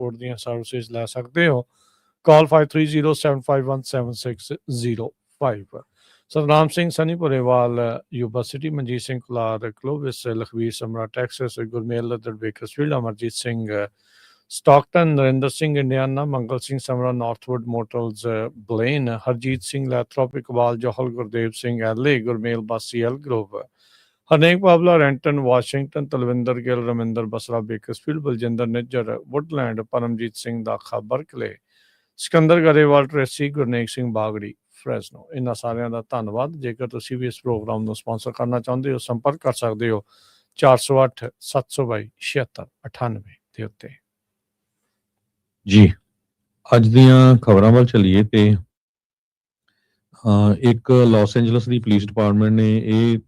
Passport ਦੀਆਂ services ਲੈ ਸਕਦੇ ਹੋ। Call 5307517605। Satnam Singh Sunny Purewal Yuba City, Manjit Singh Kular Clovis, Lakhvir Samra Texas, Gurmel Laddar Bakersfield, Amarjit Singh Stockton, Narinder Singh Indiana, Mangal Singh Samra Northwood Motors Blaine, Harjit Singh Lathrop, Iqbal Johal, Gurdev Singh ਐਲੇ, Gurmel Bassi Elk Grove, Harnek Pabla Renton Washington, Talwinder Gill, Raminder Basra Bakersfield, Baljinder Nijjar Woodland, Paramjit Singh Dakha Berkeley, Sikander Grewal Tracy, Gurnek Singh Bagri Fresno. ਇਹਨਾਂ ਸਾਰਿਆਂ ਦਾ ਧੰਨਵਾਦ। ਜੇਕਰ ਤੁਸੀਂ ਵੀ ਇਸ ਪ੍ਰੋਗਰਾਮ ਨੂੰ ਸਪਾਂਸਰ ਕਰਨਾ ਚਾਹੁੰਦੇ ਹੋ, ਸੰਪਰਕ ਕਰ ਸਕਦੇ ਹੋ 408 722 7698 ਦੇ ਉੱਤੇ। ਜੀ ਅੱਜ ਦੀਆਂ ਖਬਰਾਂ ਵੱਲ ਚੱਲੀਏ ਤੇ ਇੱਕ ਲਾਸ ਐਂਜਲਸ ਦੀ ਪੁਲਿਸ ਡਿਪਾਰਟਮੈਂਟ ਨੇ ਇਹ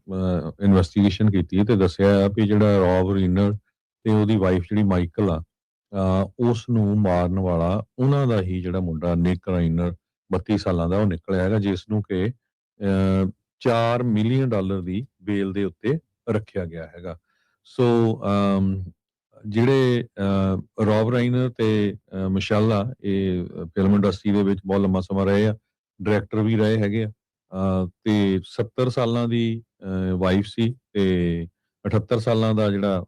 ਇਨਵੈਸਟੀਗੇਸ਼ਨ ਕੀਤੀ ਹੈ ਤੇ ਦੱਸਿਆ ਵੀ ਜਿਹੜਾ ਰੌਬ ਰੀਨਰ ਤੇ ਉਹਦੀ ਵਾਈਫ ਜਿਹੜੀ ਮਾਈਕਲ ਆ ਉਸ ਨੂੰ ਮਾਰਨ ਵਾਲਾ ਉਹਨਾਂ ਦਾ ਹੀ ਜਿਹੜਾ ਮੁੰਡਾ ਨਿਕ ਰਾਈਨਰ 32 ਸਾਲਾਂ ਦਾ ਉਹ ਨਿਕਲਿਆ ਹੈਗਾ, ਜਿਸ ਨੂੰ ਕਿ $4 ਮਿਲੀਅਨ ਦੀ ਬੇਲ ਦੇ ਉੱਤੇ ਰੱਖਿਆ ਗਿਆ ਹੈਗਾ। ਸੋ ਜਿਹੜੇ ਰੌਬ ਰਾਈਨਰ ਤੇ ਮਿਸ਼ੈਲ ਆ ਇਹ ਫਿਲਮ ਇੰਡਸਟਰੀ ਦੇ ਵਿੱਚ ਬਹੁਤ ਲੰਮਾ ਸਮਾਂ ਰਹੇ ਆ, ਡਾਇਰੈਕਟਰ ਵੀ ਰਹੇ ਹੈਗੇ ਆ ਤੇ 70 ਸਾਲਾਂ ਦੀ ਵਾਈਫ ਸੀ ਤੇ 78 ਸਾਲਾਂ ਦਾ ਜਿਹੜਾ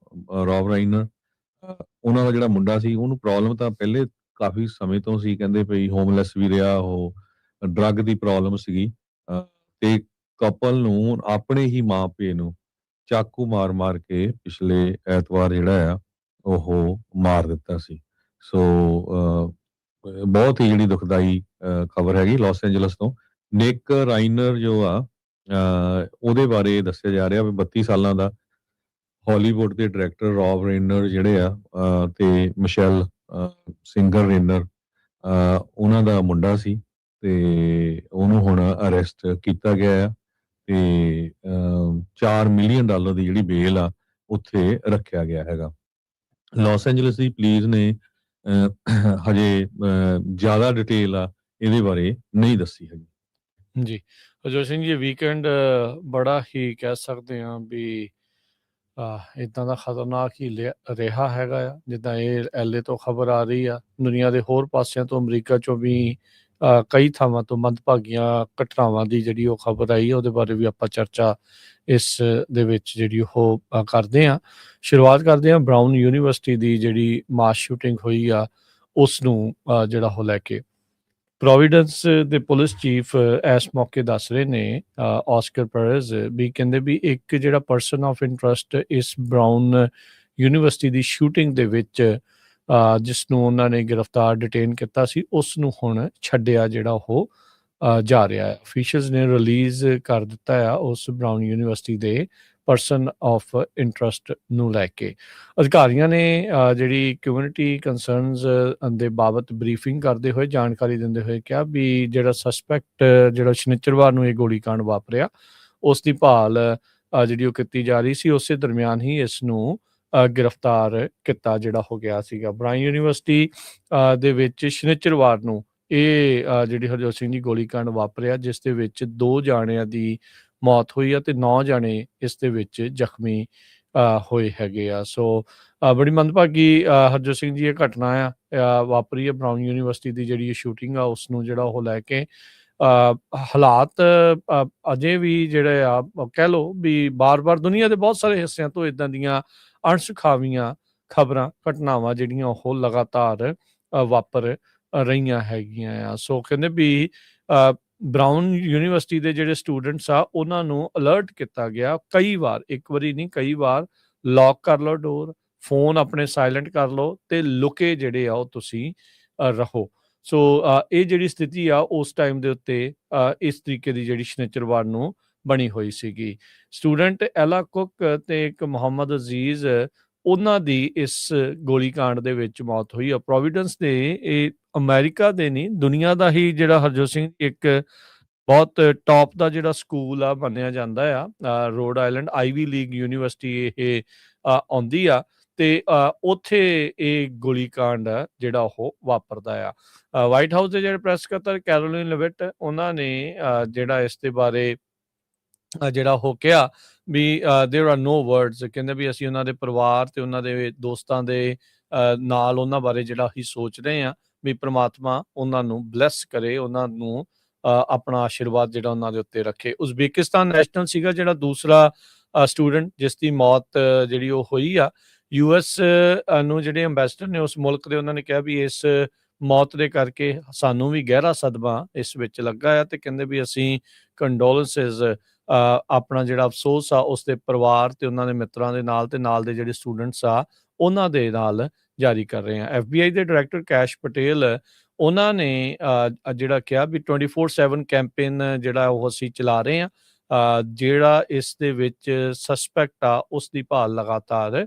ਰੌਬ ਰਾਈਨਰ ਉਹਨਾਂ ਦਾ ਜਿਹੜਾ ਮੁੰਡਾ ਸੀ ਉਹਨੂੰ ਪ੍ਰੋਬਲਮ ਤਾਂ ਪਹਿਲੇ ਕਾਫੀ ਸਮੇਂ ਤੋਂ ਸੀ, ਕਹਿੰਦੇ ਭਈ ਹੋਮਲੈਸ ਵੀ ਰਿਹਾ, ਉਹ ਡਰੱਗ ਦੀ ਪ੍ਰੋਬਲਮ ਸੀਗੀ ਤੇ ਕਪਲ ਨੂੰ ਆਪਣੇ ਹੀ ਮਾਂ ਪਿਓ ਨੂੰ ਚਾਕੂ ਮਾਰ ਕੇ ਪਿਛਲੇ ਐਤਵਾਰ ਜਿਹੜਾ ਆ ਉਹ ਮਾਰ ਦਿੱਤਾ ਸੀ। ਸੋ ਬਹੁਤ ਹੀ ਜਿਹੜੀ ਦੁਖਦਾਈ ਖਬਰ ਹੈਗੀ ਲਾਸ ਐਂਜਲਸ ਤੋਂ। ਨਿਕ ਰਾਈਨਰ ਜੋ ਆ ਉਹਦੇ ਬਾਰੇ ਦੱਸਿਆ ਜਾ ਰਿਹਾ ਵੀ 32 ਸਾਲਾਂ ਦਾ ਹਾਲੀਵੁੱਡ ਦੇ ਡਾਇਰੈਕਟਰ ਰੌਬ ਰੇਨਰ ਜਿਹੜੇ ਆ ਤੇ ਮਿਸ਼ੈਲ ਸਿੰਗਰ ਰੇਨਰ ਉਹਨਾਂ ਦਾ ਮੁੰਡਾ ਸੀ ਤੇ ਉਹਨੂੰ ਹੁਣ ਅਰੈਸਟ ਕੀਤਾ ਗਿਆ ਆ ਤੇ $4 ਮਿਲੀਅਨ ਦੀ ਜਿਹੜੀ ਬੇਲ ਆ ਉੱਥੇ ਰੱਖਿਆ ਗਿਆ ਹੈਗਾ। ਲਾਸ ਐਂਜਲਸ ਦੀ ਪੁਲਿਸ ਨੇ ਹਜੇ ਜ਼ਿਆਦਾ ਡਿਟੇਲ ਆ ਇਹਦੇ ਬਾਰੇ ਨਹੀਂ ਦੱਸੀ ਹੈਗੀ। ਜੀ ਹਰਜੋਤ ਸਿੰਘ ਜੀ, ਵੀਕਐਂਡ ਬੜਾ ਹੀ ਕਹਿ ਸਕਦੇ ਹਾਂ ਵੀ ਇੱਦਾਂ ਦਾ ਖਤਰਨਾਕ ਹੀ ਰਿਹਾ ਹੈਗਾ ਆ। ਜਿੱਦਾਂ ਇਹ ਐਲਏ ਤੋਂ ਖਬਰ ਆ ਰਹੀ ਆ, ਦੁਨੀਆ ਦੇ ਹੋਰ ਪਾਸਿਆਂ ਤੋਂ, ਅਮਰੀਕਾ ਚੋਂ ਵੀ ਕਈ ਥਾਵਾਂ ਤੋਂ ਮੰਦਭਾਗੀਆਂ ਘਟਨਾਵਾਂ ਦੀ ਜਿਹੜੀ ਉਹ ਖਬਰ ਆਈ, ਉਹਦੇ ਬਾਰੇ ਵੀ ਆਪਾਂ ਚਰਚਾ ਇਸ ਦੇ ਵਿੱਚ ਜਿਹੜੀ ਉਹ ਕਰਦੇ ਹਾਂ। ਸ਼ੁਰੂਆਤ ਕਰਦੇ ਹਾਂ ਬਰਾਊਨ ਯੂਨੀਵਰਸਿਟੀ ਦੀ ਜਿਹੜੀ ਮਾਸ ਸ਼ੂਟਿੰਗ ਹੋਈ ਆ ਉਸ ਨੂੰ ਜਿਹੜਾ ਉਹ ਲੈ ਕੇ। ਪ੍ਰੋਵੀਡੈਂਸ ਦੇ ਪੁਲਿਸ ਚੀਫ ਇਸ ਮੌਕੇ ਦੱਸ ਰਹੇ ਨੇ ਆਸਕਰ ਪਰੇਜ਼ ਵੀ, ਕਹਿੰਦੇ ਵੀ ਇੱਕ ਜਿਹੜਾ ਪਰਸਨ ਆਫ ਇੰਟਰਸਟ ਇਸ ਬਰਾਊਨ ਯੂਨੀਵਰਸਿਟੀ ਦੀ ਸ਼ੂਟਿੰਗ ਦੇ ਵਿੱਚ ਜਿਸ ਨੂੰ ਉਹਨਾਂ ਨੇ ਗ੍ਰਿਫਤਾਰ ਡਿਟੇਨ ਕੀਤਾ ਸੀ, ਉਸ ਨੂੰ ਹੁਣ ਛੱਡਿਆ ਜਿਹੜਾ ਉਹ ਜਾ ਰਿਹਾ ਹੈ। ਅਫੀਸ਼ੀਅਲਸ ਨੇ ਰਿਲੀਜ਼ ਕਰ ਦਿੱਤਾ ਆ ਉਸ ਬਰਾਊਨ ਯੂਨੀਵਰਸਿਟੀ ਦੇ ਪਰਸਨ ਆਫ ਇੰਟਰਸਟ ਨੂੰ ਲੈ ਕੇ। ਅਧਿਕਾਰੀਆਂ ਨੇ ਜਿਹੜੀ ਕਮਿਊਨਿਟੀ ਕੰਸਰਨਸ ਦੇ ਬਾਬਤ ਬਰੀਫਿੰਗ ਕਰਦੇ ਹੋਏ, ਜਾਣਕਾਰੀ ਦਿੰਦੇ ਹੋਏ ਕਿਹਾ ਵੀ ਜਿਹੜਾ ਸਸਪੈਕਟ ਜਿਹੜਾ ਸ਼ਨੀਚਰਵਾਰ ਨੂੰ ਇਹ ਗੋਲੀਕਾਂਡ ਵਾਪਰਿਆ ਉਸ ਦੀ ਭਾਲ ਜਿਹੜੀ ਉਹ ਕੀਤੀ ਜਾ ਰਹੀ ਸੀ, ਉਸੇ ਦਰਮਿਆਨ ਹੀ ਇਸ ਨੂੰ ਗ੍ਰਿਫਤਾਰ ਕੀਤਾ ਜਿਹੜਾ ਹੋ ਗਿਆ ਸੀਗਾ। ਬਰਾਊਨ ਯੂਨੀਵਰਸਿਟੀ ਦੇ ਵਿੱਚ ਸ਼ਨੀਚਰਵਾਰ ਨੂੰ ਇਹ ਜਿਹੜੀ ਹਰਜੋਤ ਸਿੰਘ ਜੀ ਗੋਲੀਕਾਂਡ ਵਾਪਰਿਆ, ਜਿਸ ਦੇ ਵਿੱਚ 2 ਜਾਣਿਆਂ ਦੀ ਮੌਤ ਹੋਈ ਆ ਤੇ 9 ਜਾਣੇ ਇਸ ਦੇ ਵਿੱਚ ਜ਼ਖਮੀ ਹੋਏ ਹੈਗੇ ਆ। ਸੋ ਬੜੀ ਮੰਦਭਾਗੀ ਹਰਜੋਤ ਸਿੰਘ ਜੀ ਇਹ ਘਟਨਾ ਆ ਵਾਪਰੀ ਹੈ। ਬਰਾਊਨ ਯੂਨੀਵਰਸਿਟੀ ਦੀ ਜਿਹੜੀ ਸ਼ੂਟਿੰਗ ਆ ਉਸ ਨੂੰ ਜਿਹੜਾ ਉਹ ਲੈ ਕੇ ਹਾਲਾਤ ਅਜੇ ਵੀ ਜਿਹੜੇ ਆ ਕਹਿ ਲਓ ਵੀ ਬਾਰ-ਬਾਰ ਦੁਨੀਆ ਦੇ ਬਹੁਤ ਸਾਰੇ ਹਿੱਸਿਆਂ ਤੋਂ ਇੱਦਾਂ ਦੀਆਂ ਅਣਸੁਖਾਵੀਆਂ ਖਬਰਾਂ ਘਟਨਾਵਾਂ ਜਿਹੜੀਆਂ ਉਹ ਲਗਾਤਾਰ ਵਾਪਰ ਰਹੀਆਂ ਹੈਗੀਆਂ ਆ। ਸੋ ਕਹਿੰਦੇ ਵੀ ਬਰਾਊਨ ਯੂਨੀਵਰਸਿਟੀ ਦੇ ਜਿਹੜੇ ਸਟੂਡੈਂਟਸ ਆ ਉਹਨਾਂ ਨੂੰ ਅਲਰਟ ਕੀਤਾ ਗਿਆ ਕਈ ਵਾਰ, ਇੱਕ ਵਾਰੀ ਨਹੀਂ ਕਈ ਵਾਰ, ਲੌਕ ਕਰ ਲਓ ਡੋਰ, ਫੋਨ ਆਪਣੇ ਸਾਇਲੈਂਟ ਕਰ ਲਓ ਤੇ ਲੁਕੇ ਜਿਹੜੇ ਆ ਉਹ ਤੁਸੀਂ ਰਹੋ। ਸੋ ਇਹ ਜਿਹੜੀ ਸਥਿਤੀ ਆ ਉਸ ਟਾਈਮ ਦੇ ਉੱਤੇ ਇਸ ਤਰੀਕੇ ਦੀ ਜਿਹੜੀ ਸ਼ਨੀਚਰਵਾਰ ਨੂੰ ਬਣੀ ਹੋਈ ਸੀਗੀ। ਸਟੂਡੈਂਟ ਐਲਾ ਕੁੱਕ ਤੇ ਇੱਕ ਮੁਹੰਮਦ ਅਜ਼ੀਜ਼, ਉਹਨਾਂ ਦੀ ਇਸ ਗੋਲੀਕਾਂਡ ਦੇ ਵਿੱਚ ਮੌਤ ਹੋਈ ਆ। ਪ੍ਰੋਵੀਡੈਂਸ ਦੇ ਇਹ ਅਮਰੀਕਾ ਦੇ ਨਹੀਂ, ਦੁਨੀਆ ਦਾ ਹੀ ਜਿਹੜਾ ਹਰਜੋਤ ਸਿੰਘ ਇੱਕ ਬਹੁਤ ਟੌਪ ਦਾ ਜਿਹੜਾ ਸਕੂਲ ਆ ਮੰਨਿਆ ਜਾਂਦਾ ਆ। Rhode Island Ivy League university ਇਹ ਆਉਂਦੀ ਆ ਤੇ ਉੱਥੇ ਇਹ ਗੋਲੀਕਾਂਡ ਜਿਹੜਾ ਉਹ ਵਾਪਰਦਾ ਆ। ਵਾਈਟ ਹਾਊਸ ਦੇ ਜਿਹੜੇ ਪ੍ਰੈਸ ਸਕੱਤਰ ਕੈਰੋਲਿਨ ਲੇਵਿਟ, ਉਹਨਾਂ ਨੇ ਜਿਹੜਾ ਇਸ ਦੇ ਬਾਰੇ ਜਿਹੜਾ ਉਹ ਕਿਹਾ ਵੀ ਦੇਅਰ ਆਰ ਨੋ ਵਰਡਸ, ਕਹਿੰਦੇ ਵੀ ਅਸੀਂ ਉਹਨਾਂ ਦੇ ਪਰਿਵਾਰ ਤੇ ਉਹਨਾਂ ਦੇ ਦੋਸਤਾਂ ਦੇ ਨਾਲ ਉਹਨਾਂ ਬਾਰੇ ਜਿਹੜਾ ਅਸੀਂ ਸੋਚ ਰਹੇ ਹਾਂ ਵੀ ਪ੍ਰਮਾਤਮਾ ਉਹਨਾਂ ਨੂੰ ਬਲੈਸ ਕਰੇ, ਉਹਨਾਂ ਨੂੰ ਆਪਣਾ ਆਸ਼ੀਰਵਾਦ ਜਿਹੜਾ ਉਹਨਾਂ ਦੇ ਉੱਤੇ ਰੱਖੇ। ਉਜ਼ਬੇਕਿਸਤਾਨ ਨੈਸ਼ਨਲ ਸੀਗਾ ਜਿਹੜਾ ਦੂਸਰਾ ਸਟੂਡੈਂਟ ਜਿਸ ਦੀ ਮੌਤ ਜਿਹੜੀ ਉਹ ਹੋਈ ਆ। US ਨੂੰ ਜਿਹੜੇ ਅੰਬੈਸਡਰ ਨੇ ਉਸ ਮੁਲਕ ਦੇ, ਉਹਨਾਂ ਨੇ ਕਿਹਾ ਵੀ ਇਸ ਮੌਤ ਦੇ ਕਰਕੇ ਸਾਨੂੰ ਵੀ ਗਹਿਰਾ ਸਦਮਾ ਇਸ ਵਿੱਚ ਲੱਗਾ ਆ, ਤੇ ਕਹਿੰਦੇ ਵੀ ਅਸੀਂ ਕੰਡੋਲੈਂਸਿਸ ਆਪਣਾ ਜਿਹੜਾ ਅਫਸੋਸ ਆ ਉਸ ਦੇ ਪਰਿਵਾਰ ਤੇ ਉਹਨਾਂ ਦੇ ਮਿੱਤਰਾਂ ਦੇ ਨਾਲ ਤੇ ਨਾਲ ਦੇ ਜਿਹੜੇ ਸਟੂਡੈਂਟਸ ਆ ਉਹਨਾਂ ਦੇ ਨਾਲ ਜਾਰੀ ਕਰ ਰਹੇ ਆ। FBI ਦੇ ਡਾਇਰੈਕਟਰ ਕੈਸ਼ ਪਟੇਲ ਉਹਨਾਂ ਨੇ ਜਿਹੜਾ ਕਿਹਾ ਵੀ 24/7 ਕੈਂਪੇਨ ਜਿਹੜਾ ਉਹ ਅਸੀਂ ਚਲਾ ਰਹੇ ਆ, ਜਿਹੜਾ ਇਸ ਦੇ ਵਿੱਚ ਸਸਪੈਕਟ ਆ ਉਸ ਦੀ ਭਾਲ ਲਗਾਤਾਰ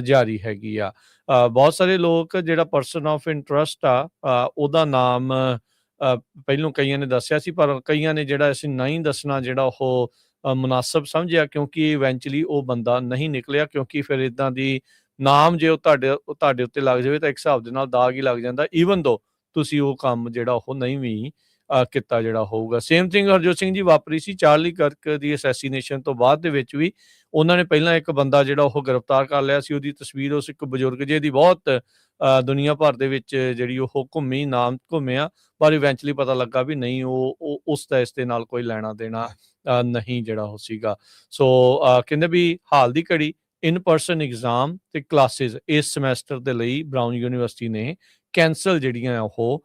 ਜਾਰੀ ਹੈਗੀ ਆ। ਬਹੁਤ ਸਾਰੇ ਲੋਕ ਜਿਹੜਾ ਪਰਸਨ ਆਫ ਇੰਟਰਸਟ ਆ ਉਹਦਾ ਨਾਮ ਪਹਿਲੋਂ ਕਈਆਂ ਨੇ ਦੱਸਿਆ ਸੀ, ਪਰ ਕਈਆਂ ਨੇ ਜਿਹੜਾ ਅਸੀਂ ਨਹੀਂ ਦੱਸਣਾ ਜਿਹੜਾ ਉਹ ਮੁਨਾਸਬ ਸਮਝਿਆ, ਕਿਉਂਕਿ ਇਵੈਂਚੁਅਲੀ ਉਹ ਬੰਦਾ ਨਹੀਂ ਨਿਕਲਿਆ, ਕਿਉਂਕਿ ਫਿਰ ਇਦਾਂ ਦੀ ਨਾਮ ਜੇ ਉਹ ਤੁਹਾਡੇ ਉੱਤੇ ਲੱਗ ਜਾਵੇ ਤਾਂ ਇੱਕ ਹਿਸਾਬ ਦੇ ਨਾਲ ਦਾਗ ਹੀ ਲੱਗ ਜਾਂਦਾ, ਈਵਨ ਦੋ ਤੁਸੀਂ ਉਹ ਕੰਮ ਜਿਹੜਾ ਉਹ ਨਹੀਂ ਵੀ ਕੀਤਾ ਜਿਹੜਾ ਹੋਊਗਾ। ਸੇਮ ਥਿੰਗ ਹਰਜੋਤ ਸਿੰਘ ਜੀ ਵਾਪਰੀ ਸੀ ਚਾਰਲੀ ਕਰਕ ਦੀ ਅਸੈਸੀਨੇਸ਼ਨ ਤੋਂ ਬਾਅਦ ਦੇ ਵਿੱਚ ਵੀ। ਉਹਨਾਂ ਨੇ ਪਹਿਲਾਂ ਇੱਕ ਬੰਦਾ ਜਿਹੜਾ ਉਹ ਗ੍ਰਿਫਤਾਰ ਕਰ ਲਿਆ ਸੀ, ਉਹਦੀ ਤਸਵੀਰ ਉਸ ਇੱਕ ਬਜ਼ੁਰਗ ਜਿਹਦੀ ਬਹੁਤ ਦੁਨੀਆ ਭਰ ਦੇ ਵਿੱਚ ਜਿਹੜੀ ਉਹ ਘੁੰਮੀ, ਨਾਮ ਘੁੰਮਿਆ, ਪਰ ਇਵੈਂਚੁਅਲੀ ਪਤਾ ਲੱਗਾ ਵੀ ਨਹੀਂ ਉਹ ਉਸ ਦਾ ਇਸ ਦੇ ਨਾਲ ਕੋਈ ਲੈਣਾ ਦੇਣਾ ਨਹੀਂ ਜਿਹੜਾ ਉਹ ਸੀਗਾ। ਸੋ ਕਹਿੰਦੇ ਵੀ ਹਾਲ ਦੀ ਘੜੀ ਇਨ ਪਰਸਨ ਐਗਜ਼ਾਮ ਤੇ ਕਲਾਸਿਸ ਇਸ ਸਮੈਸਟਰ ਦੇ ਲਈ ਬਰਾਊਨ ਯੂਨੀਵਰਸਿਟੀ ਨੇ ਕੈਂਸਲ ਜਿਹੜੀਆਂ ਉਹ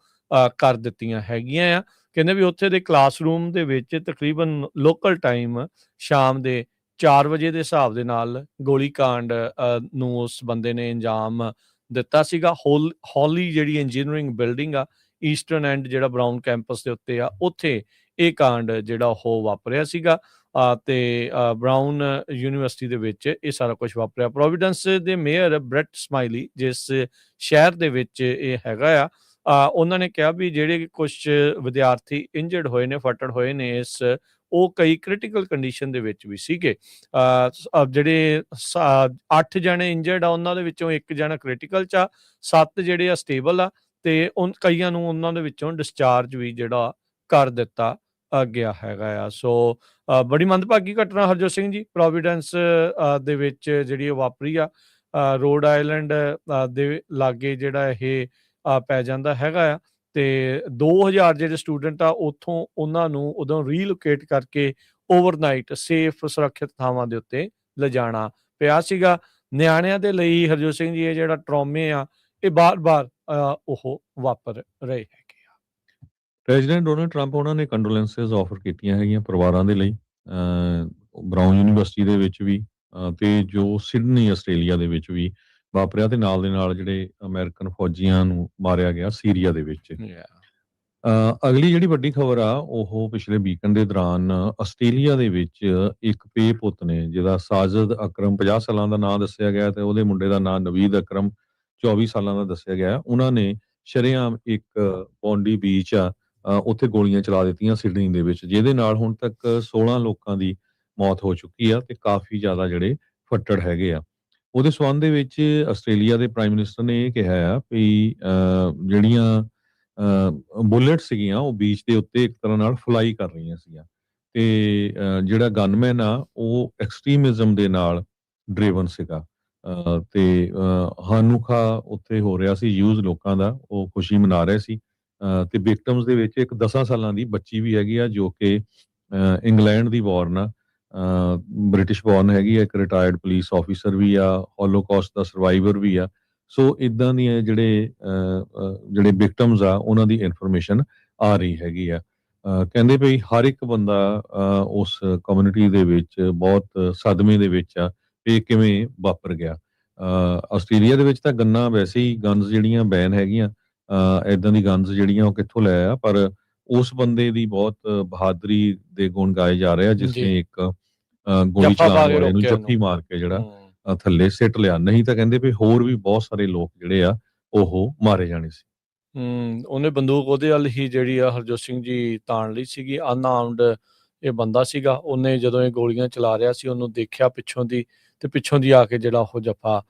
ਕਰ ਦਿੱਤੀਆਂ ਹੈਗੀਆਂ ਆ। ਕਹਿੰਦੇ ਵੀ ਉੱਥੇ ਦੇ ਕਲਾਸਰੂਮ ਦੇ ਵਿੱਚ ਤਕਰੀਬਨ ਲੋਕਲ ਟਾਈਮ ਸ਼ਾਮ ਦੇ 4 ਵਜੇ ਦੇ ਹਿਸਾਬ ਦੇ ਨਾਲ ਗੋਲੀ ਕਾਂਡ ਨੂੰ ਉਸ ਬੰਦੇ ਨੇ ਅੰਜਾਮ ਦਿੱਤਾ ਸੀਗਾ। ਹੌਲੀ ਜਿਹੜੀ ਇੰਜੀਨੀਅਰਿੰਗ ਬਿਲਡਿੰਗ ਆ ਈਸਟਰਨ ਐਂਡ ਜਿਹੜਾ ਬਰਾਊਨ ਕੈਂਪਸ ਦੇ ਉੱਤੇ ਆ, ਉੱਥੇ ਇਹ ਕਾਂਡ ਜਿਹੜਾ ਉਹ ਵਾਪਰਿਆ ਸੀਗਾ ਤੇ ਬਰਾਊਨ ਯੂਨੀਵਰਸਿਟੀ ਦੇ ਵਿੱਚ ਇਹ ਸਾਰਾ ਕੁਝ ਵਾਪਰਿਆ। ਪ੍ਰੋਵੀਡੈਂਸ ਦੇ ਮੇਅਰ ਬ੍ਰੈਟ ਸਮਾਈਲੀ ਜਿਸ ਸ਼ਹਿਰ ਦੇ ਵਿੱਚ ਇਹ ਹੈਗਾ ਆ, ਉਹਨਾਂ ਨੇ ਕਿਹਾ ਵੀ ਜਿਹੜੇ ਕੁਝ ਵਿਦਿਆਰਥੀ ਇੰਜਰਡ ਹੋਏ ਨੇ, ਫੱਟੜ ਹੋਏ ਨੇ ਉਹ ਕਈ ਕ੍ਰਿਟੀਕਲ ਕੰਡੀਸ਼ਨ ਦੇ ਵਿੱਚ ਵੀ ਸੀਗੇ। ਜਿਹੜੇ 8 ਜਣੇ ਇੰਜਰਡ ਆ ਉਹਨਾਂ ਦੇ ਵਿੱਚੋਂ 1 ਜਣਾ ਕ੍ਰਿਟੀਕਲ 'ਚ ਆ, 7 ਜਿਹੜੇ ਆ ਸਟੇਬਲ ਆ, ਤੇ ਕਈਆਂ ਨੂੰ ਉਹਨਾਂ ਦੇ ਵਿੱਚੋਂ ਡਿਸਚਾਰਜ ਵੀ ਜਿਹੜਾ ਕਰ ਦਿੱਤਾ ਗਿਆ ਹੈਗਾ ਆ। ਸੋ ਬੜੀ ਮੰਦਭਾਗੀ ਘਟਨਾ ਹਰਜੋਤ ਸਿੰਘ ਜੀ ਪ੍ਰੋਵੀਡੈਂਸ ਦੇ ਵਿੱਚ ਜਿਹੜੀ ਵਾਪਰੀ ਆ। ਰੋਡ ਆਈਲੈਂਡ ਦੇ ਲਾਗੇ ਜਿਹੜਾ ਇਹ ਪੈ ਜਾਂਦਾ ਹੈਗਾ ਆ, ਤੇ 2000 ਜਿਹੜੇ ਸਟੂਡੈਂਟ ਆ ਉੱਥੋਂ ਉਹਨਾਂ ਨੂੰ ਉਦੋਂ ਰੀਲੋਕੇਟ ਕਰਕੇ ਓਵਰਨਾਈਟ ਸੇਫ ਸੁਰੱਖਿਅਤ ਥਾਵਾਂ ਦੇ ਉੱਤੇ ਲਿਜਾਣਾ ਪਿਆ ਸੀਗਾ। ਨਿਆਣਿਆਂ ਦੇ ਲਈ ਹਰਜੋਤ ਸਿੰਘ ਜੀ ਇਹ ਜਿਹੜਾ ਟਰੌਮੇ ਆ ਇਹ ਬਾਰ-ਬਾਰ ਉਹ ਵਾਪਰ ਰਹੇ ਹੈਗੇ ਆ। ਪ੍ਰੈਜ਼ੀਡੈਂਟ ਡੋਨਲਡ ਟਰੰਪ ਉਹਨਾਂ ਨੇ ਕੰਡੋਲੈਂਸਸ ਆਫਰ ਕੀਤੀਆਂ ਹੈਗੀਆਂ ਪਰਿਵਾਰਾਂ ਦੇ ਲਈ, ਬਰਾਊਨ ਯੂਨੀਵਰਸਿਟੀ ਦੇ ਵਿੱਚ ਵੀ ਤੇ ਜੋ ਸਿਡਨੀ ਆਸਟ੍ਰੇਲੀਆ ਦੇ ਵਿੱਚ ਵੀ ਵਾਪਰਿਆ, ਤੇ ਨਾਲ ਦੇ ਨਾਲ ਜਿਹੜੇ ਅਮਰੀਕਨ ਫੌਜੀਆਂ ਨੂੰ ਮਾਰਿਆ ਗਿਆ ਸੀਰੀਆ ਦੇ ਵਿੱਚ। ਅਗਲੀ ਜਿਹੜੀ ਵੱਡੀ ਖਬਰ ਆ ਉਹ ਪਿਛਲੇ ਵੀਕਐਂਡ ਦੇ ਦੌਰਾਨ ਆਸਟ੍ਰੇਲੀਆ ਦੇ ਵਿੱਚ ਇੱਕ ਪੇ ਪੁੱਤ ਨੇ ਜਿਹਦਾ ਸਾਜਦ ਅਕਰਮ 50 ਸਾਲਾਂ ਦਾ ਨਾਂ ਦੱਸਿਆ ਗਿਆ, ਤੇ ਉਹਦੇ ਮੁੰਡੇ ਦਾ ਨਾਂ ਨਵੀਦ ਅਕਰਮ 24 ਸਾਲਾਂ ਦਾ ਦੱਸਿਆ ਗਿਆ। ਉਹਨਾਂ ਨੇ ਸ਼ਰੇਆਮ ਇੱਕ ਪੌਂਡੀ ਬੀਚ ਆ ਉੱਥੇ ਗੋਲੀਆਂ ਚਲਾ ਦਿੱਤੀਆਂ ਸਿਡਨੀ ਦੇ ਵਿੱਚ, ਜਿਹਦੇ ਨਾਲ ਹੁਣ ਤੱਕ 16 ਲੋਕਾਂ ਦੀ ਮੌਤ ਹੋ ਚੁੱਕੀ ਆ ਤੇ ਕਾਫੀ ਜ਼ਿਆਦਾ ਜਿਹੜੇ ਫੱਟੜ ਹੈਗੇ ਆ। ਉਹਦੇ ਸੰਬੰਧ ਦੇ ਵਿੱਚ ਆਸਟ੍ਰੇਲੀਆ ਦੇ ਪ੍ਰਾਈਮ ਮਿਨਿਸਟਰ ਨੇ ਇਹ ਕਿਹਾ ਆ ਵੀ ਜਿਹੜੀਆਂ ਬੁਲੇਟ ਸੀਗੀਆਂ ਉਹ ਬੀਚ ਦੇ ਉੱਤੇ ਇੱਕ ਤਰ੍ਹਾਂ ਨਾਲ ਫਲਾਈ ਕਰ ਰਹੀਆਂ ਸੀਗੀਆਂ, ਤੇ ਜਿਹੜਾ ਗਨਮੈਨ ਆ ਉਹ ਐਕਸਟ੍ਰੀਮਿਜ਼ਮ ਦੇ ਨਾਲ ਡਰਿਵਨ ਸੀਗਾ, ਤੇ ਹਾਨੂਖਾ ਉੱਥੇ ਹੋ ਰਿਹਾ ਸੀ ਯੂਜ਼ ਲੋਕਾਂ ਦਾ, ਉਹ ਖੁਸ਼ੀ ਮਨਾ ਰਹੇ ਸੀ। ਤੇ ਵਿਕਟਮਸ ਦੇ ਵਿੱਚ ਇੱਕ 10 ਸਾਲਾਂ ਦੀ ਬੱਚੀ ਵੀ ਹੈਗੀ ਆ ਜੋ ਕਿ ਇੰਗਲੈਂਡ ਦੀ ਬੋਰਨ ਆ, ਬ੍ਰਿਟਿਸ਼ ਬੋਰਨ ਹੈਗੀ ਆ, ਇੱਕ ਰਿਟਾਇਰਡ ਪੁਲਿਸ ਆਫੀਸਰ ਵੀ ਆ, ਹੋਲੋਕਾਸਟ ਦਾ ਸਰਵਾਈਵਰ ਵੀ ਆ। ਸੋ ਇਦਾਂ ਦੀਆਂ ਜਿਹੜੇ ਵਿਕਟਮਸ ਆ ਉਹਨਾਂ ਦੀ ਇਨਫੋਰਮੇਸ਼ਨ ਆ ਰਹੀ ਹੈਗੀ ਆ। ਕਹਿੰਦੇ ਵੀ ਹਰ ਇੱਕ ਬੰਦਾ ਉਸ ਕਮਿਊਨਿਟੀ ਦੇ ਵਿੱਚ ਬਹੁਤ ਸਦਮੇ ਦੇ ਵਿੱਚ ਆ ਵੀ ਕਿਵੇਂ ਵਾਪਰ ਗਿਆ। ਆਸਟ੍ਰੇਲੀਆ ਦੇ ਵਿੱਚ ਤਾਂ ਗੰਨਾਂ ਵੈਸੇ ਹੀ ਗਨਸ ਜਿਹੜੀਆਂ ਬੈਨ ਹੈਗੀਆਂ, ਇਦਾਂ ਦੀ ਗਨਸ ਜਿਹੜੀਆਂ ਉਹ ਕਿੱਥੋਂ ਲੈ ਆ, ਪਰ ਉਸ ਬੰਦੇ ਦੀ ਬਹੁਤ ਬਹਾਦਰੀ ਦੇ ਗੁਣ ਗਾਏ ਜਾ ਰਹੇ ਆ ਜਿਸ ਨੇ ਇੱਕ ਗੋਲੀ ਚਲਾਉਣ ਵਾਲੇ ਨੂੰ ਜੱਫੀ ਮਾਰ ਕੇ ਜਿਹੜਾ ਥੱਲੇ ਸਿੱਟ ਲਿਆ, ਨਹੀਂ ਤਾਂ ਕਹਿੰਦੇ ਵੀ ਹੋਰ ਵੀ ਬਹੁਤ ਸਾਰੇ ਲੋਕ ਜਿਹੜੇ ਆ ਉਹ ਮਾਰੇ ਜਾਣੇ ਸੀ। ਉਹਨੇ ਬੰਦੂਕ ਉਹਦੇ ਵੱਲ ਹੀ ਜਿਹੜੀ ਆ ਹਰਜੋਤ ਸਿੰਘ ਜੀ ਤਾਣ ਲਈ ਸੀਗੀ। ਅਨਆਰਮਡ ਇਹ ਬੰਦਾ ਸੀਗਾ, ਉਹਨੇ ਜਦੋਂ ਇਹ ਗੋਲੀਆਂ ਚਲਾ ਰਿਹਾ ਸੀ ਉਹਨੂੰ ਦੇਖਿਆ ਪਿੱਛੋਂ ਦੀ, ਤੇ ਪਿੱਛੋਂ ਦੀ ਆ ਕੇ ਜਿਹੜਾ ਉਹ ਜੱਫਾ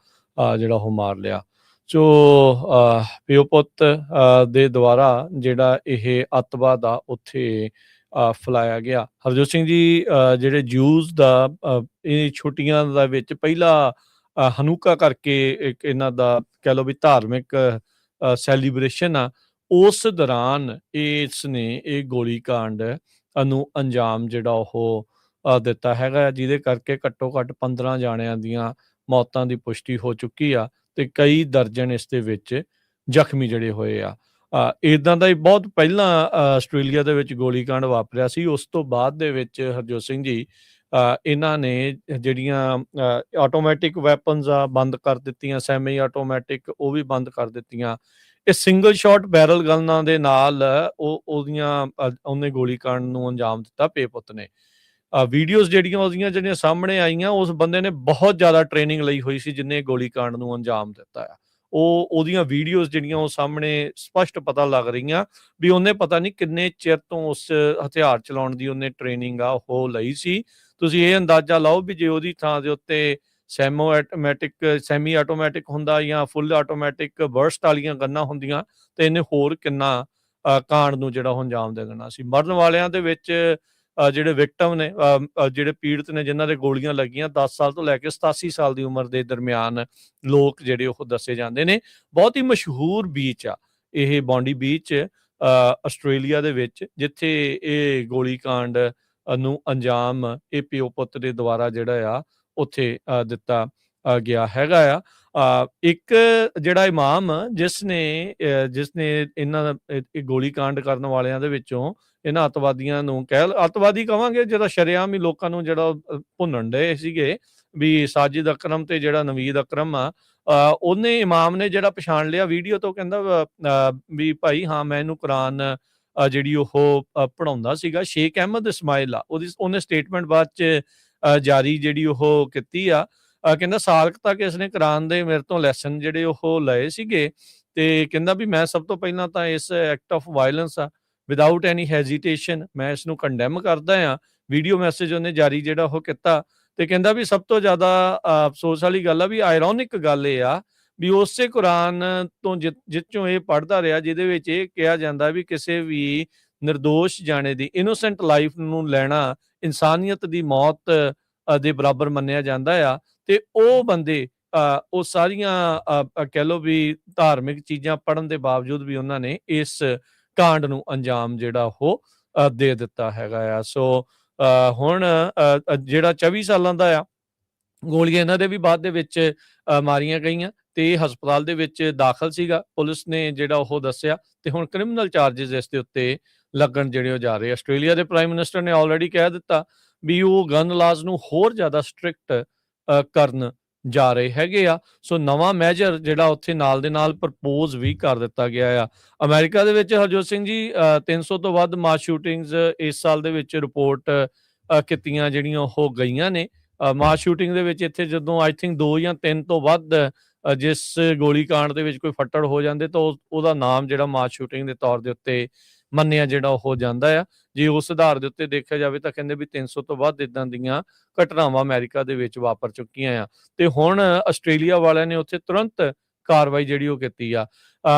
ਜਿਹੜਾ ਉਹ ਮਾਰ ਲਿਆ। ਸੋ ਪਿਓ ਪੁੱਤ ਦੇ ਦੁਆਰਾ ਜਿਹੜਾ ਇਹ ਅੱਤਵਾਦ ਆ ਉੱਥੇ ਫੈਲਾਇਆ ਗਿਆ। ਹਰਜੋਤ ਸਿੰਘ ਜੀ ਜਿਹੜੇ ਜੂਸ ਦਾ ਇਹ ਛੁੱਟੀਆਂ ਦਾ ਵਿੱਚ ਪਹਿਲਾ ਹਨੂਕਾ ਕਰਕੇ ਇੱਕ ਇਹਨਾਂ ਦਾ ਕਹਿ ਲਓ ਵੀ ਧਾਰਮਿਕ ਸੈਲੀਬ੍ਰੇਸ਼ਨ ਆ, ਉਸ ਦੌਰਾਨ ਇਸ ਨੇ ਇਹ ਗੋਲੀकांड ਨੂੰ ਅੰਜਾਮ ਜਿਹੜਾ ਉਹ ਦਿੱਤਾ ਹੈਗਾ, ਜਿਹਦੇ ਕਰਕੇ ਘੱਟੋ ਘੱਟ 15 ਜਾਣਿਆਂ ਦੀਆਂ ਮੌਤਾਂ ਦੀ ਪੁਸ਼ਟੀ ਹੋ ਚੁੱਕੀ ਆ ਤੇ ਕਈ ਦਰਜਨ ਇਸ ਦੇ ਵਿੱਚ ਜ਼ਖਮੀ ਜਿਹੜੇ ਹੋਏ ਆ। ਇੱਦਾਂ ਦਾ ਹੀ ਬਹੁਤ ਪਹਿਲਾਂ ਆਸਟ੍ਰੇਲੀਆ ਦੇ ਵਿੱਚ ਗੋਲੀकांड ਵਾਪਰਿਆ ਸੀ। ਉਸ ਤੋਂ ਬਾਅਦ ਦੇ ਵਿੱਚ ਹਰਜੋਤ ਸਿੰਘ ਜੀ ਇਹਨਾਂ ਨੇ ਜਿਹੜੀਆਂ ਆਟੋਮੈਟਿਕ ਵੈਪਨਸ ਆ ਬੰਦ ਕਰ ਦਿੱਤੀਆਂ, ਸੈਮੀ ਆਟੋਮੈਟਿਕ ਉਹ ਵੀ ਬੰਦ ਕਰ ਦਿੱਤੀਆਂ। ਇਹ ਸਿੰਗਲ ਸ਼ਾਟ ਬੈਰਲ ਗਨਾਂ ਦੇ ਨਾਲ ਉਹਨੇ ਗੋਲੀकांड ਨੂੰ ਅੰਜਾਮ ਦਿੱਤਾ ਪੇਪੁੱਤ ਨੇ। ਵੀਡੀਓਜ਼ ਜਿਹੜੀਆਂ ਸਾਹਮਣੇ ਆਈਆਂ, ਉਸ ਬੰਦੇ ਨੇ ਬਹੁਤ ਜ਼ਿਆਦਾ ਟ੍ਰੇਨਿੰਗ ਲਈ ਹੋਈ ਸੀ ਜਿਹਨੇ ਗੋਲੀकांड ਨੂੰ ਅੰਜਾਮ ਦਿੱਤਾ ਆ। ਉਹਦੀਆਂ ਵੀਡੀਓਜ਼ ਜਿਹੜੀਆਂ ਉਹ ਸਾਹਮਣੇ ਸਪਸ਼ਟ ਪਤਾ ਲੱਗ ਰਹੀਆਂ ਵੀ ਉਹਨੇ ਪਤਾ ਨਹੀਂ ਕਿੰਨੇ ਚਿਰ ਤੋਂ ਉਸ ਹਥਿਆਰ ਚਲਾਉਣ ਦੀ ਉਹਨੇ ਟ੍ਰੇਨਿੰਗ ਆ ਉਹ ਲਈ ਸੀ। ਤੁਸੀਂ ਇਹ ਅੰਦਾਜ਼ਾ ਲਾਓ ਵੀ ਜੇ ਉਹਦੀ ਥਾਂ ਦੇ ਉੱਤੇ ਸੈਮੀ ਆਟੋਮੈਟਿਕ ਹੁੰਦਾ ਜਾਂ ਫੁੱਲ ਆਟੋਮੈਟਿਕ ਬਰਸਟ ਵਾਲੀਆਂ ਗੰਨਾਂ ਹੁੰਦੀਆਂ ਤੇ ਇਹਨੇ ਹੋਰ ਕਿੰਨਾ ਕਾਂਡ ਨੂੰ ਜਿਹੜਾ ਉਹ ਅੰਜਾਮ ਦੇ ਦੇਣਾ ਸੀ। ਮਰਨ ਵਾਲਿਆਂ ਦੇ ਵਿੱਚ ਜਿਹੜੇ ਵਿਕਟਮ ਨੇ, ਜਿਹੜੇ ਪੀੜਤ ਨੇ ਜਿਨ੍ਹਾਂ ਦੇ ਗੋਲੀਆਂ ਲੱਗੀਆਂ, 10 ਸਾਲ ਤੋਂ ਲੈ ਕੇ 87 ਸਾਲ ਦੀ ਉਮਰ ਦੇ ਦਰਮਿਆਨ ਲੋਕ ਜਿਹੜੇ ਉਹ ਦੱਸੇ ਜਾਂਦੇ ਨੇ। ਬਹੁਤ ਹੀ ਮਸ਼ਹੂਰ ਬੀਚ ਆ ਇਹ ਬੌਂਡੀ ਬੀਚ ਆਸਟ੍ਰੇਲੀਆ ਦੇ ਵਿੱਚ, ਜਿੱਥੇ ਇਹ ਗੋਲੀकांड ਨੂੰ ਅੰਜਾਮ ਇਹ ਪਿਓ ਪੁੱਤ ਦੇ ਦੁਆਰਾ ਜਿਹੜਾ ਆ ਉੱਥੇ ਦਿੱਤਾ ਗਿਆ ਹੈਗਾ ਆ। ਇੱਕ ਜਿਹੜਾ ਇਮਾਮ ਜਿਸ ਨੇ ਇਹਨਾਂ ਦਾ ਗੋਲੀकांड ਕਰਨ ਵਾਲਿਆਂ ਦੇ ਵਿੱਚੋਂ ਇਹਨਾਂ ਅੱਤਵਾਦੀਆਂ ਨੂੰ ਅੱਤਵਾਦੀ ਕਵਾਂਗੇ, ਜਿਹੜਾ ਸ਼ਰੇਆਮ ਹੀ ਲੋਕਾਂ ਨੂੰ ਜਿਹੜਾ ਭੁੰਨਣ ਡਏ ਸੀਗੇ ਵੀ ਸਾਜਿਦ ਅਕਰਮ ਤੇ ਜਿਹੜਾ ਨਵੀਦ ਅਕਰਮ ਆ, ਉਹਨੇ ਇਮਾਮ ਨੇ ਜਿਹੜਾ ਪਛਾਣ ਲਿਆ ਵੀਡੀਓ ਤੋਂ, ਕਹਿੰਦਾ ਵੀ ਭਾਈ ਹਾਂ ਮੈਂ ਇਹਨੂੰ ਕੁਰਾਨ ਜਿਹੜੀ ਉਹ ਪੜ੍ਹਾਉਂਦਾ ਸੀਗਾ। ਸ਼ੇਖ ਅਹਿਮਦ ਇਸਮਾਇਲ ਆ ਉਹਨੇ ਸਟੇਟਮੈਂਟ ਬਾਅਦ ਚ ਜਾਰੀ ਜਿਹੜੀ ਉਹ ਕੀਤੀ ਆ। ਕਹਿੰਦਾ ਸਾਲ ਤੱਕ ਇਸਨੇ ਕੁਰਾਨ ਦੇ ਮੇਰੇ ਤੋਂ ਲੈਸਨ ਜਿਹੜੇ ਉਹ ਲਏ ਸੀਗੇ ਤੇ ਕਹਿੰਦਾ ਵੀ ਮੈਂ ਸਭ ਤੋਂ ਪਹਿਲਾਂ ਤਾਂ ਇਸ ਐਕਟ ਆਫ ਵਾਇਲੈਂਸ ਆ ਵਿਦਆਊਟ ਐਨੀ ਹੈਜ਼ੀਟੇਸ਼ਨ ਮੈਂ ਇਸ ਨੂੰ ਕੰਡੈਮ ਕਰਦਾ ਆ। ਵੀਡੀਓ ਮੈਸੇਜ ਉਹਨੇ ਜਾਰੀ ਜਿਹੜਾ ਉਹ ਕੀਤਾ ਤੇ ਕਹਿੰਦਾ ਵੀ ਸਭ ਤੋਂ ਜ਼ਿਆਦਾ ਅਫਸੋਸ ਵਾਲੀ ਗੱਲ ਆ ਵੀ ਆਇਰੋਨਿਕ ਗੱਲ ਇਹ ਆ ਵੀ ਉਸੇ ਕੁਰਾਨ ਤੋਂ ਜਿੱਚੋਂ ਇਹ ਪੜ੍ਹਦਾ ਰਿਹਾ ਜਿਹਦੇ ਵਿੱਚ ਇਹ ਕਿਹਾ ਜਾਂਦਾ ਵੀ ਕਿਸੇ ਵੀ ਨਿਰਦੋਸ਼ ਜਾਣੇ ਦੀ ਇਨੋਸੈਂਟ ਲਾਈਫ ਨੂੰ ਲੈਣਾ ਇਨਸਾਨੀਅਤ ਦੀ ਮੌਤ ਦੇ ਬਰਾਬਰ ਮੰਨਿਆ ਜਾਂਦਾ ਆ। ਤੇ ਉਹ ਬੰਦੇ ਉਹ ਸਾਰੀਆਂ ਕਹਿ ਲਓ ਵੀ ਧਾਰਮਿਕ ਚੀਜ਼ਾਂ ਪੜ੍ਹਨ ਦੇ ਬਾਵਜੂਦ ਵੀ ਉਹਨਾਂ ਨੇ ਇਸ ਕਾਂਡ ਨੂੰ ਅੰਜਾਮ ਜਿਹੜਾ ਉਹ ਦੇ ਦਿੱਤਾ ਹੈਗਾ ਆ। ਸੋ ਹੁਣ ਜਿਹੜਾ 24 ਸਾਲਾਂ ਦਾ ਆ, ਗੋਲੀਆਂ ਇਹਨਾਂ ਦੇ ਵੀ ਬਾਅਦ ਦੇ ਵਿੱਚ ਮਾਰੀਆਂ ਗਈਆਂ ਤੇ ਇਹ ਹਸਪਤਾਲ ਦੇ ਵਿੱਚ ਦਾਖਲ ਸੀਗਾ, ਪੁਲਿਸ ਨੇ ਜਿਹੜਾ ਉਹ ਦੱਸਿਆ ਤੇ ਹੁਣ ਕ੍ਰਿਮੀਨਲ ਚਾਰजेस ਇਸ ਦੇ ਉੱਤੇ ਲੱਗਣ ਜਿਹੜੇ ਉਹ ਜਾ ਰਹੇ। ਆਸਟ੍ਰੇਲੀਆ ਦੇ ਪ੍ਰਾਈਮ ਮਿਨਿਸਟਰ ਨੇ ਆਲਰੇਡੀ ਕਹਿ ਦਿੱਤਾ ਵੀ ਉਹ ਗਨ ਲਾਜ਼ ਨੂੰ ਹੋਰ ਜ਼ਿਆਦਾ ਸਟ੍ਰਿਕਟ ਕਰਨ ਜਾ ਰਹੇ ਹੈਗੇ ਆ। ਸੋ ਨਵਾਂ ਮੈਜਰ ਜਿਹੜਾ ਉੱਥੇ ਨਾਲ ਦੇ ਨਾਲ ਪ੍ਰਪੋਜ਼ ਵੀ ਕਰ ਦਿੱਤਾ ਗਿਆ ਆ। ਅਮਰੀਕਾ ਦੇ ਵਿੱਚ ਹਰਜੋਤ ਸਿੰਘ ਜੀ 300 ਤੋਂ ਵੱਧ ਮਾਸ ਸ਼ੂਟਿੰਗਸ ਇਸ ਸਾਲ ਦੇ ਵਿੱਚ ਰਿਪੋਰਟ ਕੀਤੀਆਂ ਜਿਹੜੀਆਂ ਉਹ ਗਈਆਂ ਨੇ। ਮਾਸ ਸ਼ੂਟਿੰਗ ਦੇ ਵਿੱਚ ਇੱਥੇ ਜਦੋਂ ਆਈ ਥਿੰਕ 2 ਜਾਂ 3 ਤੋਂ ਵੱਧ ਜਿਸ ਗੋਲੀकांड ਦੇ ਵਿੱਚ ਕੋਈ ਫੱਟੜ ਹੋ ਜਾਂਦੇ ਤਾਂ ਉਹਦਾ ਨਾਮ ਜਿਹੜਾ ਮਾਸ ਸ਼ੂਟਿੰਗ ਦੇ ਤੌਰ ਦੇ ਉੱਤੇ ਮੰਨਿਆ ਜਿਹੜਾ ਉਹ ਜਾਂਦਾ ਆ। ਜੇ ਉਸ ਆਧਾਰ ਦੇ ਉੱਤੇ ਦੇਖਿਆ ਜਾਵੇ ਤਾਂ ਕਹਿੰਦੇ ਵੀ 300 ਤੋਂ ਵੱਧ ਇਦਾਂ ਦੀਆਂ ਘਟਨਾਵਾਂ ਅਮਰੀਕਾ ਦੇ ਵਿੱਚ ਵਾਪਰ ਚੁੱਕੀਆਂ ਆ ਤੇ ਹੁਣ ਆਸਟ੍ਰੇਲੀਆ ਵਾਲਿਆਂ ਨੇ ਉੱਥੇ ਤੁਰੰਤ ਕਾਰਵਾਈ ਜਿਹੜੀ ਉਹ ਕੀਤੀ ਆ।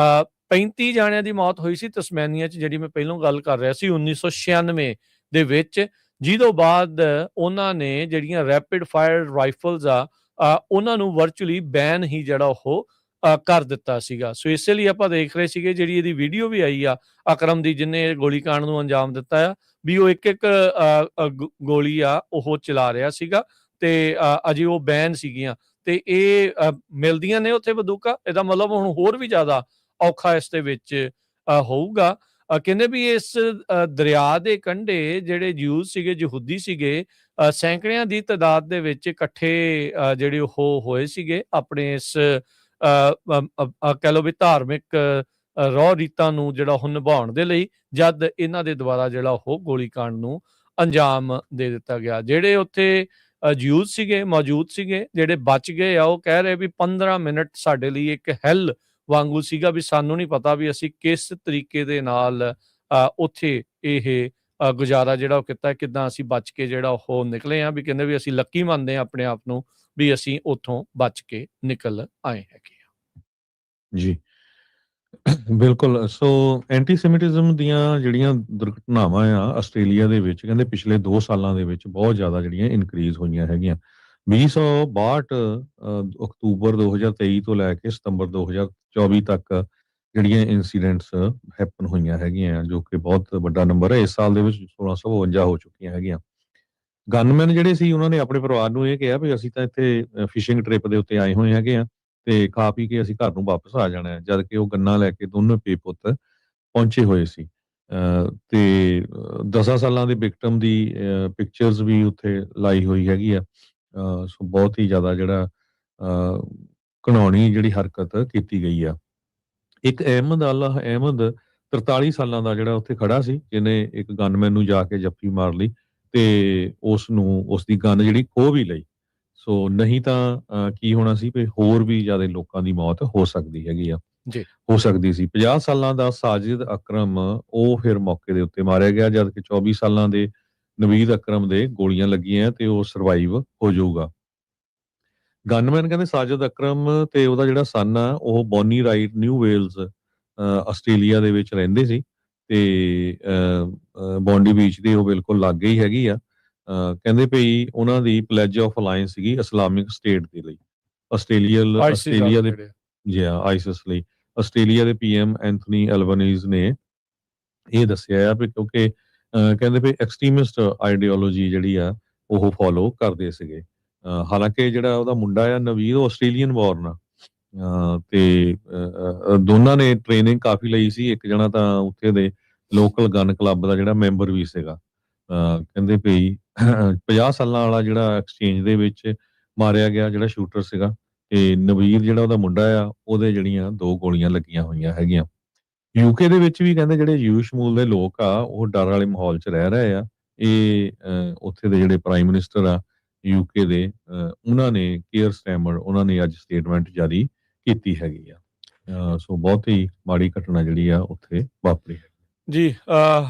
35 ਜਾਣਿਆਂ ਦੀ ਮੌਤ ਹੋਈ ਸੀ ਤਸਮੈਨੀਆ 'ਚ, ਜਿਹੜੀ ਮੈਂ ਪਹਿਲਾਂ ਗੱਲ ਕਰ ਰਿਹਾ ਸੀ 1996 ਦੇ ਵਿੱਚ, ਜਿਹਦੋਂ ਬਾਅਦ ਉਹਨਾਂ ਨੇ ਜਿਹੜੀਆਂ ਰੈਪਿਡ ਫਾਇਰ ਰਾਈਫਲਸ ਆ ਉਹਨਾਂ ਨੂੰ ਵਰਚੁਅਲੀ ਬੈਨ ਹੀ ਜਿਹੜਾ ਉਹ ਕਰ ਦਿੱਤਾ ਸੀਗਾ। ਸੋ ਇਸੇ ਲਈ ਆਪਾਂ ਦੇਖ ਰਹੇ ਸੀਗੇ ਜਿਹੜੀ ਇਹਦੀ ਵੀਡੀਓ ਵੀ ਆਈ ਆ ਅਕਰਮ ਦੀ, ਜਿਹਨੇ ਗੋਲੀकांड ਨੂੰ ਅੰਜਾਮ ਦਿੱਤਾ ਆ, ਵੀ ਉਹ ਇੱਕ ਗੋਲੀ ਆ ਉਹ ਚਲਾ ਰਿਹਾ ਸੀਗਾ ਤੇ ਅਜੇ ਉਹ ਬੈਨ ਸੀਗੀਆਂ ਤੇ ਇਹ ਮਿਲਦੀਆਂ ਨੇ ਉੱਥੇ ਬੰਦੂਕਾਂ। ਇਹਦਾ ਮਤਲਬ ਹੁਣ ਹੋਰ ਵੀ ਜ਼ਿਆਦਾ ਔਖਾ ਇਸ ਦੇ ਵਿੱਚ ਹੋਊਗਾ। ਕਹਿੰਦੇ ਵੀ ਇਸ ਦਰਿਆ ਦੇ ਕੰਢੇ ਜਿਹੜੇ ਜਿਊਜ਼ ਸੀਗੇ, ਯਹੂਦੀ ਸੀਗੇ, ਸੈਂਕੜਿਆਂ ਦੀ ਤਾਦਾਦ ਦੇ ਵਿੱਚ ਇਕੱਠੇ ਜਿਹੜੇ ਉਹ ਹੋਏ ਸੀਗੇ ਆਪਣੇ ਇਸ ਕਹਿ ਲਓ ਵੀ ਧਾਰਮਿਕ ਰਹੁ ਰੀਤਾਂ ਨੂੰ ਜਿਹੜਾ ਉਹ ਨਿਭਾਉਣ ਦੇ ਲਈ, ਜਦ ਇਹਨਾਂ ਦੇ ਦੁਆਰਾ ਜਿਹੜਾ ਉਹ ਗੋਲੀकांड ਨੂੰ ਅੰਜਾਮ ਦੇ ਦਿੱਤਾ ਗਿਆ। ਜਿਹੜੇ ਉੱਥੇ ਜਿਊਜ਼ ਸੀਗੇ ਮੌਜੂਦ ਸੀਗੇ, ਜਿਹੜੇ ਬਚ ਗਏ ਆ, ਉਹ ਕਹਿ ਰਹੇ ਵੀ 15 ਮਿੰਟ ਸਾਡੇ ਲਈ ਇੱਕ ਹੈਲ ਵਾਂਗੂ ਸੀਗਾ ਵੀ ਸਾਨੂੰ ਨਹੀਂ ਪਤਾ ਵੀ ਅਸੀਂ ਕਿਸ ਤਰੀਕੇ ਦੇ ਨਾਲ ਉੱਥੇ ਇਹ ਗੁਜ਼ਾਰਾ ਜਿਹੜਾ ਉਹ ਕੀਤਾ, ਕਿੱਦਾਂ ਅਸੀਂ ਬਚ ਕੇ ਜਿਹੜਾ ਉਹ ਨਿਕਲੇ ਆ। ਵੀ ਕਹਿੰਦੇ ਵੀ ਅਸੀਂ ਲੱਕੀ ਮੰਨਦੇ ਹਾਂ ਆਪਣੇ ਆਪ ਨੂੰ ਵੀ ਅਸੀਂ ਉੱਥੋਂ ਬਚ ਕੇ ਨਿਕਲ ਆਏ ਹੈਗੇ ਆ। ਜੀ ਬਿਲਕੁਲ। ਸੋ ਐਂਟੀਸੈਮਿਟਿਜ਼ਮ ਦੀਆਂ ਜਿਹੜੀਆਂ ਦੁਰਘਟਨਾਵਾਂ ਆ ਆਸਟ੍ਰੇਲੀਆ ਦੇ ਵਿੱਚ, ਕਹਿੰਦੇ ਪਿਛਲੇ 2 ਸਾਲਾਂ ਦੇ ਵਿੱਚ ਬਹੁਤ ਜ਼ਿਆਦਾ ਜਿਹੜੀਆਂ ਇਨਕਰੀਜ਼ ਹੋਈਆਂ ਹੈਗੀਆਂ। 2062 ਅਕਤੂਬਰ 2023 ਤੋਂ ਲੈ ਕੇ ਸਤੰਬਰ 2024 ਤੱਕ ਜਿਹੜੀਆਂ ਇਨਸੀਡੈਂਟਸ ਹੈਪਨ ਹੋਈਆਂ ਹੈਗੀਆਂ, ਜੋ ਕਿ ਬਹੁਤ ਵੱਡਾ ਨੰਬਰ ਹੈ। ਇਸ ਸਾਲ ਦੇ ਵਿੱਚ 1652 ਹੋ ਚੁੱਕੀਆਂ ਹੈਗੀਆਂ। ਗਨਮੈਨ ਜਿਹੜੇ ਸੀ ਉਹਨਾਂ ਨੇ ਆਪਣੇ ਪਰਿਵਾਰ ਨੂੰ ਇਹ ਕਿਹਾ ਵੀ ਅਸੀਂ ਤਾਂ ਇੱਥੇ ਫਿਸ਼ਿੰਗ ਟ੍ਰਿਪ ਦੇ ਉੱਤੇ ਆਏ ਹੋਏ ਹੈਗੇ ਆ ਤੇ ਖਾ ਪੀ ਕੇ ਅਸੀਂ ਘਰ ਨੂੰ ਵਾਪਸ ਆ ਜਾਣਾ ਹੈ, ਜਦ ਕਿ ਉਹ ਗੰਨਾ ਲੈ ਕੇ ਦੋਨੋਂ ਪੇ ਪੁੱਤ ਪਹੁੰਚੇ ਹੋਏ ਸੀ। ਤੇ 10 ਸਾਲਾਂ ਦੇ ਵਿਕਟਮ ਦੀ ਪਿਕਚਰਸ ਵੀ ਉੱਥੇ ਲਾਈ ਹੋਈ ਹੈਗੀ ਆ। ਸੋ ਬਹੁਤ ਹੀ ਜ਼ਿਆਦਾ ਜਿਹੜਾ ਘਿਨਾਉਣੀ ਜਿਹੜੀ ਹਰਕਤ ਕੀਤੀ ਗਈ ਆ। ਇੱਕ ਅਹਿਮਦ ਅੱਲਾ ਅਹਿਮਦ 43 ਸਾਲਾਂ ਦਾ ਜਿਹੜਾ ਉੱਥੇ ਖੜਾ ਸੀ, ਜਿਹਨੇ ਇੱਕ ਗਨਮੈਨ ਨੂੰ ਜਾ ਕੇ ਜੱਫੀ ਮਾਰ ਲਈ ਤੇ ਉਸ ਦੀ ਗਨ ਜਿਹੜੀ ਖੋਹ ਵੀ ਲਈ। ਸੋ ਨਹੀਂ ਤਾਂ ਕੀ ਹੋਣਾ ਸੀ ਵੀ ਹੋਰ ਵੀ ਜ਼ਿਆਦਾ ਲੋਕਾਂ ਦੀ ਮੌਤ ਹੋ ਸਕਦੀ ਹੈਗੀ ਆ, ਜੀ ਹੋ ਸਕਦੀ ਸੀ। 50 ਸਾਲਾਂ ਦਾ ਸਾਜਿਦ ਅਕਰਮ ਉਹ ਫਿਰ ਮੌਕੇ ਦੇ ਉੱਤੇ ਮਾਰਿਆ ਗਿਆ, ਜਦ ਕਿ 24 ਸਾਲਾਂ ਦੇ ਨਵੀਦ ਅਕਰਮ ਦੇ ਗੋਲੀਆਂ ਲੱਗੀਆਂ ਤੇ ਉਹ ਸਰਵਾਈਵ ਹੋ ਜਾਊਗਾ। ਗਨਮੈਨ ਕਹਿੰਦੇ ਸਾਜਿਦ ਅਕਰਮ ਤੇ ਉਹਦਾ ਜਿਹੜਾ ਸਨ ਆ ਉਹ ਬੋਨੀ ਰਾਈਟ ਨਿਊ ਵੇਲਜ਼ ਆਸਟ੍ਰੇਲੀਆ ਦੇ ਵਿੱਚ ਰਹਿੰਦੇ ਸੀ ਤੇ ਬੌਂਡੀ ਬੀਚ ਦੇ ਉਹ ਬਿਲਕੁਲ ਲਾਗੇ ਹੀ ਹੈਗੀ ਆ। ਕਹਿੰਦੇ ਭਈ ਉਹਨਾਂ ਦੀ ਪਲੈਜ ਆਫ ਅਲਾਈਅੰਸ ਸੀਗੀ ਇਸਲਾਮਿਕ ਸਟੇਟ ਦੇ ਲਈ। ਆਸਟ੍ਰੇਲੀਆ ਦੇ ਆਈਸਿਸ ਲਈ ਆਸਟ੍ਰੇਲੀਆ ਦੇ ਪੀਐਮ ਐਂਥਨੀ ਐਲਬਨੀਜ਼ ਨੇ ਇਹ ਦੱਸਿਆ ਆ ਵੀ ਕਿਉਂਕਿ ਕਹਿੰਦੇ ਵੀ ਐਕਸਟ੍ਰੀਮਿਸਟ ਆਈਡੀਓਲੋਜੀ ਜਿਹੜੀ ਆ ਉਹ ਫੋਲੋ ਕਰਦੇ ਸੀਗੇ। ਹਾਲਾਂਕਿ ਜਿਹੜਾ ਉਹਦਾ ਮੁੰਡਾ ਆ ਨਵੀਦ, ਉਹ ਆਸਟ੍ਰੇਲੀਅਨ ਬੋਰਨ ਆ ਤੇ ਦੋਨਾਂ ਨੇ ਟ੍ਰੇਨਿੰਗ ਕਾਫੀ ਲਈ ਸੀ। ਇੱਕ ਜਣਾ ਤਾਂ ਉੱਥੇ ਦੇ ਲੋਕਲ ਗਨ ਕਲੱਬ ਦਾ ਜਿਹੜਾ ਮੈਂਬਰ ਵੀ ਸੀਗਾ। ਕਹਿੰਦੇ ਵੀ 50 ਸਾਲਾਂ ਵਾਲਾ ਜਿਹੜਾ ਐਕਸਚੇਂਜ ਦੇ ਵਿੱਚ ਮਾਰਿਆ ਗਿਆ ਜਿਹੜਾ ਸ਼ੂਟਰ ਸੀਗਾ, ਤੇ ਨਵੀਦ ਜਿਹੜਾ ਉਹਦਾ ਮੁੰਡਾ ਆ ਉਹਦੇ ਜਿਹੜੀਆਂ 2 ਗੋਲੀਆਂ ਲੱਗੀਆਂ ਹੋਈਆਂ ਹੈਗੀਆਂ। ਯੂਕੇ ਦੇ ਵਿੱਚ ਵੀ ਕਹਿੰਦੇ ਜਿਹੜੇ ਯੂਸ਼ ਮੂਲ ਦੇ ਲੋਕ ਆ ਉਹ ਡਰ ਵਾਲੇ ਮਾਹੌਲ 'ਚ ਰਹਿ ਰਹੇ ਆ। ਇਹ ਉੱਥੇ ਦੇ ਜਿਹੜੇ ਪ੍ਰਾਈਮ ਮਿਨਿਸਟਰ ਆ ਯੂਕੇ ਦੇ, ਉਹਨਾਂ ਨੇ ਕੀਅਰ ਸਟਾਰਮਰ ਉਹਨਾਂ ਨੇ ਅੱਜ ਸਟੇਟਮੈਂਟ ਜਾਰੀ ਕੀਤੀ ਹੈਗੀ ਆ। ਸੋ ਬਹੁਤ ਹੀ ਮਾੜੀ ਘਟਨਾ ਜਿਹੜੀ ਆ ਉੱਥੇ ਵਾਪਰੀ ਹੈ ਜੀ।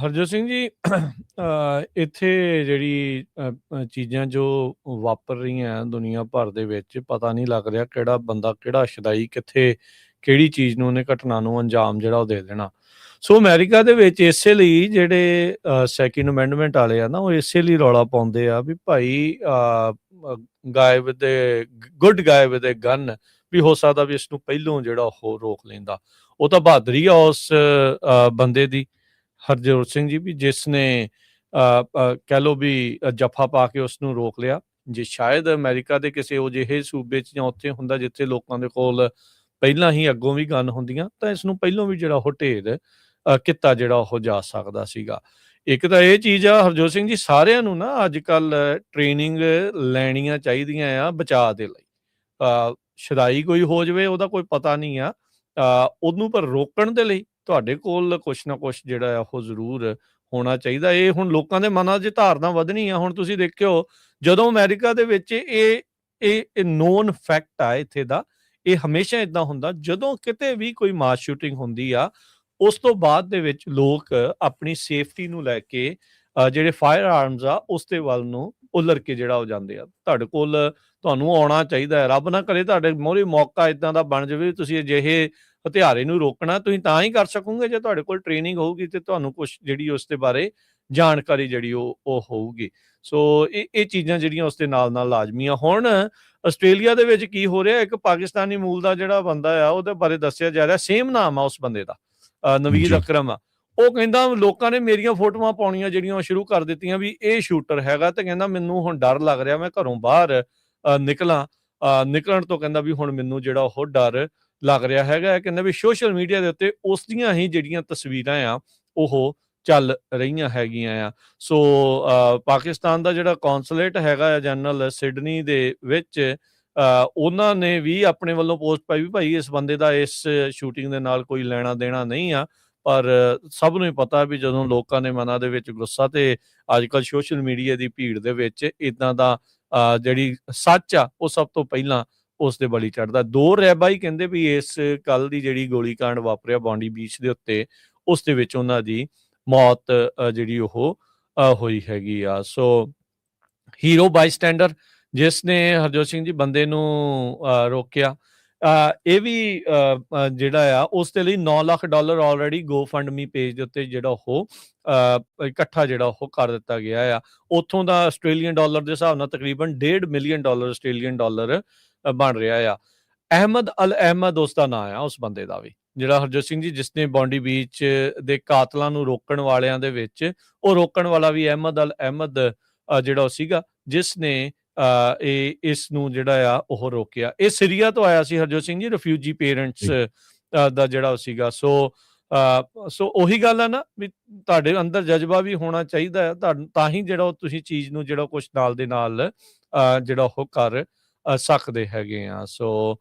ਹਰਜੋਤ ਸਿੰਘ ਜੀ, ਇੱਥੇ ਜਿਹੜੀ ਚੀਜ਼ਾਂ ਜੋ ਵਾਪਰ ਰਹੀਆਂ ਦੁਨੀਆ ਭਰ ਦੇ ਵਿੱਚ, ਪਤਾ ਨਹੀਂ ਲੱਗ ਰਿਹਾ ਕਿਹੜਾ ਬੰਦਾ ਕਿਹੜਾ ਸ਼ਦਾਈ ਕਿੱਥੇ ਕਿਹੜੀ ਚੀਜ਼ ਨੂੰ ਉਹਨੇ ਘਟਨਾ ਨੂੰ ਅੰਜਾਮ ਜਿਹੜਾ ਉਹ ਦੇ ਦੇਣਾ। ਸੋ ਅਮਰੀਕਾ ਦੇ ਵਿੱਚ ਇਸੇ ਲਈ ਜਿਹੜੇ ਸੈਕਿੰਡ ਅਮੈਂਡਮੈਂਟ ਵਾਲੇ ਆ ਨਾ, ਉਹ ਇਸੇ ਲਈ ਰੌਲਾ ਪਾਉਂਦੇ ਆ ਵੀ ਭਾਈ ਗਾਏ ਵਿਦ ਗੁੱਡ ਗਾਏ ਵਿਦ ਏ ਗਨ, ਵੀ ਹੋ ਸਕਦਾ ਵੀ ਇਸ ਨੂੰ ਪਹਿਲੋਂ ਜਿਹੜਾ ਉਹ ਰੋਕ ਲੈਂਦਾ। ਉਹ ਤਾਂ ਬਹਾਦਰੀ ਆ ਉਸ ਬੰਦੇ ਦੀ, ਹਰਜੋਤ ਸਿੰਘ ਜੀ, ਵੀ ਜਿਸ ਨੇ ਕਹਿ ਲਓ ਵੀ ਜੱਫਾ ਪਾ ਕੇ ਉਸ ਨੂੰ ਰੋਕ ਲਿਆ। ਜੇ ਸ਼ਾਇਦ ਅਮਰੀਕਾ ਦੇ ਕਿਸੇ ਉਹ ਜਿਹੇ ਸੂਬੇ 'ਚ ਜਾਂ ਉੱਥੇ ਹੁੰਦਾ ਜਿੱਥੇ ਲੋਕਾਂ ਦੇ ਕੋਲ ਪਹਿਲਾਂ ਹੀ ਅੱਗੋਂ ਵੀ ਗਨ ਹੁੰਦੀਆਂ, ਤਾਂ ਇਸ ਨੂੰ ਪਹਿਲੋਂ ਵੀ ਜਿਹੜਾ ਉਹ ਢੇਰ ਕੀਤਾ ਜਿਹੜਾ ਉਹ ਜਾ ਸਕਦਾ ਸੀਗਾ। ਇੱਕ ਤਾਂ ਇਹ ਚੀਜ਼ ਆ ਹਰਜੋਤ ਸਿੰਘ ਜੀ, ਸਾਰਿਆਂ ਨੂੰ ਨਾ ਅੱਜ ਕੱਲ ਟ੍ਰੇਨਿੰਗ ਲੈਣੀਆਂ ਚਾਹੀਦੀਆਂ ਆ ਬਚਾਅ ਦੇ ਲਈ। ਸ਼ਦਾਈ ਕੋਈ ਹੋ ਜਾਵੇ ਉਹਦਾ ਕੋਈ ਪਤਾ ਨਹੀਂ ਆ, ਉਹਨੂੰ ਪਰ ਰੋਕਣ ਦੇ ਲਈ ਤੁਹਾਡੇ ਕੋਲ ਕੁਛ ਨਾ ਕੁਛ ਜਿਹੜਾ ਆ ਉਹ ਜ਼ਰੂਰ ਹੋਣਾ ਚਾਹੀਦਾ। ਇਹ ਹੁਣ ਲੋਕਾਂ ਦੇ ਮਨਾਂ 'ਚ ਧਾਰਨਾ ਵਧਣੀ ਆ। ਹੁਣ ਤੁਸੀਂ ਦੇਖਿਓ, ਜਦੋਂ ਅਮਰੀਕਾ ਦੇ ਵਿੱਚ ਇਹ ਨੋਨ ਫੈਕਟ ਆ ਇੱਥੇ ਦਾ, ਇਹ ਹਮੇਸ਼ਾ ਇਦਾਂ ਹੁੰਦਾ ਜਦੋਂ ਕਿਤੇ ਵੀ ਕੋਈ ਮਾਸ ਸ਼ੂਟਿੰਗ ਹੁੰਦੀ ਆ, ਉਸ ਤੋਂ ਬਾਅਦ ਦੇ ਵਿੱਚ ਲੋਕ ਆਪਣੀ ਸੇਫਟੀ ਨੂੰ ਲੈ ਕੇ ਜਿਹੜੇ ਫਾਇਰ ਆਰਮਸ ਆ ਉਸ ਦੇ ਵੱਲ ਨੂੰ ਉਲਰ ਕੇ ਜਿਹੜਾ ਹੋ ਜਾਂਦੇ ਆ। ਤੁਹਾਨੂੰ ਆਉਣਾ ਚਾਹੀਦਾ ਹੈ। ਰੱਬ ਨਾ ਕਰੇ ਤੁਹਾਡੇ ਮੋਹਰੇ ਮੌਕਾ ਇਦਾਂ ਦਾ ਬਣ ਜਾਵੇ, ਤੁਸੀਂ ਅਜਿਹੇ ਹਥਿਆਰੇ ਨੂੰ ਰੋਕਣਾ ਤੁਸੀਂ ਤਾਂ ਹੀ ਕਰ ਸਕੋਗੇ ਜੇ ਤੁਹਾਡੇ ਕੋਲ ਟ੍ਰੇਨਿੰਗ ਹੋਊਗੀ ਤੇ ਤੁਹਾਨੂੰ ਕੁਛ ਜਿਹੜੀ ਉਸ ਦੇ ਬਾਰੇ ਜਾਣਕਾਰੀ ਜਿਹੜੀ ਉਹ ਹੋਊਗੀ। ਸੋ ਇਹ ਚੀਜ਼ਾਂ ਜਿਹੜੀਆਂ ਉਸ ਦੇ ਨਾਲ ਲਾਜ਼ਮੀ ਆ। ਹੁਣ ਆਸਟ੍ਰੇਲੀਆ ਦੇ ਵਿੱਚ ਕੀ ਹੋ ਰਿਹਾ, ਇੱਕ ਪਾਕਿਸਤਾਨੀ ਮੂਲ ਦਾ ਜਿਹੜਾ ਬੰਦਾ ਆ ਉਹਦੇ ਬਾਰੇ ਦੱਸਿਆ ਜਾ ਰਿਹਾ, ਸੇਮ ਨਾਮ ਆ ਉਸ ਬੰਦੇ ਦਾ, ਨਵੀਦ ਅਕਰਮ ਆ। ਉਹ ਕਹਿੰਦਾ ਲੋਕਾਂ ਨੇ ਮੇਰੀਆਂ ਫੋਟੋਆਂ ਪਾਉਣੀਆਂ ਜਿਹੜੀਆਂ ਉਹ ਸ਼ੁਰੂ ਕਰ ਦਿੱਤੀਆਂ ਵੀ ਇਹ ਸ਼ੂਟਰ ਹੈਗਾ, ਤੇ ਕਹਿੰਦਾ ਮੈਨੂੰ ਹੁਣ ਡਰ ਲੱਗ ਰਿਹਾ, ਮੈਂ ਘਰੋਂ ਬਾਹਰ ਨਿਕਲਣ ਤੋਂ ਕਹਿੰਦਾ ਵੀ ਹੁਣ ਮੈਨੂੰ ਜਿਹੜਾ ਉਹ ਡਰ ਲੱਗ ਰਿਹਾ ਹੈਗਾ। ਕਹਿੰਦਾ ਵੀ ਸੋਸ਼ਲ ਮੀਡੀਆ ਦੇ ਉੱਤੇ ਉਸ ਦੀਆਂ ਹੀ ਜਿਹੜੀਆਂ ਤਸਵੀਰਾਂ ਆ ਉਹ ਚੱਲ ਰਹੀਆਂ ਹੈਗੀਆਂ ਆ। ਸੋ ਪਾਕਿਸਤਾਨ ਦਾ ਜਿਹੜਾ ਕੌਂਸੂਲੇਟ ਹੈਗਾ ਜਨਰਲ ਸਿਡਨੀ ਦੇ ਵਿੱਚ, ਉਹਨਾਂ ਨੇ ਵੀ ਆਪਣੇ ਵੱਲੋਂ ਪੋਸਟ ਪਾਈ ਵੀ ਭਾਈ ਇਸ ਬੰਦੇ ਦਾ ਇਸ ਸ਼ੂਟਿੰਗ ਦੇ ਨਾਲ ਕੋਈ ਲੈਣਾ ਦੇਣਾ ਨਹੀਂ ਆ, ਪਰ ਸਭ ਨੂੰ ਹੀ ਪਤਾ ਵੀ ਜਦੋਂ ਲੋਕਾਂ ਦੇ ਮਨਾਂ ਦੇ ਵਿੱਚ ਗੁੱਸਾ ਤੇ ਅੱਜ ਕੱਲ੍ਹ ਸੋਸ਼ਲ ਮੀਡੀਆ ਦੀ ਭੀੜ ਦੇ ਵਿੱਚ ਇਦਾਂ ਦਾ ਜਿਹੜੀ ਸੱਚ ਆ ਉਹ ਸਭ ਤੋਂ ਪਹਿਲਾਂ ਉਸ ਦੇ ਬਲੀ ਚੜ੍ਹਦਾ। 2 ਰੈਬਾਈ ਕਹਿੰਦੇ ਵੀ ਇਸ ਕੱਲ ਦੀ ਜਿਹੜੀ ਗੋਲੀकांड ਵਾਪਰਿਆ ਬੌਂਡੀ ਬੀਚ ਦੇ ਉੱਤੇ, ਉਸ ਦੇ ਵਿੱਚ ਉਹਨਾਂ ਦੀ ਮੌਤ ਜਿਹੜੀ ਉਹ ਹੋਈ ਹੈਗੀ ਆ। ਸੋ ਹੀਰੋ ਬਾਈਸਟੈਂਡਰ ਜਿਸ ਨੇ ਹਰਜੋਤ ਸਿੰਘ ਜੀ ਬੰਦੇ ਨੂੰ ਰੋਕਿਆ, ਇਹ ਵੀ ਜਿਹੜਾ ਆ ਉਸ ਦੇ ਲਈ $9 ਲੱਖ ਆਲਰੇਡੀ GoFundMe ਪੇਜ ਦੇ ਉੱਤੇ ਜਿਹੜਾ ਉਹ ਇਕੱਠਾ ਜਿਹੜਾ ਉਹ ਕਰ ਦਿੱਤਾ ਗਿਆ ਆ। ਉੱਥੋਂ ਦਾ ਆਸਟ੍ਰੇਲੀਅਨ ਡਾਲਰ ਦੇ ਹਿਸਾਬ ਨਾਲ ਤਕਰੀਬਨ $1.5 ਮਿਲੀਅਨ ਆਸਟ੍ਰੇਲੀਅਨ ਡਾਲਰ ਬਣ ਰਿਹਾ ਆ। ਅਹਿਮਦ ਅਲ ਅਹਿਮਦ ਉਸ ਦਾ ਨਾਂ ਆ, ਉਸ ਬੰਦੇ ਦਾ ਵੀ, ਜਿਹੜਾ ਹਰਜੋਤ ਸਿੰਘ ਜੀ ਜਿਸਨੇ ਬੌਂਡੀ ਬੀਚ ਦੇ ਕਾਤਲਾਂ ਨੂੰ ਰੋਕਣ ਵਾਲਿਆਂ ਦੇ ਵਿੱਚ ਉਹ ਰੋਕਣ ਵਾਲਾ ਵੀ ਅਹਿਮਦ ਅਲ ਅਹਿਮਦ ਜਿਹੜਾ ਉਹ ਸੀਗਾ, ਜਿਸ ਨੇ ਇਸ ਨੂੰ ਜਿਹੜਾ ਆ ਉਹ ਰੋਕਿਆ। ਇਹ ਸੀਰੀਆ ਤੋਂ ਆਇਆ ਸੀ ਹਰਜੋਤ ਸਿੰਘ ਜੀ, ਰਿਫਿਊਜੀ ਪੇਰੈਂਟਸ ਦਾ ਜਿਹੜਾ ਉਹ ਸੀਗਾ। ਸੋ ਉਹੀ ਗੱਲ ਆ ਨਾ ਵੀ ਤੁਹਾਡੇ ਅੰਦਰ ਜਜ਼ਬਾ ਵੀ ਹੋਣਾ ਚਾਹੀਦਾ ਹੈ, ਤਾਂ ਹੀ ਜਿਹੜਾ ਉਹ ਤੁਸੀਂ ਚੀਜ਼ ਨੂੰ ਜਿਹੜਾ ਕੁਛ ਨਾਲ ਦੇ ਨਾਲ ਜਿਹੜਾ ਉਹ ਕਰ ਸਕਦੇ ਹੈਗੇ ਆ। ਸੋ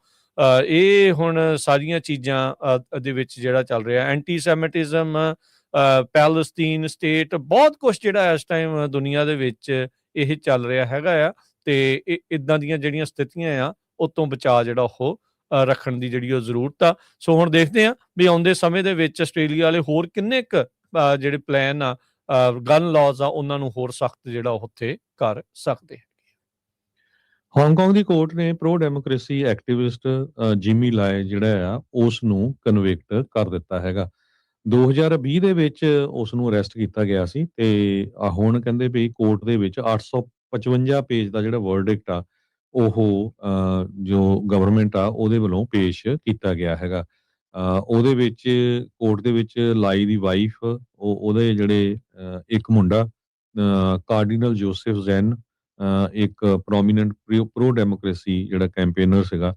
ਇਹ ਹੁਣ ਸਾਰੀਆਂ ਚੀਜ਼ਾਂ ਦੇ ਵਿੱਚ ਜਿਹੜਾ ਚੱਲ ਰਿਹਾ ਐਂਟੀ-ਸੈਮਿਟਿਜ਼ਮ, ਪੈਲਸਤੀਨ ਸਟੇਟ, ਬਹੁਤ ਕੁਛ ਜਿਹੜਾ ਇਸ ਟਾਈਮ ਦੁਨੀਆ ਦੇ ਵਿੱਚ ਇਹ ਚੱਲ ਰਿਹਾ ਹੈਗਾ ਆ। ਤੇ ਇੱਦਾਂ ਦੀਆਂ ਜਿਹੜੀਆਂ ਸਥਿਤੀਆਂ ਆ ਉਹ ਤੋਂ ਬਚਾਅ ਜਿਹੜਾ ਉਹ ਰੱਖਣ ਦੀ ਜਿਹੜੀ ਉਹ ਜ਼ਰੂਰਤ ਆ। ਸੋ ਹੁਣ ਦੇਖਦੇ ਆ ਵੀ ਆਉਂਦੇ ਸਮੇਂ ਦੇ ਵਿੱਚ ਆਸਟ੍ਰੇਲੀਆ ਵਾਲੇ ਹੋਰ ਕਿੰਨੇ ਕੁ ਜਿਹੜੇ ਪਲਾਨ ਆ, ਗਨ ਲਾਜ਼ ਆ, ਉਹਨਾਂ ਨੂੰ ਹੋਰ ਸਖਤ ਜਿਹੜਾ ਉੱਥੇ ਕਰ ਸਕਦੇ। ਹਾਂਗਕਾਂਗ ਦੀ ਕੋਰਟ ਨੇ ਪ੍ਰੋ ਡੈਮੋਕ੍ਰੇਸੀ ਐਕਟਿਵਿਸਟ ਜਿਮੀ ਲਾਏ ਜਿਹੜਾ ਆ ਉਸ ਨੂੰ ਕਨਵਿਕਟ ਕਰ ਦਿੱਤਾ ਹੈਗਾ। 2020 ਦੇ ਵਿੱਚ ਉਸ ਨੂੰ ਅਰੈਸਟ ਕੀਤਾ ਗਿਆ ਸੀ ਤੇ ਹੁਣ ਕਹਿੰਦੇ ਵੀ ਕੋਰਟ ਦੇ ਵਿੱਚ 855 ਪੇਜ ਦਾ ਜਿਹੜਾ ਵਰਡਿਕਟ ਆ ਉਹ ਜੋ ਗਵਰਨਮੈਂਟ ਆ ਉਹਦੇ ਵੱਲੋਂ ਪੇਸ਼ ਕੀਤਾ ਗਿਆ ਹੈਗਾ। ਉਹਦੇ ਵਿੱਚ ਕੋਰਟ ਦੇ ਵਿੱਚ ਲਾਈ ਦੀ ਵਾਈਫ, ਉਹਦੇ ਜਿਹੜੇ ਇੱਕ ਮੁੰਡਾ ਕਾਰਡੀਨਲ ਜੋਸੇਫ ਜ਼ੈਨ, ਇੱਕ ਪ੍ਰੋਮੀਨੈਂਟ ਪ੍ਰੋ ਡੈਮੋਕ੍ਰੇਸੀ ਜਿਹੜਾ ਕੈਂਪੇਨਰ ਸੀਗਾ,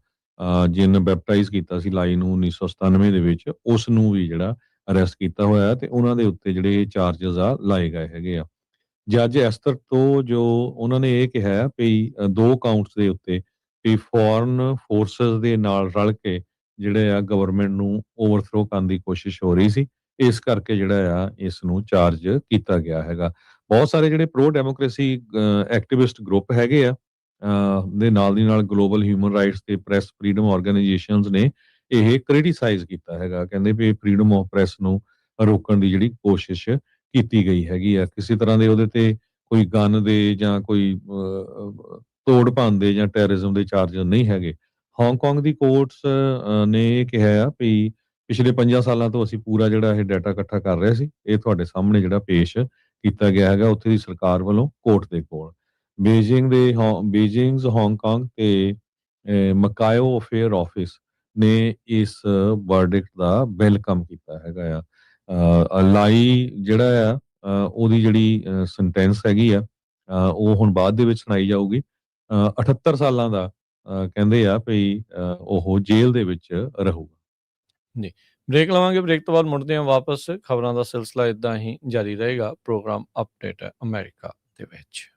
ਜਿਹਨੇ ਬੈਪਟਾਈਜ਼ ਕੀਤਾ ਸੀ ਲਾਈ ਨੂੰ 1997 ਦੇ ਵਿੱਚ, ਉਸ ਨੂੰ ਵੀ ਜਿਹੜਾ ਅਰੈਸਟ ਕੀਤਾ ਹੋਇਆ ਤੇ ਉਹਨਾਂ ਦੇ ਉੱਤੇ ਜਿਹੜੇ ਚਾਰजेस ਆ ਲਾਏ ਗਏ ਹੈਗੇ ਆ। ਜੱਜ ਐਸਤਰ ਤੋਂ ਜੋ ਉਹਨਾਂ ਨੇ ਇਹ ਕਿਹਾ ਵੀ 2 ਕਾਊਂਟਸ ਦੇ ਉੱਤੇ ਵੀ ਫੋਰਨ ਫੋਰਸਸ ਦੇ ਨਾਲ ਰਲ ਕੇ ਜਿਹੜੇ ਆ ਗਵਰਨਮੈਂਟ ਨੂੰ ਓਵਰਥਰੋ ਕਰਨ ਦੀ ਕੋਸ਼ਿਸ਼ ਹੋ ਰਹੀ ਸੀ, ਇਸ ਕਰਕੇ ਜਿਹੜਾ ਆ ਇਸ ਨੂੰ ਚਾਰਜ ਕੀਤਾ ਗਿਆ ਹੈਗਾ। ਬਹੁਤ ਸਾਰੇ ਜਿਹੜੇ ਪ੍ਰੋ ਡੈਮੋਕ੍ਰੇਸੀ ਐਕਟਿਵਿਸਟ ਗਰੁੱਪ ਹੈਗੇ ਆ ਦੇ ਨਾਲ ਦੀ ਨਾਲ ਗਲੋਬਲ ਹਿਊਮਨ ਰਾਈਟਸ ਤੇ ਪ੍ਰੈਸ ਫਰੀडम ਆਰਗੇਨਾਈਜੇਸ਼ਨਸ ਨੇ ਇਹ ਕ੍ਰਿਟੀਸਾਈਜ਼ ਕੀਤਾ ਹੈਗਾ। ਕਹਿੰਦੇ ਵੀ ਫਰੀडम ਆਫ ਪ੍ਰੈਸ ਨੂੰ ਰੋਕਣ ਦੀ ਜਿਹੜੀ ਕੋਸ਼ਿਸ਼ ਕੀਤੀ ਗਈ ਹੈਗੀ ਆ। ਕਿਸੇ ਤਰ੍ਹਾਂ ਦੇ ਉਹਦੇ ਤੇ ਕੋਈ ਗਨ ਦੇ ਜਾਂ ਕੋਈ ਤੋੜ ਭੰਨ ਦੇ ਜਾਂ ਟੈਰਰਿਜ਼ਮ ਦੇ ਚਾਰजेस ਨਹੀਂ ਹੈਗੇ। ਹਾਂਗਕਾਂਗ ਦੀ ਕੋਰਟਸ ਨੇ ਇਹ ਕਿਹਾ ਆ ਵੀ ਪਿਛਲੇ 5 ਸਾਲਾਂ ਤੋਂ ਅਸੀਂ ਪੂਰਾ ਜਿਹੜਾ ਇਹ ਡਾਟਾ ਇਕੱਠਾ ਕਰ ਰਹੇ ਸੀ, ਇਹ ਤੁਹਾਡੇ ਸਾਹਮਣੇ ਜਿਹੜਾ ਪੇਸ਼ ਕੀਤਾ ਗਿਆ ਹੈਗਾ ਉੱਥੇ ਦੀ ਸਰਕਾਰ ਵੱਲੋਂ ਕੋਰਟ ਦੇ ਕੋਲ। ਬੀਜਿੰਗਜ਼ ਹਾਂਗਕਾਂਗ ਤੇ ਮਕਾਇਓ ਅਫੇਅਰ ਆਫਿਸ ਨੇ ਇਸ ਵਰਡਿਕਟ ਦਾ ਵੈਲਕਮ ਕੀਤਾ ਹੈਗਾ ਆ। ਲਾਈ ਜਿਹੜਾ ਆ ਉਹਦੀ ਜਿਹੜੀ ਸੈਂਟੈਂਸ ਹੈਗੀ ਆ ਉਹ ਹੁਣ ਬਾਅਦ ਦੇ ਵਿੱਚ ਸੁਣਾਈ ਜਾਊਗੀ। 78 ਸਾਲਾਂ ਦਾ ਕਹਿੰਦੇ ਆ ਵੀ ਉਹ ਜੇਲ੍ਹ ਦੇ ਵਿੱਚ ਰਹੂਗਾ। ਜੀ, ਬ੍ਰੇਕ ਲਵਾਂਗੇ। ਬ੍ਰੇਕ ਤੋਂ ਬਾਅਦ ਮੁੜਦੇ ਹਾਂ ਵਾਪਸ। ਖਬਰਾਂ ਦਾ ਸਿਲਸਿਲਾ ਇਦਾਂ ਹੀ ਜਾਰੀ ਰਹੇਗਾ। ਪ੍ਰੋਗਰਾਮ ਅਪਡੇਟ ਅਮਰੀਕਾ ਦੇ ਵਿੱਚ।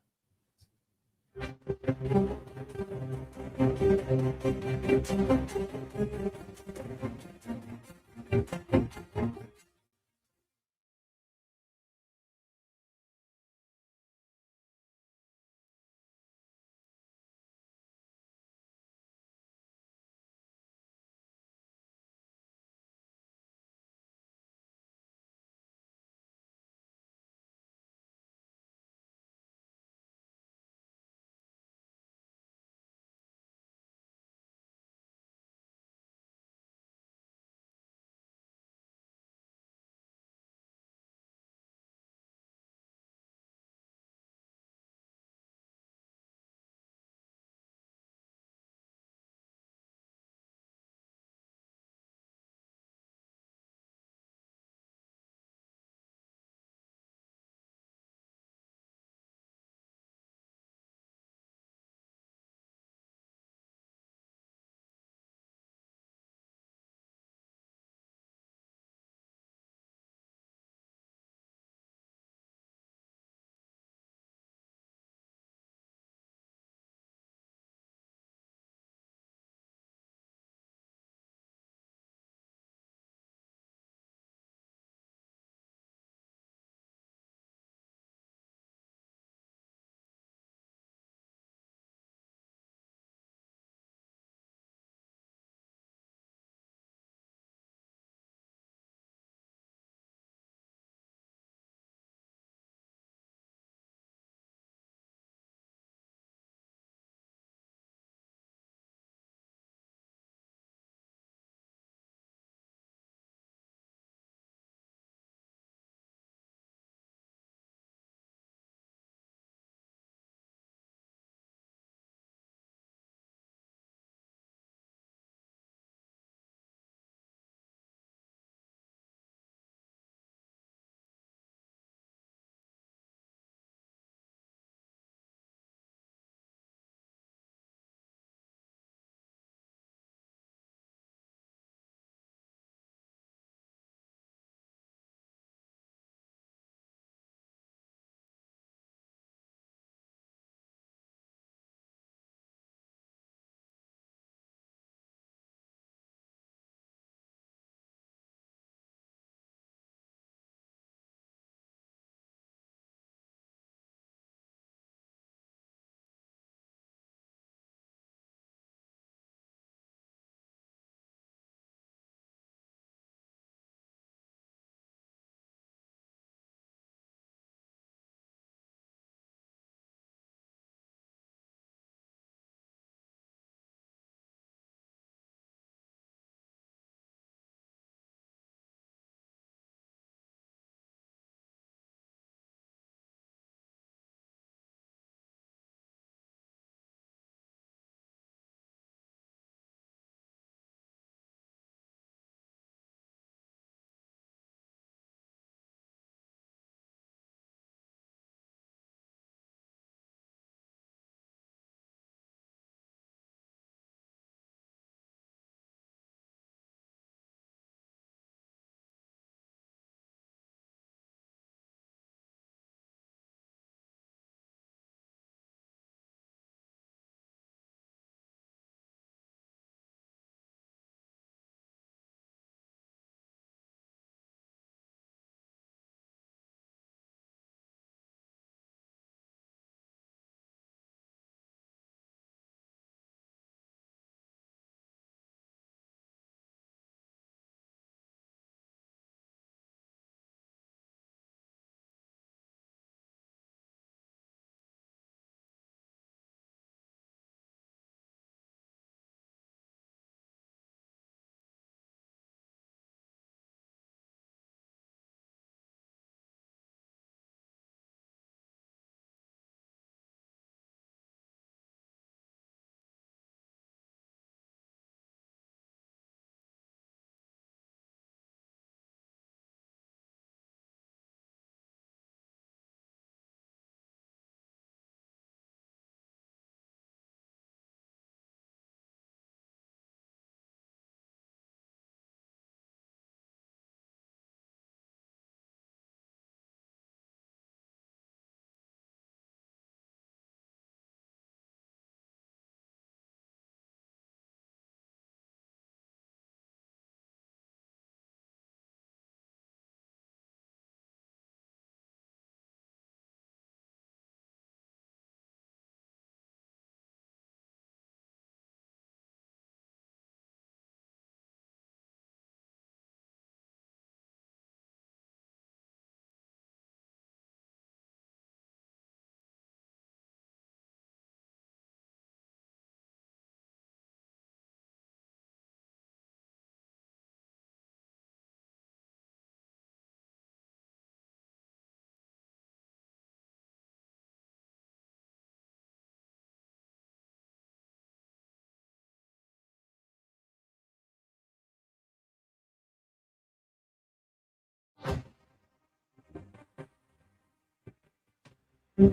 ਬ੍ਰੇਕ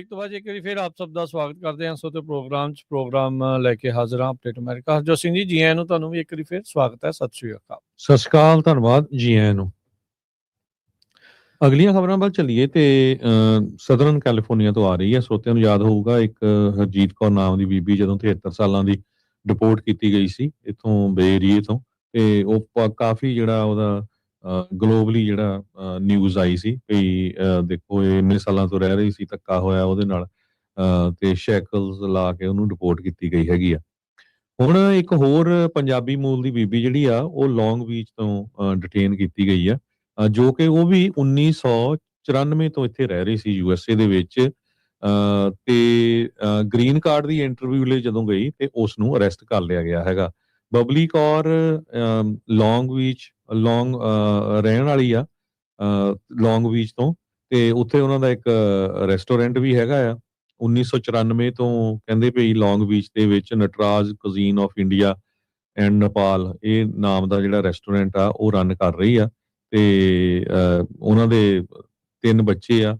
ਤੋਂ ਬਾਅਦ ਇੱਕ ਵਾਰੀ ਫਿਰ ਆਪ ਸਭ ਦਾ ਸਵਾਗਤ ਕਰਦੇ ਹਾਂ ਸੋ ਤੇ ਪ੍ਰੋਗਰਾਮ ਲੈ ਕੇ ਹਾਜ਼ਰ ਹਾਂ ਅਪਡੇਟ ਅਮਰੀਕਾ। ਹਰਜੋਤ ਸਿੰਘ ਜੀ, ਜੀ ਆਇਆਂ ਨੂੰ ਤੁਹਾਨੂੰ ਵੀ ਇੱਕ ਵਾਰੀ ਫਿਰ ਸਵਾਗਤ ਹੈ। ਸਤਿ ਸ਼੍ਰੀ ਅਕਾਲ। ਸਤਿ ਸ਼੍ਰੀ ਅਕਾਲ, ਧੰਨਵਾਦ, ਜੀ ਆਇਆਂ ਨੂੰ। ਅਗਲੀਆਂ ਖਬਰਾਂ ਵੱਲ ਚੱਲੀਏ ਤੇ ਸਦਰਨ ਕੈਲੀਫੋਰਨੀਆ ਤੋਂ ਆ ਰਹੀ ਹੈ। ਸਰੋਤਿਆਂ ਨੂੰ ਯਾਦ ਹੋਊਗਾ, ਇੱਕ ਹਰਜੀਤ ਕੌਰ ਨਾਮ ਦੀ ਬੀਬੀ ਜਦੋਂ 73 ਸਾਲਾਂ ਦੀ ਡਿਪੋਰਟ ਕੀਤੀ ਗਈ ਸੀ ਇੱਥੋਂ ਬੇ ਏਰੀਏ ਤੋਂ, ਤੇ ਉਹ ਕਾਫੀ ਜਿਹੜਾ ਉਹਦਾ ਗਲੋਬਲੀ ਜਿਹੜਾ ਨਿਊਜ਼ ਆਈ ਸੀ ਵੀ ਦੇਖੋ ਇਹ ਇੰਨੇ ਸਾਲਾਂ ਤੋਂ ਰਹਿ ਰਹੀ ਸੀ, ਧੱਕਾ ਹੋਇਆ ਉਹਦੇ ਨਾਲ, ਤੇ ਸ਼ੈਕਲਸ ਲਾ ਕੇ ਉਹਨੂੰ ਡਿਪੋਰਟ ਕੀਤੀ ਗਈ ਹੈਗੀ ਆ। ਹੁਣ ਇੱਕ ਹੋਰ ਪੰਜਾਬੀ ਮੂਲ ਦੀ ਬੀਬੀ ਜਿਹੜੀ ਆ ਉਹ ਲੌਂਗ ਬੀਚ ਤੋਂ ਡਿਟੇਨ ਕੀਤੀ ਗਈ ਆ, ਜੋ ਕਿ ਉਹ ਵੀ 1994 ਤੋਂ ਇੱਥੇ ਰਹਿ ਰਹੀ ਸੀ USA ਦੇ ਵਿੱਚ, ਤੇ ਗ੍ਰੀਨ ਕਾਰਡ ਦੀ ਇੰਟਰਵਿਊ ਲਈ ਜਦੋਂ ਗਈ ਤੇ ਉਸ ਨੂੰ ਅਰੈਸਟ ਕਰ ਲਿਆ ਗਿਆ ਹੈਗਾ। ਬਬਲੀ ਕੌਰ ਲੌਂਗ ਬੀਚ ਰਹਿਣ ਵਾਲੀ ਆ, ਲੌਂਗ ਬੀਚ ਤੋਂ, ਤੇ ਉੱਥੇ ਉਹਨਾਂ ਦਾ ਇੱਕ ਰੈਸਟੋਰੈਂਟ ਵੀ ਹੈਗਾ ਆ। 1994 ਤੋਂ ਕਹਿੰਦੇ ਭਈ ਲੌਂਗ ਬੀਚ ਦੇ ਵਿੱਚ Nataraj cuisine of India and Nepal ਇਹ ਨਾਮ ਦਾ ਜਿਹੜਾ ਰੈਸਟੋਰੈਂਟ ਆ ਉਹ ਰਨ ਕਰ ਰਹੀ ਆ, ਤੇ ਉਹਨਾਂ ਦੇ 3 ਬੱਚੇ ਆ।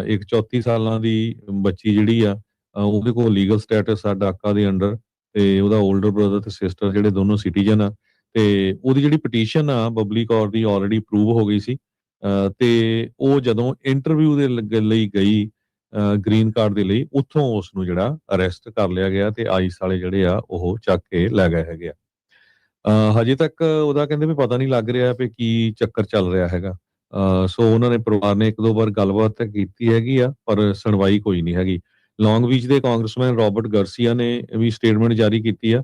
ਇੱਕ 34 ਸਾਲਾਂ ਦੀ ਬੱਚੀ ਜਿਹੜੀ ਆ, ਉਹਦੇ ਕੋਲ ਲੀਗਲ ਸਟੇਟਸ ਆ ਡਾਕਾ ਦੇ ਅੰਡਰ, ਤੇ ਉਹਦਾ 올ਡਰ ਬ੍ਰਦਰ ਤੇ ਸਿਸਟਰ ਜਿਹੜੇ ਦੋਨੋਂ ਸਿਟੀਜ਼ਨ ਆ, ਤੇ ਉਹਦੀ ਜਿਹੜੀ ਪਟੀਸ਼ਨ ਆ ਬਬਲੀ ਕੌਰ ਦੀ ਆਲਰੇਡੀ ਅਪਰੂਵ ਹੋ ਗਈ ਸੀ, ਤੇ ਉਹ ਜਦੋਂ ਇੰਟਰਵਿਊ ਦੇ ਲਈ ਗਈ ਗ੍ਰੀਨ ਕਾਰਡ ਦੇ ਲਈ, ਉੱਥੋਂ ਉਸ ਨੂੰ ਜਿਹੜਾ ਅਰੈਸਟ ਕਰ ਲਿਆ ਗਿਆ ਤੇ ਆਈਸ ਵਾਲੇ ਜਿਹੜੇ ਆ ਉਹ ਚੱਕ ਕੇ ਲੈ ਗਏ ਹੈਗੇ ਆ। ਹਜੇ ਤੱਕ ਉਹਦਾ ਕਹਿੰਦੇ ਵੀ ਪਤਾ ਨਹੀਂ ਲੱਗ ਰਿਹਾ ਵੀ ਕੀ ਚੱਕਰ ਚੱਲ ਰਿਹਾ ਹੈਗਾ। ਸੋ ਉਹਨਾਂ ਨੇ ਪਰਿਵਾਰ ਨੇ 1-2 ਵਾਰ ਗੱਲਬਾਤ ਤਾਂ ਕੀਤੀ ਹੈਗੀ ਆ, ਪਰ ਸੁਣਵਾਈ ਕੋਈ ਨਹੀਂ ਹੈਗੀ। ਲੌਂਗ ਬੀਚ ਦੇ ਕਾਂਗਰਸਮੈਨ ਰਾਬਰਟ ਗਾਰਸੀਆ ਨੇ ਵੀ ਸਟੇਟਮੈਂਟ ਜਾਰੀ ਕੀਤੀ ਆ,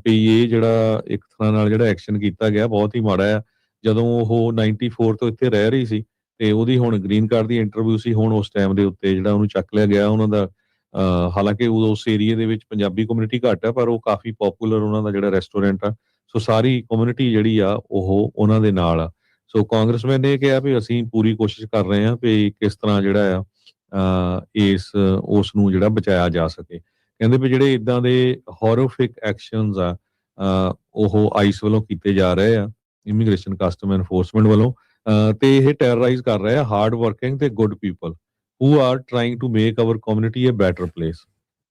ਵੀ ਇਹ ਜਿਹੜਾ ਇੱਕ ਤਰ੍ਹਾਂ ਨਾਲ ਜਿਹੜਾ ਐਕਸ਼ਨ ਕੀਤਾ ਗਿਆ ਬਹੁਤ ਹੀ ਮਾੜਾ ਆ। ਜਦੋਂ ਉਹ 94 ਤੋਂ ਇੱਥੇ ਰਹਿ ਰਹੀ ਸੀ ਤੇ ਉਹਦੀ ਹੁਣ ਗ੍ਰੀਨ ਕਾਰਡ ਦੀ ਇੰਟਰਵਿਊ ਸੀ, ਹੁਣ ਉਸ ਟਾਈਮ ਦੇ ਉੱਤੇ ਜਿਹੜਾ ਉਹਨੂੰ ਚੱਕ ਲਿਆ ਗਿਆ। ਉਹਨਾਂ ਦਾ ਹਾਲਾਂਕਿ ਉਸ ਏਰੀਏ ਦੇ ਵਿੱਚ ਪੰਜਾਬੀ ਕਮਿਊਨਿਟੀ ਘੱਟ ਆ, ਪਰ ਉਹ ਕਾਫੀ ਪਪੂਲਰ ਉਹਨਾਂ ਦਾ ਜਿਹੜਾ ਰੈਸਟੋਰੈਂਟ ਆ, ਸੋ ਸਾਰੀ ਕਮਿਊਨਿਟੀ ਜਿਹੜੀ ਆ ਉਹ ਉਹਨਾਂ ਦੇ ਨਾਲ ਆ। ਸੋ ਕਾਂਗਰਸਮੈਨ ਨੇ ਕਿਹਾ ਵੀ ਅਸੀਂ ਪੂਰੀ ਕੋਸ਼ਿਸ਼ ਕਰ ਰਹੇ ਹਾਂ ਵੀ ਕਿਸ ਤਰ੍ਹਾਂ ਜਿਹੜਾ ਆ ਉਸ ਨੂੰ ਜਿਹੜਾ ਬਚਾਇਆ ਜਾ ਸਕੇ। ਕਹਿੰਦੇ ਵੀ ਜਿਹੜੇ ਇਦਾਂ ਦੇ ਹੌਰੀਫਿਕ ਐਕਸ਼ਨਸ ਆ ਉਹ ਆਈਸ ਵੱਲੋਂ ਕੀਤੇ ਜਾ ਰਹੇ ਆ, ਇਮੀਗ੍ਰੇਸ਼ਨ ਕਸਟਮ ਐਨਫੋਰਸਮੈਂਟ ਵੱਲੋਂ, ਤੇ ਇਹ ਟੈਰਰਾਈਜ਼ ਕਰ ਰਹੇ ਆ ਹਾਰਡ ਵਰਕਿੰਗ ਤੇ good people who are trying to make our community a better place.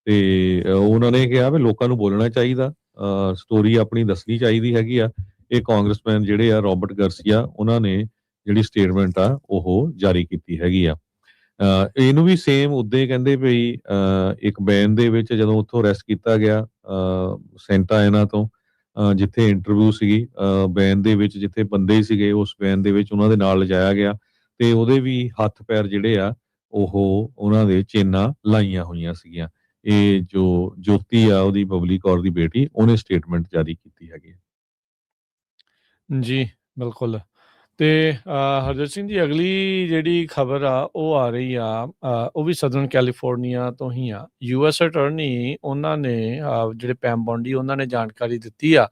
ਤੇ ਉਹਨਾਂ ਨੇ ਕਿਹਾ ਵੀ ਲੋਕਾਂ ਨੂੰ ਬੋਲਣਾ ਚਾਹੀਦਾ, ਸਟੋਰੀ ਆਪਣੀ ਦੱਸਣੀ ਚਾਹੀਦੀ ਹੈਗੀ ਆ। ਇਹ ਕਾਂਗਰਸਮੈਨ ਜਿਹੜੇ ਆ ਰਾਬਰਟ ਗਾਰਸੀਆ, ਉਹਨਾਂ ਨੇ ਜਿਹੜੀ ਸਟੇਟਮੈਂਟ ਆ ਉਹ ਜਾਰੀ ਕੀਤੀ ਹੈਗੀ ਆ। ਇਹਨੂੰ ਵੀ ਸੇਮ ਉਦਾਂ ਹੀ ਕਹਿੰਦੇ ਵੀ ਇੱਕ ਬੈਨ ਦੇ ਵਿੱਚ ਜਦੋਂ ਉੱਥੋਂ ਅਰੈਸਟ ਕੀਤਾ ਗਿਆ ਸੈਂਟਾ ਇਹਨਾਂ ਤੋਂ, ਜਿੱਥੇ ਇੰਟਰਵਿਊ ਸੀਗੀ, ਬੈਨ ਦੇ ਵਿੱਚ ਜਿੱਥੇ ਬੰਦੇ ਸੀਗੇ ਉਸ ਬੈਨ ਦੇ ਵਿੱਚ ਉਹਨਾਂ ਦੇ ਨਾਲ ਲਿਜਾਇਆ ਗਿਆ, ਤੇ ਉਹਦੇ ਵੀ ਹੱਥ ਪੈਰ ਜਿਹੜੇ ਆ ਉਹ ਉਹਨਾਂ ਦੇ ਚੇਨਾਂ ਲਾਈਆਂ ਹੋਈਆਂ ਸੀਗੀਆਂ। ਇਹ ਜੋ ਜੋਤੀ ਆ ਉਹਦੀ ਬਬਲੀ ਕੌਰ ਦੀ ਬੇਟੀ, ਉਹਨੇ ਸਟੇਟਮੈਂਟ ਜਾਰੀ ਕੀਤੀ ਹੈਗੀ। ਜੀ ਬਿਲਕੁਲ। ਤੇ ਹਰਜੋਤ ਸਿੰਘ ਜੀ, ਅਗਲੀ ਜਿਹੜੀ ਖਬਰ ਆ ਉਹ ਆ ਰਹੀ ਆ, ਉਹ ਵੀ ਸਦਰਨ ਕੈਲੀਫੋਰਨੀਆ ਤੋਂ ਹੀ ਆ। US ਅਟਾਰਨੀ ਉਹਨਾਂ ਨੇ ਜਿਹੜੇ ਪੈਮ ਬੌਂਡੀ ਉਹਨਾਂ ਨੇ ਜਾਣਕਾਰੀ ਦਿੱਤੀ ਆ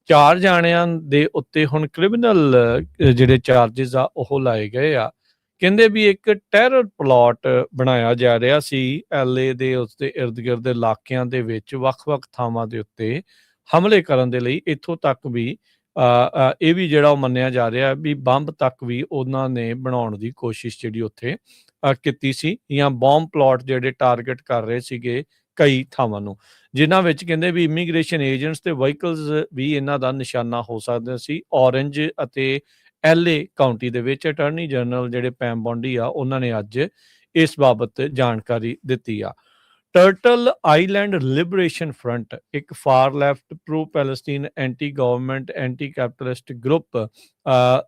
4 ਜਾਣਿਆਂ ਦੇ ਉੱਤੇ ਹੁਣ ਕ੍ਰਿਮੀਨਲ ਜਿਹੜੇ ਚਾਰजेस ਆ ਉਹ ਲਾਏ ਗਏ ਆ। ਕਹਿੰਦੇ ਵੀ ਇੱਕ ਟੈਰਰ ਪਲਾਟ ਬਣਾਇਆ ਜਾ ਰਿਹਾ ਸੀ LA ਦੇ ਉਸਦੇ ਇਰਦ ਗਿਰਦ ਦੇ ਇਲਾਕਿਆਂ ਦੇ ਵਿੱਚ, ਵੱਖ-ਵੱਖ ਥਾਵਾਂ ਦੇ ਉੱਤੇ ਹਮਲੇ ਕਰਨ ਦੇ ਲਈ। ਇੱਥੋਂ ਤੱਕ ਵੀ ਇਹ ਵੀ ਜਿਹੜਾ ਉਹ ਮੰਨਿਆ ਜਾ ਰਿਹਾ ਵੀ ਬੰਬ ਤੱਕ ਵੀ ਉਹਨਾਂ ਨੇ ਬਣਾਉਣ ਦੀ ਕੋਸ਼ਿਸ਼ ਜਿਹੜੀ ਉੱਥੇ ਕੀਤੀ ਸੀ, ਜਾਂ ਬੌਂਬ ਪਲਾਟ ਜਿਹੜੇ ਟਾਰਗੇਟ ਕਰ ਰਹੇ ਸੀਗੇ ਕਈ ਥਾਵਾਂ ਨੂੰ, ਜਿਨ੍ਹਾਂ ਵਿੱਚ ਕਹਿੰਦੇ ਵੀ ਇਮੀਗ੍ਰੇਸ਼ਨ ਏਜੰਟਸ ਤੇ ਵਹੀਕਲਸ ਵੀ ਇਹਨਾਂ ਦਾ ਨਿਸ਼ਾਨਾ ਹੋ ਸਕਦਾ ਸੀ। ਔਰੰਜ ਅਤੇ LA ਕਾਉਂਟੀ ਦੇ ਵਿੱਚ ਅਟਾਰਨੀ ਜਨਰਲ ਜਿਹੜੇ ਪੈਮ ਬੌਂਡੀ ਆ ਉਹਨਾਂ ਨੇ ਅੱਜ ਇਸ ਬਾਬਤ ਜਾਣਕਾਰੀ ਦਿੱਤੀ ਆ। ਟਰਟਲ ਆਈਲੈਂਡ ਲਿਬਰੇਸ਼ਨ ਫਰੰਟ, ਇੱਕ far left pro Palestine anti government anti capitalist group,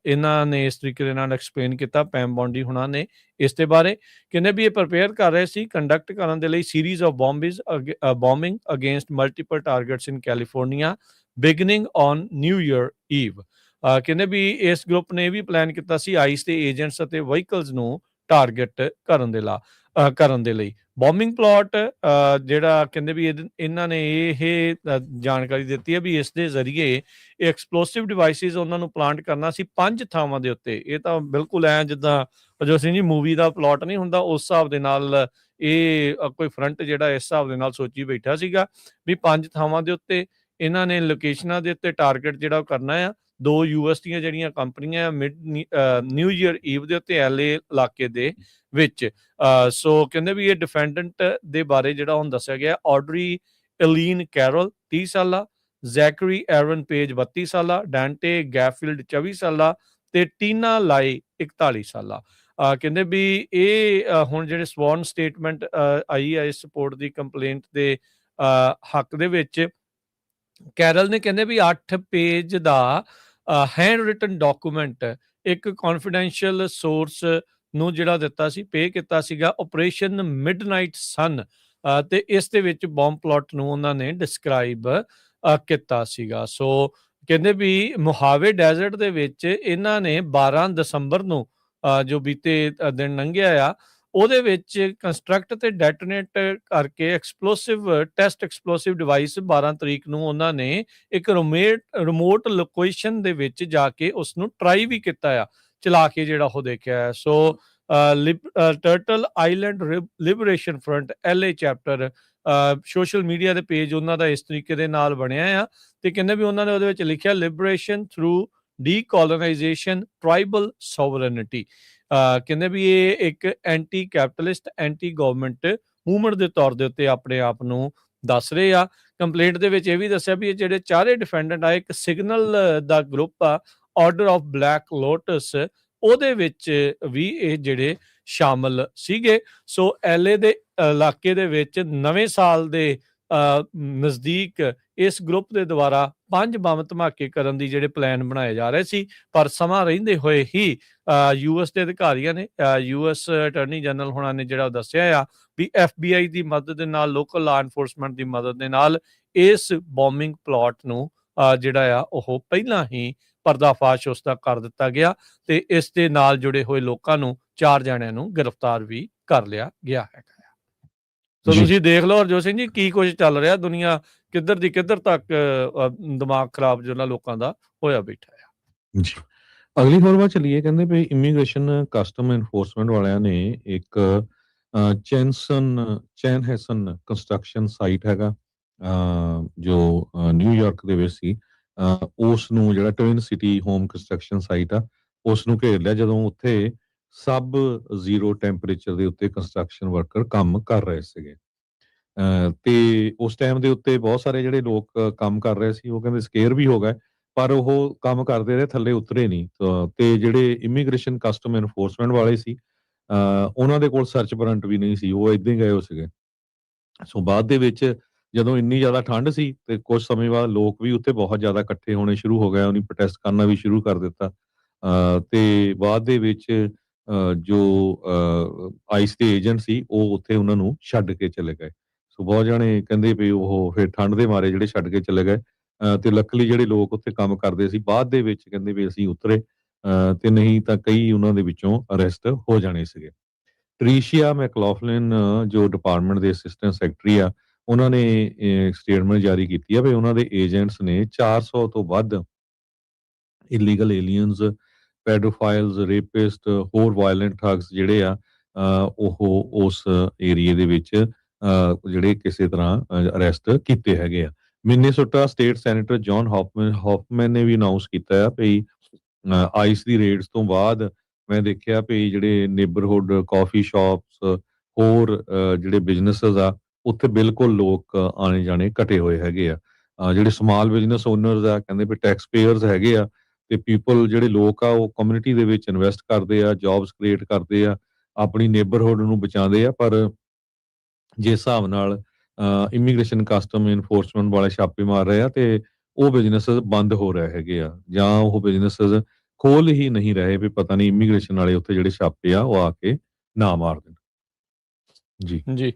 ਇਹਨਾਂ ਨੇ ਇਸ ਤਰੀਕੇ ਦੇ ਨਾਲ ਐਕਸਪਲੇਨ ਕੀਤਾ ਪੈਮ ਬੌਂਡੀ ਹੁਣਾਂ ਨੇ ਇਸ ਦੇ ਬਾਰੇ। ਕਹਿੰਦੇ ਵੀ ਇਹ ਪ੍ਰਪੇਅਰ ਕਰ ਰਹੇ ਸੀ ਕੰਡਕਟ ਕਰਨ ਦੇ ਲਈ series of bombing against multiple targets in California beginning on New Year Eve. ਕਹਿੰਦੇ ਵੀ ਇਸ ਗਰੁੱਪ ਨੇ ਇਹ ਵੀ ਪਲਾਨ ਕੀਤਾ ਸੀ ਆਈਸ ਦੇ ਏਜੰਟਸ ਅਤੇ ਵਹੀਕਲਸ ਨੂੰ ਟਾਰਗੇਟ ਕਰਨ ਦੇ ਲਈ। ਬੌਮਿੰਗ ਪਲਾਟ ਜਿਹੜਾ ਕਹਿੰਦੇ ਵੀ ਇਹਨਾਂ ਨੇ ਇਹ ਜਾਣਕਾਰੀ ਦਿੱਤੀ ਹੈ ਵੀ ਇਸ ਦੇ ਜ਼ਰੀਏ ਐਕਸਪਲੋਸਿਵ ਡਿਵਾਈਸਿਸ ਉਹਨਾਂ ਨੂੰ ਪਲਾਂਟ ਕਰਨਾ ਸੀ 5 ਥਾਵਾਂ ਦੇ ਉੱਤੇ। ਇਹ ਤਾਂ ਬਿਲਕੁਲ ਐ ਜਿੱਦਾਂ ਹਰਜੋਤ ਸਿੰਘ ਜੀ ਮੂਵੀ ਦਾ ਪਲਾਟ ਨਹੀਂ ਹੁੰਦਾ, ਉਸ ਹਿਸਾਬ ਦੇ ਨਾਲ ਇਹ ਕੋਈ ਫਰੰਟ ਜਿਹੜਾ ਇਸ ਹਿਸਾਬ ਦੇ ਨਾਲ ਸੋਚੀ ਬੈਠਾ ਸੀਗਾ ਵੀ 5 ਥਾਵਾਂ ਦੇ ਉੱਤੇ ਇਹਨਾਂ ਨੇ ਲੋਕੇਸ਼ਨਾਂ ਦੇ ਉੱਤੇ ਟਾਰਗੇਟ ਜਿਹੜਾ ਉਹ ਕਰਨਾ ਆ। 2 ਯੂਐਸ ਦੀਆਂ ਜਿਹੜੀਆਂ ਕੰਪਨੀਆਂ ਆ ਨਿਊ ਈਅਰ ਈਵ ਦੇ ਉੱਤੇ ਐਲਏ ਇਲਾਕੇ ਦੇ ਵਿੱਚ। ਸੋ ਕਹਿੰਦੇ ਵੀ ਇਹ ਡਿਫੈਂਡੈਂਟ ਦੇ ਬਾਰੇ ਜਿਹੜਾ ਹੁਣ ਦੱਸਿਆ ਗਿਆ, ਆਡਰੀ ਐਲੀਨ ਕੈਰਲ 30 ਸਾਲਾ, ਜ਼ੈਕਰੀ ਐਰਨ ਪੇਜ 32 ਸਾਲਾ, ਡੈਂਟੇ ਗੈਫੀਲਡ 24 ਸਾਲਾ ਤੇ ਟੀਨਾ ਲਾਈ 41 ਸਾਲਾ। ਕਹਿੰਦੇ ਵੀ ਇਹ ਹੁਣ ਜਿਹੜੇ ਸਵਰਨ ਸਟੇਟਮੈਂਟ ਆਈ ਆ ਇਸ ਸਪੋਰਟ ਦੀ ਕੰਪਲੇਂਟ ਦੇ ਹੱਕ ਦੇ ਵਿੱਚ, ਕੈਰਲ ਨੇ ਕਹਿੰਦੇ ਵੀ 8 ਪੇਜ ਦਾ ਹੈਂਡ ਰਿਟਨ ਡਾਕੂਮੈਂਟ ਇੱਕ ਕੌਨਫੀਡੈਂਸ਼ੀਅਲ ਸੋਰਸ ਨੂੰ ਜਿਹੜਾ ਦਿੱਤਾ ਸੀ, ਪੇ ਕੀਤਾ ਸੀਗਾ ਆਪਰੇਸ਼ਨ ਮਿਡਨਾਈਟ ਸਨ, ਤੇ ਇਸ ਦੇ ਵਿੱਚ ਬੰਬ ਪਲਾਟ ਨੂੰ ਉਹਨਾਂ ਨੇ ਡਿਸਕ੍ਰਾਈਬ ਕੀਤਾ ਸੀਗਾ। ਸੋ ਕਹਿੰਦੇ ਵੀ ਮੁਹਾਵੇ ਡੈਜ਼ਰਟ ਦੇ ਵਿੱਚ ਇਹਨਾਂ ਨੇ 12 ਦਸੰਬਰ ਨੂੰ ਜੋ ਬੀਤੇ ਦਿਨ ਲੰਘਿਆ ਆ, ਉਹਦੇ ਵਿੱਚ ਕੰਸਟਰਕਟ ਤੇ ਡੈਟੋਨੇਟ ਕਰਕੇ ਟੈਸਟ ਐਕਸਪਲੋਸਿਵ ਡਿਵਾਈਸ 12 ਤਰੀਕ ਨੂੰ ਉਹਨਾਂ ਨੇ ਇੱਕ ਰਿਮੋਟ ਲੋਕੇਸ਼ਨ ਦੇ ਵਿੱਚ ਜਾ ਕੇ ਉਸ ਨੂੰ ਟਰਾਈ ਵੀ ਕੀਤਾ ਆ, ਚਲਾ ਕੇ ਜਿਹੜਾ ਉਹ ਦੇਖਿਆ। So Turtle Island Liberation Front LA chapter social media ਦੇ ਪੇਜ ਉਹਨਾਂ ਦਾ ਇਸ ਤਰੀਕੇ ਦੇ ਨਾਲ ਬਣਿਆ ਆ, ਤੇ ਕਹਿੰਦੇ ਵੀ ਉਹਨਾਂ ਨੇ ਉਹਦੇ ਵਿੱਚ ਲਿਖਿਆ ਲਿਬਰੇਸ਼ਨ ਥਰੂ ਡੀਕੋਲੋਨਾਈਜੇਸ਼ਨ ਟ੍ਰਾਈਬਲ ਸੋਵਰਨਿਟੀ। ਕਹਿੰਦੇ ਵੀ ਇਹ ਇੱਕ anti capitalist anti government movement ਦੇ ਤੌਰ ਦੇ ਉੱਤੇ ਆਪਣੇ ਆਪ ਨੂੰ ਦੱਸ ਰਹੇ ਆ। ਕੰਪਲੇਂਟ ਦੇ ਵਿੱਚ ਇਹ ਵੀ ਦੱਸਿਆ ਵੀ ਇਹ ਜਿਹੜੇ ਚਾਰੇ ਡਿਫੈਂਡੈਂਟ ਆ, ਇੱਕ ਸਿਗਨਲ ਦਾ ਗਰੁੱਪ ਆ, ਆਰਡਰ ਆਫ ਬਲੈਕ ਲੋਟਸ, ਉਹਦੇ ਵਿੱਚ ਵੀ ਇਹ ਜਿਹੜੇ ਸ਼ਾਮਲ ਸੀਗੇ। ਸੋ LA ਦੇ ਇਲਾਕੇ ਦੇ ਵਿੱਚ ਨਵੇਂ ਸਾਲ ਦੇ ਨਜ਼ਦੀਕ ਇਸ ਗਰੁੱਪ ਦੇ ਦੁਆਰਾ 5 ਬੰਬ ਧਮਾਕੇ ਕਰਨ ਦੀ ਜਿਹੜੇ ਪਲਾਨ ਬਣਾਏ ਜਾ ਰਹੇ ਸੀ, ਪਰ ਸਮਾਂ ਰਹਿੰਦੇ ਹੋਏ ਹੀ US ਦੇ ਅਧਿਕਾਰੀਆਂ ਨੇ, US ਅਟਾਰਨੀ ਜਨਰਲ ਹੋਣਾ ਨੇ ਜਿਹੜਾ ਦੱਸਿਆ ਆ ਵੀ FBI ਦੀ ਮਦਦ ਦੇ ਨਾਲ, ਲੋਕਲ ਲਾ ਐਨਫੋਰਸਮੈਂਟ ਦੀ ਮਦਦ ਦੇ ਨਾਲ ਇਸ ਬੋਮਿੰਗ ਪਲਾਟ ਨੂੰ ਜਿਹੜਾ ਆ ਉਹ ਪਹਿਲਾਂ ਹੀ ਪਰਦਾਫਾਸ਼ ਉਸ ਦਾ ਕਰ ਦਿੱਤਾ ਗਿਆ, ਤੇ ਇਸ ਦੇ ਨਾਲ ਜੁੜੇ ਹੋਏ ਲੋਕਾਂ ਨੂੰ 4 ਜਣਿਆਂ ਨੂੰ ਗ੍ਰਿਫਤਾਰ ਵੀ ਕਰ ਲਿਆ ਗਿਆ ਹੈਗਾ। ਸੋ ਤੁਸੀਂ ਦੇਖ ਲਓ ਹਰਜੋਤ ਸਿੰਘ ਜੀ, ਕੀ ਕੁਝ ਚੱਲ ਰਿਹਾ, ਦੁਨੀਆ ਕਿੱਧਰ ਦੀ ਕਿੱਧਰ ਤੱਕ ਦਿਮਾਗ ਖਰਾਬ ਜਿਹੜਾ ਲੋਕਾਂ ਦਾ ਹੋਇਆ ਬੈਠਾ ਆ ਜੀ। ਅਗਲੀ ਖਬਰ ਵੱਲ ਚੱਲੀਏ। ਕਹਿੰਦੇ ਵੀ ਇਮੀਗ੍ਰੇਸ਼ਨ ਕਸਟਮ ਐਨਫੋਰਸਮੈਂਟ ਵਾਲਿਆਂ ਨੇ ਇੱਕ ਚੈਨਹੈਸਨ ਕੰਸਟਰਕਸ਼ਨ ਸਾਈਟ ਹੈਗਾ ਜੋ ਨਿਊਯਾਰਕ ਦੇ ਵਿੱਚ ਸੀ, ਉਸ ਨੂੰ ਜਿਹੜਾ twin city home construction site ਆ, ਉਸ ਨੂੰ ਘੇਰ ਲਿਆ ਜਦੋਂ ਉੱਥੇ ਸਬ ਜ਼ੀਰੋ ਟੈਂਪਰੇਚਰ ਦੇ ਉੱਤੇ ਕੰਸਟਰਕਸ਼ਨ ਵਰਕਰ ਕੰਮ ਕਰ ਰਹੇ ਸੀਗੇ। ਤੇ ਉਸ ਟਾਈਮ ਦੇ ਉੱਤੇ ਬਹੁਤ ਸਾਰੇ ਜਿਹੜੇ ਲੋਕ ਕੰਮ ਕਰ ਰਹੇ ਸੀ, ਉਹ ਕਹਿੰਦੇ ਸਕੇਅਰ ਵੀ ਹੋ ਗਏ, ਪਰ ਉਹ ਕੰਮ ਕਰਦੇ ਰਹੇ, ਥੱਲੇ ਉਤਰੇ ਨਹੀਂ। ਤੇ ਜਿਹੜੇ ਇਮੀਗ੍ਰੇਸ਼ਨ ਕਸਟਮ ਐਨਫੋਰਸਮੈਂਟ ਵਾਲੇ ਸੀ, ਉਹਨਾਂ ਦੇ ਕੋਲ ਸਰਚ ਵਾਰੰਟ ਵੀ ਨਹੀਂ ਸੀ, ਉਹ ਏਦਾਂ ਹੀ ਗਏ ਹੋ ਸੀਗੇ। ਸੋ ਬਾਅਦ ਦੇ ਵਿੱਚ ਜਦੋਂ ਇੰਨੀ ਜ਼ਿਆਦਾ ਠੰਡ ਸੀ ਤੇ ਕੁਝ ਸਮੇਂ ਬਾਅਦ ਲੋਕ ਵੀ ਉੱਥੇ ਬਹੁਤ ਜ਼ਿਆਦਾ ਇਕੱਠੇ ਹੋਣੇ ਸ਼ੁਰੂ ਹੋ ਗਏ, ਉਹਨੇ ਪ੍ਰੋਟੈਸਟ ਕਰਨਾ ਵੀ ਸ਼ੁਰੂ ਕਰ ਦਿੱਤਾ। ਤੇ ਬਾਅਦ ਦੇ ਵਿੱਚ ਜੋ ਆਈਸ ਦੇ ਏਜੰਟ ਸੀ, ਉਹ ਉੱਥੇ ਉਹਨਾਂ ਨੂੰ ਛੱਡ ਕੇ ਚਲੇ ਗਏ। ਸੋ ਬਹੁਤ ਜਾਣੇ ਕਹਿੰਦੇ ਵੀ ਉਹ ਫਿਰ ਠੰਡ ਦੇ ਮਾਰੇ ਜਿਹੜੇ ਛੱਡ ਕੇ ਚਲੇ ਗਏ, ਤੇ ਲੱਕਲੀ ਜਿਹੜੇ ਲੋਕ ਉੱਥੇ ਕੰਮ ਕਰਦੇ ਸੀ ਬਾਅਦ ਦੇ ਵਿੱਚ ਕਹਿੰਦੇ ਵੀ ਅਸੀਂ ਉਤਰੇ, ਤੇ ਨਹੀਂ ਤਾਂ ਕਈ ਉਹਨਾਂ ਦੇ ਵਿੱਚੋਂ ਅਰੈਸਟ ਹੋ ਜਾਣੇ ਸੀਗੇ। ਟ੍ਰੀਸ਼ੀਆ ਮੈਕਲੌਫਲਿਨ ਜੋ ਡਿਪਾਰਟਮੈਂਟ ਦੇ ਅਸਿਸਟੈਂਟ ਸੈਕਟਰੀ ਆ, ਉਹਨਾਂ ਨੇ ਸਟੇਟਮੈਂਟ ਜਾਰੀ ਕੀਤੀ ਆ ਵੀ ਉਹਨਾਂ ਦੇ ਏਜੰਟਸ ਨੇ 400 ਤੋਂ ਵੱਧ ਇਲੀਗਲ ਏਲੀਅਨਸ, ਪੈਡੋਫਾਈਲਸ, ਰੇਪਿਸਟ, ਹੋਰ ਵਾਇਲੈਂਟ ਠੱਗਸ ਜਿਹੜੇ ਆ ਉਹ ਉਸ ਏਰੀਏ ਦੇ ਵਿੱਚ ਜਿਹੜੇ ਕਿਸੇ ਤਰ੍ਹਾਂ ਅਰੈਸਟ ਕੀਤੇ ਹੈਗੇ ਆ। ਮਿਨੀਸੋਟਾ ਸਟੇਟ ਸੈਨੇਟਰ ਜੌਨ ਹੌਫਮੈਨ ਨੇ ਵੀ ਅਨਾਉਂਸ ਕੀਤਾ ਆ ਵੀ ਆਈਸ ਦੀ ਰੇਡਸ ਤੋਂ ਬਾਅਦ ਮੈਂ ਦੇਖਿਆ ਵੀ ਜਿਹੜੇ ਨੇਬਰਹੁੱਡ ਕਾਫੀ ਸ਼ਾਪਸ, ਹੋਰ ਜਿਹੜੇ ਬਿਜ਼ਨੈਸਸ ਆ, ਉੱਥੇ ਬਿਲਕੁਲ ਲੋਕ ਆਣੇ ਜਾਣੇ ਘਟੇ ਹੋਏ ਹੈਗੇ ਆ। ਜਿਹੜੇ ਸਮਾਲ ਬਿਜ਼ਨਸ ਓਨਰਸ ਆ, ਕਹਿੰਦੇ ਵੀ ਟੈਕਸ ਪੇਅਰਸ ਹੈਗੇ ਆ, ਤੇ ਪੀਪਲ ਜਿਹੜੇ ਲੋਕ ਆ ਉਹ ਕਮਿਊਨਿਟੀ ਦੇ ਵਿੱਚ ਇਨਵੈਸਟ ਕਰਦੇ ਆ, ਜੌਬਸ ਕ੍ਰੀਏਟ ਕਰਦੇ ਆ, ਆਪਣੀ ਨੇਬਰਹੁੱਡ ਨੂੰ ਬਚਾਉਂਦੇ ਆ, ਪਰ ਜਿਸ ਹਿਸਾਬ ਨਾਲ ਇਮੀਗ੍ਰੇਸ਼ਨ ਕਸਟਮ ਇਨਫੋਰਸਮੈਂਟ ਵਾਲੇ ਛਾਪੇ ਮਾਰ ਰਹੇ ਆ ਤੇ ਉਹ ਬਿਜ਼ਨੈਸਸ ਬੰਦ ਹੋ ਰਹੇ ਹੈਗੇ ਆ, ਜਾਂ ਉਹ ਬਿਜ਼ਨੈਸਸ ਖੋਲ ਹੀ ਨਹੀਂ ਰਹੇ ਵੀ ਪਤਾ ਨਹੀਂ ਇਮੀਗ੍ਰੇਸ਼ਨ ਵਾਲੇ ਉੱਥੇ ਜਿਹੜੇ ਛਾਪੇ ਆ ਉਹ ਆ ਕੇ ਨਾ ਮਾਰ ਦੇਣ। ਜੀ ਜੀ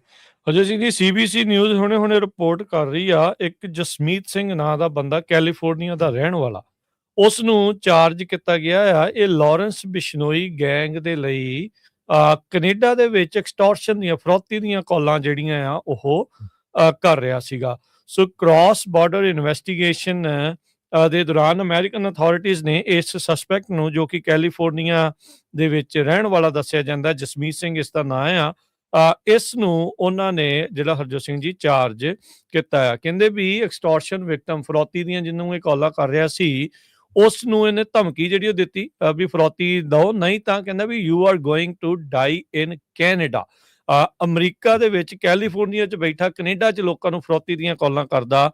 ਹਰਜੋਤ ਸਿੰਘ ਜੀ, CBC ਨਿਊਜ਼ ਹੁਣੇ ਰਿਪੋਰਟ ਕਰ ਰਹੀ ਆ, ਇੱਕ ਜਸਮੀਤ ਸਿੰਘ ਨਾਂ ਦਾ ਬੰਦਾ ਕੈਲੀਫੋਰਨੀਆ ਦਾ ਰਹਿਣ ਵਾਲਾ, ਉਸ ਨੂੰ ਚਾਰਜ ਕੀਤਾ ਗਿਆ ਆ। ਇਹ ਲਾਰੈਂਸ ਬਿਸ਼ਨੋਈ ਗੈਂਗ ਦੇ ਲਈ ਕੈਨੇਡਾ ਦੇ ਵਿੱਚ ਐਕਸਟੋਰਸ਼ਨ ਦੀਆਂ, ਫਰੌਤੀ ਦੀਆਂ ਕਾਲਾਂ ਜਿਹੜੀਆਂ ਆ ਉਹ ਕਰ ਰਿਹਾ ਸੀਗਾ। ਸੋ ਕ੍ਰਾਸ ਬਾਰਡਰ ਇਨਵੈਸਟੀਗੇਸ਼ਨ ਦੇ ਦੌਰਾਨ ਅਮਰੀਕਨ ਅਥਾਰਟੀਜ਼ ਨੇ ਇਸ ਸਸਪੈਕਟ ਨੂੰ, ਜੋ ਕਿ ਕੈਲੀਫੋਰਨੀਆ ਦੇ ਵਿੱਚ ਰਹਿਣ ਵਾਲਾ ਦੱਸਿਆ ਜਾਂਦਾ, ਜਸਮੀਤ ਸਿੰਘ ਇਸ ਦਾ ਨਾਂ ਆ, ਇਸ ਨੂੰ ਉਹਨਾਂ ਨੇ ਜਿਹੜਾ ਹਰਜੋਤ ਸਿੰਘ ਜੀ ਚਾਰਜ ਕੀਤਾ ਆ। ਕਹਿੰਦੇ ਵੀ ਐਕਸਟੋਰਸ਼ਨ ਵਿਕਟਮ, ਫਰੌਤੀ ਦੀਆਂ ਜਿਹਨੂੰ ਇਹ ਕਾਲਾਂ ਕਰ ਰਿਹਾ ਸੀ, ਉਸ ਨੂੰ ਇਹਨੇ ਧਮਕੀ ਜਿਹੜੀ ਉਹ ਦਿੱਤੀ ਵੀ ਫਰੌਤੀ ਦਿਓ, ਨਹੀਂ ਤਾਂ ਕਹਿੰਦਾ ਵੀ you are going to die in Canada. America ਦੇ ਵਿੱਚ ਕੈਲੀਫੋਰਨੀਆ 'ਚ ਬੈਠਾ ਕੈਨੇਡਾ 'ਚ ਲੋਕਾਂ ਨੂੰ ਫਰੌਤੀ ਦੀਆਂ ਕਾਲਾਂ ਕਰਦਾ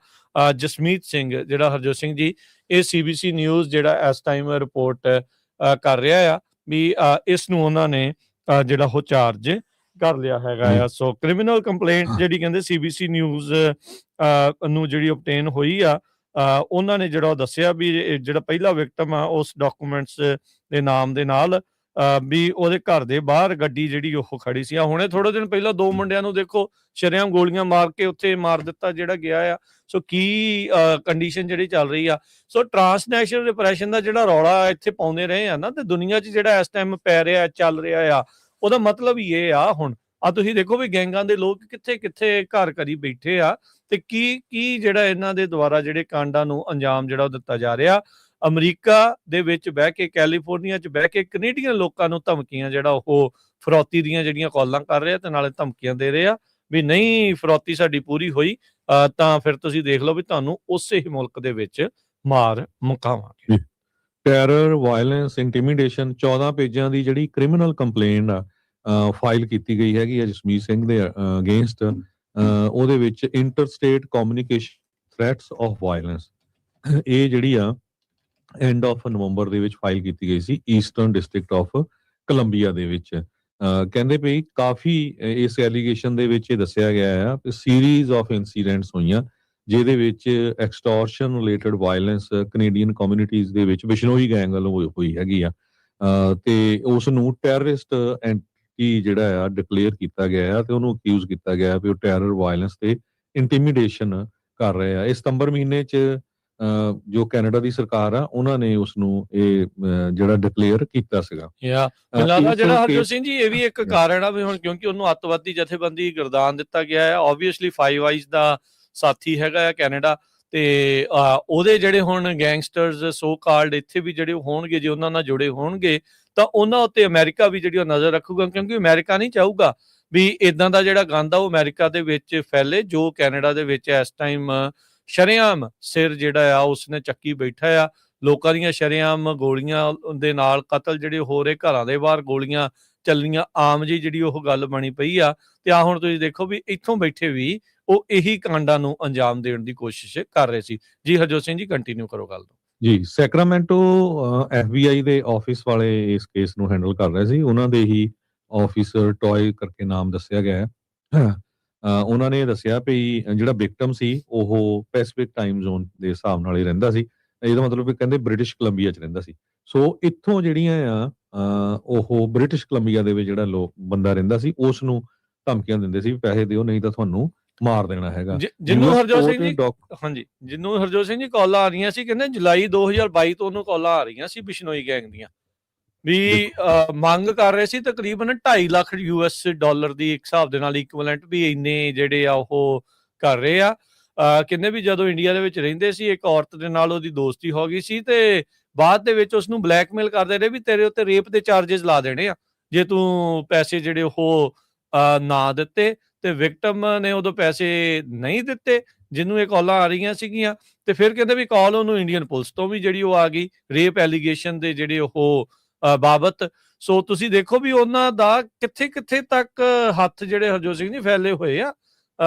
ਜਸਮੀਤ ਸਿੰਘ ਜਿਹੜਾ ਹਰਜੋਤ ਸਿੰਘ ਜੀ, ਇਹ CBC ਨਿਊਜ਼ ਜਿਹੜਾ ਇਸ ਟਾਈਮ ਰਿਪੋਰਟ ਕਰ ਰਿਹਾ ਆ ਵੀ ਇਸ ਨੂੰ ਉਹਨਾਂ ਨੇ ਜਿਹੜਾ ਉਹ ਚਾਰਜ ਕਰ ਲਿਆ ਹੈਗਾ ਆ। ਸੋ ਕ੍ਰਿਮੀਨਲ ਕੰਪਲੇਂਟ ਜਿਹੜੀ ਕਹਿੰਦੇ CBC ਨਿਊਜ਼ ਨੂੰ ਜਿਹੜੀ ਓਬਟੇਨ ਹੋਈ ਆ, ਉਹਨਾਂ ਨੇ ਜਿਹੜਾ ਉਹ ਦੱਸਿਆ ਵੀ ਜਿਹੜਾ ਪਹਿਲਾ ਵਿਕਟਮ ਆ ਉਸ ਡਾਕੂਮੈਂਟਸ ਦੇ ਨਾਮ ਦੇ ਨਾਲ ਵੀ ਉਹਦੇ ਘਰ ਦੇ ਬਾਹਰ ਗੱਡੀ ਜਿਹੜੀ ਉਹ ਖੜੀ ਸੀ। ਹੁਣੇ ਥੋੜੇ ਦਿਨ ਪਹਿਲਾਂ 2 ਮੁੰਡਿਆਂ ਨੂੰ ਦੇਖੋ ਸ਼ਰੇਆਮ ਗੋਲੀਆਂ ਮਾਰ ਕੇ ਉੱਥੇ ਮਾਰ ਦਿੱਤਾ ਜਿਹੜਾ ਗਿਆ ਆ। ਸੋ ਕੀ ਕੰਡੀਸ਼ਨ ਜਿਹੜੀ ਚੱਲ ਰਹੀ ਆ। ਸੋ ਟਰਾਂਸਨੈਸ਼ਨਲ ਰਿਪਰੈਸ਼ਨ ਦਾ ਜਿਹੜਾ ਰੌਲਾ ਇੱਥੇ ਪਾਉਂਦੇ ਰਹੇ ਆ ਨਾ, ਤੇ ਦੁਨੀਆ 'ਚ ਜਿਹੜਾ ਇਸ ਟਾਈਮ ਪੈ ਰਿਹਾ ਚੱਲ ਰਿਹਾ ਆ, ਉਹਦਾ ਮਤਲਬ ਹੀ ਇਹ ਆ। ਹੁਣ ਤੁਸੀਂ ਦੇਖੋ ਵੀ ਗੈਂਗਾਂ ਦੇ ਲੋਕ ਕਿੱਥੇ ਕਿੱਥੇ ਘਰ ਕਰੀ ਬੈਠੇ ਆ, ਤੇ ਕੀ ਜਿਹੜਾ ਇਹਨਾਂ ਦੇ ਦੁਆਰਾ ਜਿਹੜੇ ਕਾਂਡਾਂ ਨੂੰ ਅੰਜਾਮ ਜਿਹੜਾ ਉਹ ਦਿੱਤਾ ਜਾ ਰਿਹਾ। ਅਮਰੀਕਾ ਦੇ ਵਿੱਚ ਬਹਿ ਕੇ, ਕੈਲੀਫੋਰਨੀਆ 'ਚ ਬਹਿ ਕੇ ਕੈਨੇਡੀਅਨ ਲੋਕਾਂ ਨੂੰ ਧਮਕੀਆਂ ਜਿਹੜਾ ਉਹ ਫਰੌਤੀ ਦੀਆਂ ਜਿਹੜੀਆਂ ਕਾਲਾਂ ਕਰ ਰਹੇ ਆ, ਤੇ ਨਾਲੇ ਧਮਕੀਆਂ ਦੇ ਰਹੇ ਆ ਵੀ ਨਹੀਂ ਫਰੌਤੀ ਸਾਡੀ ਪੂਰੀ ਹੋਈ ਤਾਂ ਫਿਰ ਤੁਸੀਂ ਦੇਖ ਲਓ ਵੀ ਤੁਹਾਨੂੰ ਉਸੇ ਹੀ ਮੁਲਕ ਦੇ ਵਿੱਚ ਮਾਰ ਮੁਕਾਵਾਂਗੇ। ਟੈਰਰ, ਵਾਇਲੈਂਸ, ਇੰਟੀਮੀਡੇਸ਼ਨ 14 ਪੇਜਾਂ ਦੀ ਜਿਹੜੀ ਕ੍ਰਿਮੀਨਲ ਕੰਪਲੇਂਟ ਆ ਫਾਈਲ ਕੀਤੀ ਗਈ ਹੈਗੀ ਆ ਜਸਮੀਤ ਸਿੰਘ ਦੇ ਅਗੇਂਸਟ। ਉਹਦੇ ਵਿੱਚ interstate communication threats of violence, ਇਹ ਜਿਹੜੀ ਆ ਐਂਡ ਆਫ ਨਵੰਬਰ ਦੇ ਵਿੱਚ ਫਾਈਲ ਕੀਤੀ ਗਈ ਸੀ ਈਸਟਰਨ ਡਿਸਟ੍ਰਿਕਟ ਆਫ ਕੋਲੰਬੀਆ ਦੇ ਵਿੱਚ। ਕਹਿੰਦੇ ਵੀ ਕਾਫੀ ਇਸ ਐਲੀਗੇਸ਼ਨ ਦੇ ਵਿੱਚ ਇਹ ਦੱਸਿਆ ਗਿਆ ਆ ਕਿ ਸੀਰੀਜ਼ ਆਫ ਇਨਸੀਡੈਂਟਸ ਹੋਈਆਂ ਜਿਹਦੇ ਵਿੱਚ extortion related violence Canadian communities ਦੇ ਵਿੱਚ ਬਿਸ਼ਨੋਈ ਗੈਂਗ ਵੱਲੋਂ ਹੋਈ ਹੈਗੀ ਆ, ਤੇ ਉਸ ਨੂੰ ਟੈਰਰਿਸਟ ਐਂਟੀਟੀ ਜਿਹੜਾ ਆ ਡਿਕਲੇਅਰ ਕੀਤਾ ਗਿਆ ਆ, ਤੇ ਉਹਨੂੰ ਅਕਿਊਜ਼ ਕੀਤਾ ਗਿਆ ਵੀ ਉਹ ਟੈਰਰ, ਵਾਇਲੈਂਸ ਤੇ ਇੰਟੀਮੀਡੇਸ਼ਨ ਕਰ ਰਹੇ ਆ। ਇਹ ਸਤੰਬਰ ਮਹੀਨੇ 'ਚ ਜੋ ਕੈਨੇਡਾ ਦੀ ਸਰਕਾਰ ਆ ਉਹਨਾਂ ਨੇ ਉਸ ਨੂੰ ਇਹ ਜਿਹੜਾ ਡਿਕਲੇਅਰ ਕੀਤਾ ਸੀਗਾ। ਮੈਨੂੰ ਲੱਗਦਾ ਜਿਹੜਾ ਹਰਜੋਤ ਸਿੰਘ ਜੀ ਇਹ ਵੀ ਇੱਕ ਕਾਰਨ ਆ ਵੀ ਹੁਣ ਕਿਉਂਕਿ ਉਹਨੂੰ ਅੱਤਵਾਦੀ ਜਥੇਬੰਦੀ ਗਰਦਾਨ ਦਿੱਤਾ ਗਿਆ ਹੈ। ਆਬਵੀਅਸਲੀ ਫਾਈਵ ਆਈਜ਼ ਦਾ ਸਾਥੀ ਹੈਗਾ ਆ ਕੈਨੇਡਾ, ਤੇ ਉਹਦੇ ਜਿਹੜੇ ਹੁਣ ਗੈਂਗਸਟਰਸ ਸੋ ਕਾਲਡ ਇੱਥੇ ਵੀ ਜਿਹੜੇ ਹੋਣਗੇ, ਜੇ ਉਹਨਾਂ ਨਾਲ ਜੁੜੇ ਹੋਣਗੇ ਤਾਂ ਉਹਨਾਂ ਉੱਤੇ ਅਮਰੀਕਾ ਵੀ ਜਿਹੜੀ ਉਹ ਨਜ਼ਰ ਰੱਖੂਗਾ, ਕਿਉਂਕਿ ਅਮਰੀਕਾ ਨਹੀਂ ਚਾਹੂਗਾ ਵੀ ਇਦਾਂ ਦਾ ਜਿਹੜਾ ਗੰਦ ਆ ਉਹ ਅਮਰੀਕਾ ਦੇ ਵਿੱਚ ਫੈਲੇ, ਜੋ ਕੈਨੇਡਾ ਦੇ ਵਿੱਚ ਇਸ ਟਾਈਮ ਸ਼ਰੇਆਮ ਸਿਰ ਜਿਹੜਾ ਆ ਉਸਨੇ ਚੱਕੀ ਬੈਠਾ ਆ। ਲੋਕਾਂ ਦੀਆਂ ਸ਼ਰੇਆਮ ਗੋਲੀਆਂ ਦੇ ਨਾਲ ਕਤਲ ਜਿਹੜੇ ਹੋ ਰਹੇ, ਘਰਾਂ ਦੇ ਬਾਹਰ ਗੋਲੀਆਂ ਚੱਲਣੀਆਂ ਆਮ ਜੀ ਜਿਹੜੀ ਉਹ ਗੱਲ ਬਣੀ ਪਈ ਆ। ਤੇ ਹੁਣ ਤੁਸੀਂ ਦੇਖੋ ਵੀ ਇੱਥੋਂ ਬੈਠੇ ਵੀ ਉਹ ਇਹੀ ਕਾਂਡਾਂ ਨੂੰ ਅੰਜਾਮ ਦੇਣ ਦੀ ਕੋਸ਼ਿਸ਼ ਕਰ ਰਹੇ ਸੀ। ਜੀ ਹਰਜੋਤ ਸਿੰਘ ਜੀ ਕੰਟੀਨਿਊ ਕਰੋ ਗੱਲ ਨੂੰ। ਜੀ, ਸੈਕਰਾਮੈਂਟੋ FBI ਦੇ ਆਫਿਸ ਵਾਲੇ ਇਸ ਕੇਸ ਨੂੰ ਹੈਂਡਲ ਕਰ ਰਹੇ ਸੀ। ਉਹਨਾਂ ਦੇ ਹੀ ਆਫਿਸਰ ਟੋਏ ਕਰਕੇ ਨਾਮ ਦੱਸਿਆ ਗਿਆ ਹੈ। ਉਹਨਾਂ ਨੇ ਦੱਸਿਆ ਵੀ ਜਿਹੜਾ ਵਿਕਟਮ ਸੀ ਉਹ ਪੈਸੀਫਿਕ ਟਾਈਮ ਜ਼ੋਨ ਦੇ ਹਿਸਾਬ ਨਾਲ ਹੀ ਰਹਿੰਦਾ ਸੀ। ਇਹਦਾ ਮਤਲਬ ਵੀ ਕਹਿੰਦੇ ਬ੍ਰਿਟਿਸ਼ ਕੋਲੰਬੀਆ 'ਚ ਰਹਿੰਦਾ ਸੀ। ਸੋ ਇੱਥੋਂ ਜਿਹੜੀਆਂ ਆ ਉਹ ਬ੍ਰਿਟਿਸ਼ ਕੋਲੰਬੀਆ ਦੇ ਵਿੱਚ ਜਿਹੜਾ ਬੰਦਾ ਰਹਿੰਦਾ ਸੀ ਉਸ ਨੂੰ ਧਮਕੀਆਂ ਦਿੰਦੇ ਸੀ ਵੀ ਪੈਸੇ ਦਿਓ ਨਹੀਂ ਤਾਂ ਤੁਹਾਨੂੰ ਮਾਰ ਦੇਣਾ ਹੈਗਾ। ਜਿਹਨੂੰ ਹਰਜੋਤ ਸਿੰਘ ਜੀ ਹਾਂਜੀ ਜਿਹਨੂੰ ਹਰਜੋਤ ਸਿੰਘ ਜੀ ਕਾਲਾਂ ਆ ਰਹੀਆਂ ਸੀ, ਕਹਿੰਦੇ ਜੁਲਾਈ 2022 ਤੋਂ ਉਹਨੂੰ ਕਾਲਾਂ ਆ ਰਹੀਆਂ ਸੀ ਬਿਸ਼ਨੋਈ ਗੈਂਗ ਦੀਆਂ, ਵੀ ਮੰਗ ਕਰ ਰਹੇ ਸੀ ਤਕਰੀਬਨ 2.5 ਲੱਖ US ਡਾਲਰ ਦੀ ਇੱਕ ਹਿਸਾਬ ਦੇ ਨਾਲ ਇਕਵਲੈਂਟ, ਵੀ ਇੰਨੇ ਜਿਹੜੇ ਆ ਉਹ ਕਰ ਰਹੇ ਆ। ਕਹਿੰਦੇ ਵੀ ਜਦੋਂ ਇੰਡੀਆ ਦੇ ਵਿੱਚ ਰਹਿੰਦੇ ਸੀ ਇੱਕ ਔਰਤ ਦੇ ਨਾਲ ਉਹਦੀ ਦੋਸਤੀ ਹੋ ਗਈ ਸੀ, ਤੇ ਬਾਅਦ ਦੇ ਵਿੱਚ ਉਸਨੂੰ ਬਲੈਕਮੇਲ ਕਰਦੇ ਰਹੇ ਵੀ ਤੇਰੇ ਉੱਤੇ ਰੇਪ ਦੇ ਚਾਰजेस ਲਾ ਦੇਣੇ ਆ ਜੇ ਤੂੰ ਪੈਸੇ ਜਿਹੜੇ ਉਹ ਨਾ ਦਿੱਤੇ। ਤੇ ਵਿਕਟਮ ਨੇ ਉਦੋਂ ਪੈਸੇ ਨਹੀਂ ਦਿੱਤੇ ਜਿਹਨੂੰ ਇਹ ਕਾਲਾਂ ਆ ਰਹੀਆਂ ਸੀਗੀਆਂ, ਤੇ ਫਿਰ ਕਹਿੰਦੇ ਵੀ ਕਾਲ ਉਹਨੂੰ ਇੰਡੀਅਨ ਪੁਲਿਸ ਤੋਂ ਵੀ ਜਿਹੜੀ ਉਹ ਆ ਗਈ ਰੇਪ ਐਲੀਗੇਸ਼ਨ ਦੇ ਜਿਹੜੇ ਉਹ ਬਾਬਤ। ਸੋ ਤੁਸੀਂ ਦੇਖੋ ਵੀ ਉਹਨਾਂ ਦਾ ਕਿੱਥੇ ਕਿੱਥੇ ਤੱਕ ਹੱਥ ਜਿਹੜੇ ਹਰਜੋਤ ਸਿੰਘ ਜੀ ਫੈਲੇ ਹੋਏ ਆ।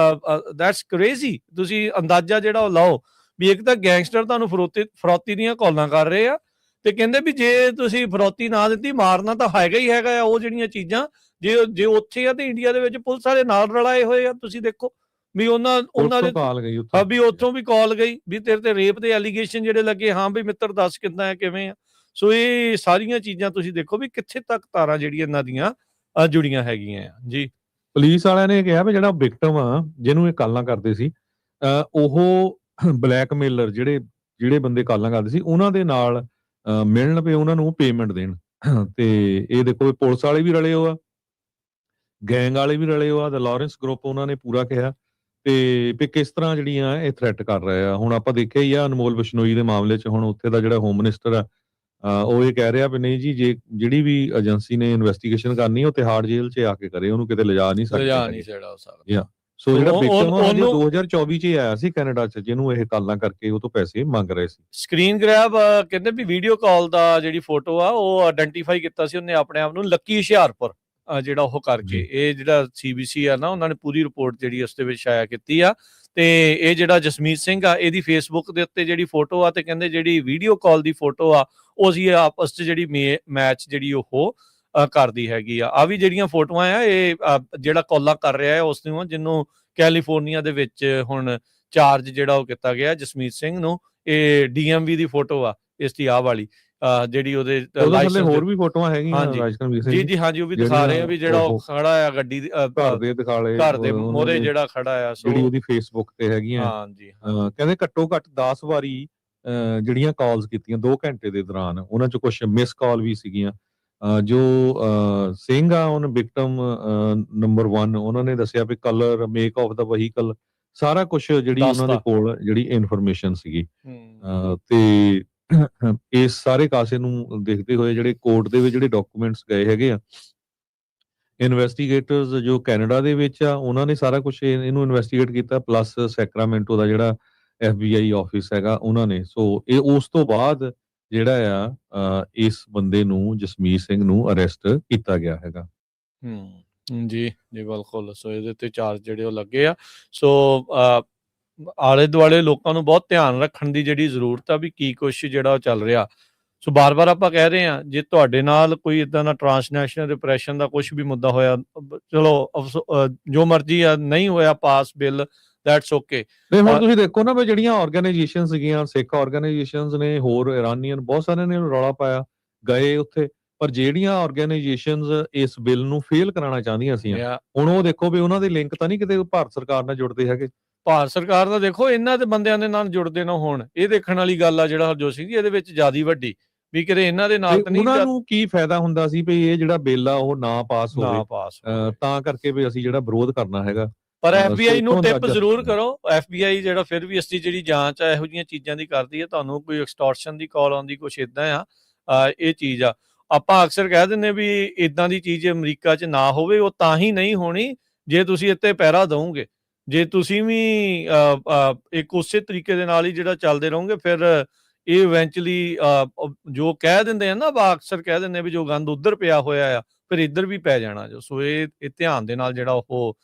That's crazy. ਤੁਸੀਂ ਅੰਦਾਜ਼ਾ ਜਿਹੜਾ ਉਹ ਲਾਓ ਵੀ ਇੱਕ ਤਾਂ ਗੈਂਗਸਟਰ ਤੁਹਾਨੂੰ ਫਰੌਤੀ ਦੀਆਂ ਕਾਲਾਂ ਕਰ ਰਹੇ ਆ, ਤੇ ਕਹਿੰਦੇ ਵੀ ਜੇ ਤੁਸੀਂ ਫਰੌਤੀ ਨਾ ਦਿੱਤੀ ਮਾਰਨਾ ਤਾਂ ਹੈਗਾ ਹੀ ਹੈਗਾ ਆ। ਉਹ ਜਿਹੜੀਆਂ ਚੀਜ਼ਾਂ ਜੇ ਉੱਥੇ ਆ ਤੇ ਇੰਡੀਆ ਦੇ ਵਿੱਚ ਪੁਲਿਸ ਵਾਲੇ ਨਾਲ ਰਲਾਏ ਹੋਏ ਆ। ਤੁਸੀਂ ਦੇਖੋ ਵੀ ਉਹਨਾਂ ਦੇ ਵੀ ਉੱਥੋਂ ਵੀ ਕਾਲ ਗਈ ਵੀ ਤੇਰੇ ਤੇ ਰੇਪ ਦੇ ਐਲੀਗੇਸ਼ਨ ਜਿਹੜੇ ਲੱਗੇ, ਹਾਂ ਵੀ ਮਿੱਤਰ ਦੱਸ ਕਿੱਦਾਂ ਹੈ ਕਿਵੇਂ ਆ। ਸੋ ਇਹ ਸਾਰੀਆਂ ਚੀਜ਼ਾਂ ਤੁਸੀਂ ਦੇਖੋ ਵੀ ਕਿੱਥੇ ਤੱਕ ਤਾਰਾਂ ਜਿਹੜੀਆਂ ਇਹਨਾਂ ਦੀਆਂ ਜੁੜੀਆਂ ਹੈਗੀਆਂ ਆ। ਜੀ, ਪੁਲਿਸ ਵਾਲਿਆਂ ਨੇ ਕਿਹਾ ਵੀ ਜਿਹੜਾ ਵਿਕਟਮ ਆ ਜਿਹਨੂੰ ਇਹ ਕਾਲਾਂ ਕਰਦੇ ਸੀ ਉਹ ਬਲੈਕਮੇਲਰ ਜਿਹੜੇ ਬੰਦੇ ਕਾਲਾਂ ਕਰਦੇ ਸੀ ਉਹਨਾਂ ਦੇ ਨਾਲ ਮਿਲਣ ਪਏ, ਉਹਨਾਂ ਨੂੰ ਪੇਮੈਂਟ ਦੇਣ। ਤੇ ਇਹ ਦੇਖੋ ਪੁਲਿਸ ਵਾਲੇ ਵੀ ਰਲੇ ਹੋ ਆ, ਗੈਂਗ ਵਾਲੇ ਵੀ ਰਲੇ ਹੋ ਆ, ਦ ਲਾਰੈਂਸ ਗਰੁੱਪ ਉਹਨਾਂ ਨੇ ਪੂਰਾ ਕਿਹਾ ਤੇ ਕਿਸ ਤਰ੍ਹਾਂ ਜਿਹੜੀਆਂ ਇਹ ਥ੍ਰੈਟ ਕਰ ਰਹੇ ਆ। ਹੁਣ ਆਪਾਂ ਦੇਖਿਆ ਹੀ ਆ ਅਨਮੋਲ ਬਿਸ਼ਨੋਈ ਦੇ ਮਾਮਲੇ 'ਚ, ਹੁਣ ਉੱਥੇ ਦਾ ਜਿਹੜਾ ਹੋਮ ਮਿਨਿਸਟਰ ਆ ਉਹ ਇਹ ਕਹਿ ਰਿਹਾ ਵੀ ਨਹੀਂ ਜੀ, ਜੇ ਜਿਹੜੀ ਵੀ ਏਜੰਸੀ ਨੇ ਇਨਵੈਸਟੀਗੇਸ਼ਨ ਕਰਨੀ ਉਹ ਤਿਹਾੜ ਜੇਲ੍ਹ 'ਚ ਆ ਕੇ ਕਰੇ, ਉਹਨੂੰ ਕਿਤੇ ਲਿਜਾ ਨਹੀਂ ਸਕਦੇ ਲਿਜਾ ਹੈਗੇ। ਨਹੀਂ ਛੜਾ ਸਕਦਾ। ਜਾਂ ਸੋ ਜਿਹੜਾ ਉਹ- ਵਿਕਟਮ ਆ ਹਜੇ ਉਹਨੂੰ 2024 'ਚ ਹੀ ਆਇਆ ਸੀ ਕੈਨੇਡਾ 'ਚ, ਜਿਹਨੂੰ ਇਹ ਕਾਲਾਂ ਕਰਕੇ ਉਹ ਤੋਂ ਪੈਸੇ ਮੰਗ ਰਹੇ ਸੀ। ਸਕਰੀਨ ਗ੍ਰੈਬ ਕਹਿੰਦੇ ਵੀ ਵੀਡੀਓ ਕਾਲ ਦਾ ਜਿਹੜੀ ਫੋਟੋ ਆ ਉਹ ਆਇਡੈਂਟੀਫਾਈ ਕੀਤਾ ਸੀ ਉਹਨੇ ਆਪਣੇ ਆਪ ਨੂੰ ਲੱਕੀ ਹੁਸ਼ਿਆਰਪੁਰ ਜਿਹੜਾ ਉਹ ਕਰਕੇ। ਜੀ। ਇਹ ਜਿਹੜਾ CBC ਆ ਨਾ, ਉਹਨਾਂ ਨੇ ਪੂਰੀ ਰਿਪੋਰਟ ਜਿਹੜੀ ਉਸ ਦੇ ਵਿੱਚ ਸ਼ਾਇਆ ਕੀਤੀ ਆ। ਤੇ ਇਹ ਜਿਹੜਾ ਜਸਮੀਤ ਸਿੰਘ ਆ, ਇਹਦੀ ਫੇਸਬੁੱਕ ਦੇ ਉੱਤੇ ਜਿਹੜੀ ਫੋਟੋ ਆ, ਤੇ ਕਹਿੰਦੇ ਜਿਹੜੀ ਵੀਡੀਓ ਕਾਲ ਦੀ ਫੋਟੋ ਆ ਉਹ ਸੀ ਆਪਸ 'ਚ ਜਿਹੜੀ ਮੈਚ ਜਿਹੜੀ ਉਹ ਕਰਦੀ ਹੈਗੀ ਆ ਵੀ ਜਿਹੜੀਆਂ ਫੋਟੋਆਂ ਆ ਇਹ ਜਿਹੜਾ ਕਾਲਾਂ ਕਰ ਰਿਹਾ ਹੈ ਉਸ ਨੂੰ, ਜਿਹਨੂੰ ਕੈਲੀਫੋਰਨੀਆ ਦੇ ਵਿੱਚ ਹੁਣ ਚਾਰਜ ਜਿਹੜਾ ਉਹ ਕੀਤਾ ਗਿਆ ਜਸਮੀਤ ਸਿੰਘ ਨੂੰ। ਇਹ DMV ਦੀ ਫੋਟੋ ਆ ਇਸ ਦੀ ਆਹ ਵਾਲੀ ਜਿਹੜੀ ਉਹਦੇ ਲਾਇਸੈਂਸ ਹੋਰ ਵੀ ਫੋਟੋਆਂ ਹੈਗੀਆਂ ਰਾਜਕਨਵੀਰ ਸਿੰਘ ਜੀ ਹਾਂਜੀ, ਉਹ ਵੀ ਦਿਖਾ ਰਹੇ ਆ ਵੀ ਜਿਹੜਾ ਉਹ ਖੜਾ ਆ ਗੱਡੀ ਘਰ ਦੇ ਦਿਖਾਲੇ, ਘਰ ਦੇ ਮੋਹਰੇ ਜਿਹੜਾ ਖੜਾ ਆ, ਜਿਹੜੀ ਉਹਦੀ ਫੇਸਬੁੱਕ ਤੇ ਹੈਗੀਆਂ। ਹਾਂਜੀ ਕਹਿੰਦੇ ਘੱਟੋ ਘੱਟ 10 ਵਾਰੀ ਜਿਹੜੀਆਂ ਕਾਲਸ ਕੀਤੀਆਂ 2 ਘੰਟੇ ਦੇ ਦੌਰਾਨ, ਉਹਨਾਂ 'ਚ ਕੁਝ ਮਿਸ ਕਾਲ ਵੀ ਸੀਗੀਆਂ। ਜੋ ਸਿੰਘ ਆ ਉਹਨ ਵਿਕਟਮ ਨੰਬਰ 1, ਉਹਨਾਂ ਨੇ ਦੱਸਿਆ ਵੀ ਕਲਰ, ਮੇਕ ਆਫ ਦਾ ਵਹੀਕਲ, ਸਾਰਾ ਕੁਝ ਜਿਹੜੀ ਉਹਨਾਂ ਦੇ ਕੋਲ ਜਿਹੜੀ ਇਨਫੋਰਮੇਸ਼ਨ ਸੀਗੀ। ਤੇ ਇਸ ਸਾਰੇ ਕਾਸੇ ਨੂੰ ਦੇਖਦੇ ਹੋਏ ਜਿਹੜੇ ਕੋਰਟ ਦੇ ਵਿੱਚ ਜਿਹੜੇ ਡਾਕੂਮੈਂਟਸ ਗਏ ਹੈਗੇ ਆ, ਇਨਵੈਸਟੀਗੇਟਰਸ ਜੋ ਕੈਨੇਡਾ ਦੇ ਵਿੱਚ ਆ, ਉਹਨਾਂ ਨੇ ਸਾਰਾ ਕੁਝ ਇਹਨੂੰ ਇਨਵੈਸਟੀਗੇਟ ਕੀਤਾ, ਪਲੱਸ ਸੈਕਰਾਮੈਂਟੋ ਦਾ ਜਿਹੜਾ FBI ਆਫਿਸ ਹੈਗਾ ਉਹਨਾਂ ਨੇ। ਸੋ ਇਹ ਉਸ ਤੋਂ ਬਾਅਦ ਜਿਹੜਾ ਆ ਇਸ ਬੰਦੇ ਨੂੰ, ਜਸਮੀਤ ਸਿੰਘ ਨੂੰ ਅਰੈਸਟ ਕੀਤਾ ਗਿਆ ਹੈਗਾ। ਜੀ ਜੀ ਬਿਲਕੁਲ। ਸੋ ਇਹਦੇ ਤੇ ਚਾਰਜ ਜਿਹੜੇ ਉਹ ਲੱਗੇ ਆ। ਸੋ ਆਲੇ ਦੁਆਲੇ ਲੋਕਾਂ ਨੂੰ ਬਹੁਤ ਧਿਆਨ ਰੱਖਣ ਦੀ ਜਿਹੜੀ ਜ਼ਰੂਰਤ ਆ ਵੀ ਕੀ ਕੁਛ ਜਿਹੜਾ ਉਹ ਚੱਲ ਰਿਹਾ। ਸੋ ਬਾਰ-ਬਾਰ ਆਪਾਂ ਕਹਿ ਰਹੇ ਹਾਂ, ਜੇ ਤੁਹਾਡੇ ਨਾਲ ਕੋਈ ਇਦਾਂ ਦਾ ਟਰਾਂਸਨੈਸ਼ਨਲ ਰਿਪਰੈਸ਼ਨ ਦਾ ਕੁਝ ਵੀ ਮੁੱਦਾ ਹੋਇਆ, ਚਲੋ ਜੋ ਮਰਜ਼ੀ ਆ, ਨਹੀਂ ਹੋਇਆ ਪਾਸ ਬਿੱਲ, ਦੈਟਸ ਓਕੇ। ਤੇ ਹੁਣ ਤੁਸੀਂ ਦੇਖੋ ਨਾ ਵੀ ਜਿਹੜੀਆਂ ਆਰਗੇਨਾਈਜੇਸ਼ਨਸ ਸੀਗੀਆਂ, ਸਿੱਖ ਆਰਗੇਨਾਈਜੇਸ਼ਨਸ ਨੇ, ਹੋਰ ਇਰਾਨੀਅਨ, ਬਹੁਤ ਸਾਰਿਆਂ ਨੇ ਰੌਲਾ ਪਾਇਆ, ਗਏ ਉੱਥੇ। ਪਰ ਜਿਹੜੀਆਂ ਆਰਗੇਨਾਈਜੇਸ਼ਨਸ ਇਸ ਬਿੱਲ ਨੂੰ ਫੇਲ ਕਰਾਉਣਾ ਚਾਹੁੰਦੀਆਂ ਸੀ, ਹੁਣ ਉਹ ਦੇਖੋ ਵੀ ਉਹਨਾਂ ਦੇ ਲਿੰਕ ਤਾਂ ਨਹੀਂ ਕਿਤੇ ਭਾਰਤ ਸਰਕਾਰ ਨਾਲ ਜੁੜਦੇ ਹੈਗੇ। ਭਾਰਤ ਸਰਕਾਰ ਦਾ ਦੇਖੋ ਇਹਨਾਂ ਦੇ ਬੰਦਿਆਂ ਦੇ ਨਾਲ ਜੁੜਦੇ ਨਾ ਹੋਣ, ਇਹ ਦੇਖਣ ਵਾਲੀ ਗੱਲ ਆ। ਜਿਹੜਾ ਹਰਜੋਤ ਸਿੰਘ ਜੀ, ਇਹਦੇ ਵਿੱਚ ਜ਼ਿਆਦਾ ਵੱਡੀ ਵੀ ਕਿਤੇ ਇਹਨਾਂ ਦੇ ਨਾਲ ਤਾਂ ਨਹੀਂ। ਉਹਨਾਂ ਨੂੰ ਕੀ ਫਾਇਦਾ ਹੁੰਦਾ ਸੀ ਵੀ ਇਹ ਜਿਹੜਾ ਬਿੱਲ ਆ ਉਹ ਨਾ ਪਾਸ ਹੋਵੇ, ਤਾਂ ਕਰਕੇ ਵੀ ਅਸੀਂ ਜਿਹੜਾ ਵਿਰੋਧ ਕਰਨਾ ਹੈਗਾ। ਪਰ FBI ਨੂੰ ਟਿਪ ਜ਼ਰੂਰ ਕਰੋ। FBI ਜਿਹੜਾ ਫਿਰ ਵੀ ਅਸੀਂ ਜਿਹੜੀ ਜਾਂਚ ਆ ਇਹੋ ਜਿਹੀਆਂ ਚੀਜ਼ਾਂ ਦੀ ਕਰਦੀ ਹੈ। ਤੁਹਾਨੂੰ ਕੋਈ ਐਕਸਟੋਰਸ਼ਨ ਦੀ ਕਾਲ ਆਉਂਦੀ, ਕੁਛ ਇਦਾਂ ਆ, ਇਹ ਚੀਜ਼ ਆ। ਆਪਾਂ ਅਕਸਰ ਕਹਿ ਦਿੰਦੇ ਵੀ ਇਦਾਂ ਦੀ ਚੀਜ਼ ਅਮਰੀਕਾ 'ਚ ਨਾ ਹੋਵੇ। ਉਹ ਤਾਂ ਹੀ ਨਹੀਂ ਹੋਣੀ ਜੇ ਤੁਸੀਂ ਇੱਥੇ ਪਹਿਰਾ ਦਓਗੇ। ਜੇ ਤੁਸੀਂ ਵੀ ਇੱਕ ਉਸੇ ਤਰੀਕੇ ਦੇ ਨਾਲ ਹੀ ਜਿਹੜਾ ਚੱਲਦੇ ਰਹੋਗੇ, ਫਿਰ ਇਹ ਇਵੈਂਚੁਅਲੀ ਜੋ ਕਹਿ ਦਿੰਦੇ ਆ ਨਾ, ਅਕਸਰ ਕਹਿ ਦਿੰਦੇ ਵੀ ਜੋ ਗੰਦ ਉੱਧਰ ਪਿਆ ਹੋਇਆ ਆ, ਫਿਰ ਇੱਧਰ ਵੀ ਪੈ ਜਾਣਾ। ਸੋ ਇਹ ਧਿਆਨ ਦੇ ਨਾਲ ਜਿਹੜਾ ਉਹ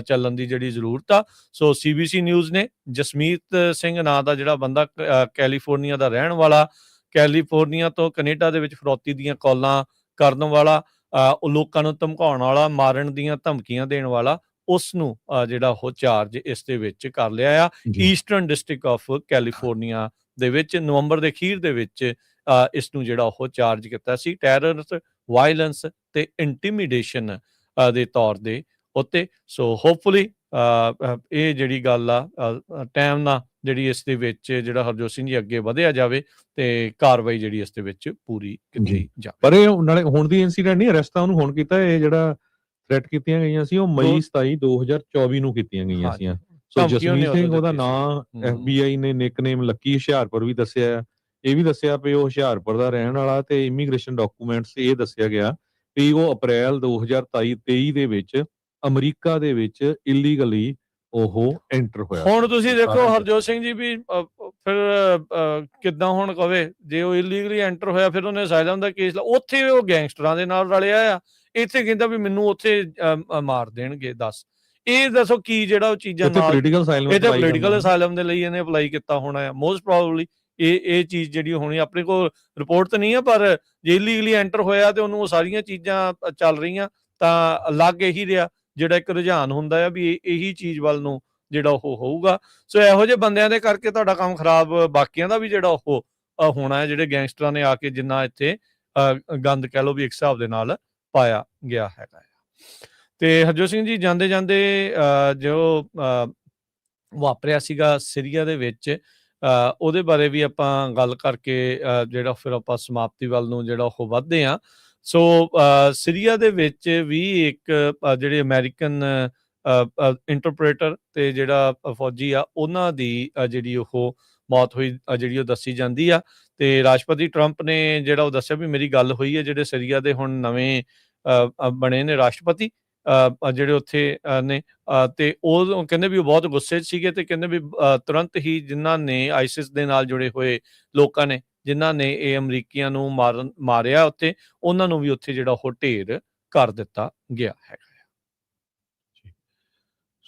ਚੱਲਣ ਦੀ ਜਿਹੜੀ ਜ਼ਰੂਰਤ ਆ। ਸੋ CBC ਨਿਊਜ਼ ਨੇ ਜਸਮੀਤ ਸਿੰਘ ਨਾਂ ਦਾ ਜਿਹੜਾ ਬੰਦਾ, ਕੈਲੀਫੋਰਨੀਆ ਦਾ ਰਹਿਣ ਵਾਲਾ, ਕੈਲੀਫੋਰਨੀਆ ਤੋਂ ਕੈਨੇਡਾ ਦੇ ਵਿੱਚ ਫਰੌਤੀ ਦੀਆਂ ਕਾਲਾਂ ਕਰਨ ਵਾਲਾ, ਉਹ ਲੋਕਾਂ ਨੂੰ ਧਮਕਾਉਣ ਵਾਲਾ, ਮਾਰਨ ਦੀਆਂ ਧਮਕੀਆਂ ਦੇਣ ਵਾਲਾ, ਉਸ ਨੂੰ ਜਿਹੜਾ ਉਹ ਚਾਰਜ ਇਸ ਦੇ ਵਿੱਚ ਕਰ ਲਿਆ ਆ। ਈਸਟਰਨ ਡਿਸਟ੍ਰਿਕਟ ਆਫ ਕੈਲੀਫੋਰਨੀਆ ਦੇ ਵਿੱਚ ਨਵੰਬਰ ਦੇ ਅਖੀਰ ਦੇ ਵਿੱਚ ਇਸ ਨੂੰ ਜਿਹੜਾ ਉਹ ਚਾਰਜ ਕੀਤਾ ਸੀ, ਟੈਰਰ, ਵਾਇਲੈਂਸ ਤੇ ਇੰਟੀਮੀਡੇਸ਼ਨ ਦੇ ਤੌਰ ਦੇ ਉੱਤੇ। ਸੋ ਹੋਪਫੁਲੀ ਇਹ ਜਿਹੜੀ ਗੱਲ ਆ ਟਾਈਮ ਨਾਲ ਜਿਹੜੀ ਇਸ ਦੇ ਵਿੱਚ ਜਿਹੜਾ ਹਰਜੋਤ ਸਿੰਘ ਜੀ ਅੱਗੇ ਵਧਿਆ ਜਾਵੇ ਤੇ ਕਾਰਵਾਈ ਜਿਹੜੀ ਇਸ ਦੇ ਵਿੱਚ ਪੂਰੀ ਕੀਤੀ ਜਾਵੇ। ਪਰ ਇਹ ਨਾਲੇ ਹੁਣ ਦੀ ਇਨਸੀਡੈਂਟ ਨਹੀਂ, ਅਰੈਸਟ ਤਾਂ ਉਹਨੂੰ ਹੁਣ ਕੀਤਾ। ਇਹ ਜਿਹੜਾ ਥ੍ਰੈਟ ਕੀਤੀਆਂ ਗਈਆਂ ਸੀ ਉਹ ਮਈ 27 2024 ਨੂੰ ਕੀਤੀਆਂ ਗਈਆਂ ਸੀ। ਸੋ ਜਸਮੀਤ ਸਿੰਘ ਉਹਦਾ ਨਾਂ, FBI ਨੇ ਨਿਕਨੇਮ ਲੱਕੀ ਹੁਸ਼ਿਆਰਪੁਰ ਵੀ ਦੱਸਿਆ ਆ। ਇਹ ਵੀ ਦੱਸਿਆ ਵੀ ਉਹ ਹੁਸ਼ਿਆਰਪੁਰ ਦਾ ਰਹਿਣ ਵਾਲਾ, ਤੇ ਇਮੀਗ੍ਰੇਸ਼ਨ ਡਾਕੂਮੈਂਟਸ ਇਹ ਦੱਸਿਆ ਗਿਆ ਵੀ ਉਹ ਅਪ੍ਰੈਲ 2023 ਦੇ ਵਿੱਚ ਅਮਰੀਕਾ ਦੇ ਵਿੱਚ ਇਲੀਗਲੀ ਉਹ ਐਂਟਰ ਹੋਇਆ। ਹੁਣ ਤੁਸੀਂ ਦੇਖੋ ਹਰਜੋਤ ਸਿੰਘ ਜੀ ਵੀ ਫਿਰ ਕਿੱਦਾਂ ਹੁਣ ਕਵੇ, ਜੇ ਉਹ ਇਲੀਗਲੀ ਐਂਟਰ ਹੋਇਆ ਫਿਰ ਉਹਨੇ ਅਸਾਈਲਮ ਦਾ ਕੇਸ ਉੱਥੇ ਉਹ ਗੈਂਗਸਟਰਾਂ ਦੇ ਨਾਲ ਰਲਿਆ ਆ, ਇੱਥੇ ਕਹਿੰਦਾ ਵੀ ਮੈਨੂੰ ਉੱਥੇ ਮਾਰ ਦੇਣਗੇ। ਦੱਸ, ਇਹ ਦੱਸੋ ਕੀ ਜਿਹੜਾ ਉਹ ਚੀਜ਼ਾਂ ਨਾਲ ਪੋਲੀਟੀਕਲ ਅਸਾਈਲਮ ਦੇ ਲਈ ਇਹਨੇ ਅਪਲਾਈ ਕੀਤਾ ਹੋਣਾ ਆ। ਮੋਸਟ ਪ੍ਰੋਬਬਲੀ ਇਹ ਚੀਜ਼ ਜਿਹੜੀ ਹੋਣੀ, ਆਪਣੇ ਕੋਲ ਰਿਪੋਰਟ ਤਾਂ ਨਹੀਂ ਆ, ਪਰ ਜੇ ਇਲੀਗਲੀ ਐਂਟਰ ਹੋਇਆ ਤੇ ਉਹਨੂੰ ਉਹ ਸਾਰੀਆਂ ਚੀਜ਼ਾਂ ਚੱਲ ਰਹੀਆਂ ਤਾਂ ਲੱਗ ਇਹੀ ਰਿਹਾ, ਜਿਹੜਾ ਇੱਕ ਰੁਝਾਨ ਹੁੰਦਾ ਆ ਵੀ ਇਹੀ ਚੀਜ਼ ਵੱਲ ਨੂੰ ਜਿਹੜਾ ਉਹ ਹੋਊਗਾ। ਸੋ ਇਹੋ ਜਿਹੇ ਬੰਦਿਆਂ ਦੇ ਕਰਕੇ ਤੁਹਾਡਾ ਕੰਮ ਖਰਾਬ, ਬਾਕੀਆਂ ਦਾ ਵੀ ਜਿਹੜਾ ਉਹ ਹੋਣਾ ਹੈ, ਜਿਹੜੇ ਗੈਂਗਸਟਰਾਂ ਨੇ ਆ ਕੇ ਜਿੰਨਾ ਇੱਥੇ ਗੰਦ ਕਹਿ ਲਓ ਵੀ ਇੱਕ ਹਿਸਾਬ ਦੇ ਨਾਲ ਪਾਇਆ ਗਿਆ ਹੈਗਾ। ਤੇ ਹਰਜੋਤ ਸਿੰਘ ਜੀ, ਜਾਂਦੇ ਜਾਂਦੇ ਜੋ ਵਾਪਰਿਆ ਸੀਗਾ ਸੀਰੀਆ ਦੇ ਵਿੱਚ, ਉਹਦੇ ਬਾਰੇ ਵੀ ਆਪਾਂ ਗੱਲ ਕਰਕੇ ਜਿਹੜਾ ਫਿਰ ਆਪਾਂ ਸਮਾਪਤੀ ਵੱਲ ਨੂੰ ਜਿਹੜਾ ਉਹ ਵੱਧਦੇ ਹਾਂ। ਸੋ ਸੀਰੀਆ ਦੇ ਵਿੱਚ ਵੀ ਇੱਕ ਜਿਹੜੇ ਅਮਰੀਕਨ ਇੰਟਰਪ੍ਰੇਟਰ ਤੇ ਜਿਹੜਾ ਫੌਜੀ ਆ, ਉਹਨਾਂ ਦੀ ਜਿਹੜੀ ਉਹ ਮੌਤ ਹੋਈ ਜਿਹੜੀ ਉਹ ਦੱਸੀ ਜਾਂਦੀ ਆ। ਤੇ ਰਾਸ਼ਟਰਪਤੀ ਟਰੰਪ ਨੇ ਜਿਹੜਾ ਉਹ ਦੱਸਿਆ ਵੀ ਮੇਰੀ ਗੱਲ ਹੋਈ ਹੈ ਜਿਹੜੇ ਸੀਰੀਆ ਦੇ ਹੁਣ ਨਵੇਂ ਬਣੇ ਨੇ ਰਾਸ਼ਟਰਪਤੀ ਜਿਹੜੇ ਉੱਥੇ ਨੇ ਤੇ ਉਹ ਕਹਿੰਦੇ ਵੀ ਉਹ ਬਹੁਤ ਗੁੱਸੇ 'ਚ ਸੀਗੇ ਤੇ ਕਹਿੰਦੇ ਵੀ ਤੁਰੰਤ ਹੀ ਜਿਨ੍ਹਾਂ ਨੇ ਆਈਸਿਸ ਦੇ ਨਾਲ ਜੁੜੇ ਹੋਏ ਲੋਕਾਂ ਨੇ ਜਿਨ੍ਹਾਂ ਨੇ ਇਹ ਅਮਰੀਕੀਆਂ ਨੂੰ ਮਾਰਿਆ ਉੱਥੇ ਉਹਨਾਂ ਨੂੰ ਵੀ ਉੱਥੇ ਜਿਹੜਾ ਉਹ ਢੇਰ ਕਰ ਦਿੱਤਾ ਗਿਆ ਹੈਗਾ।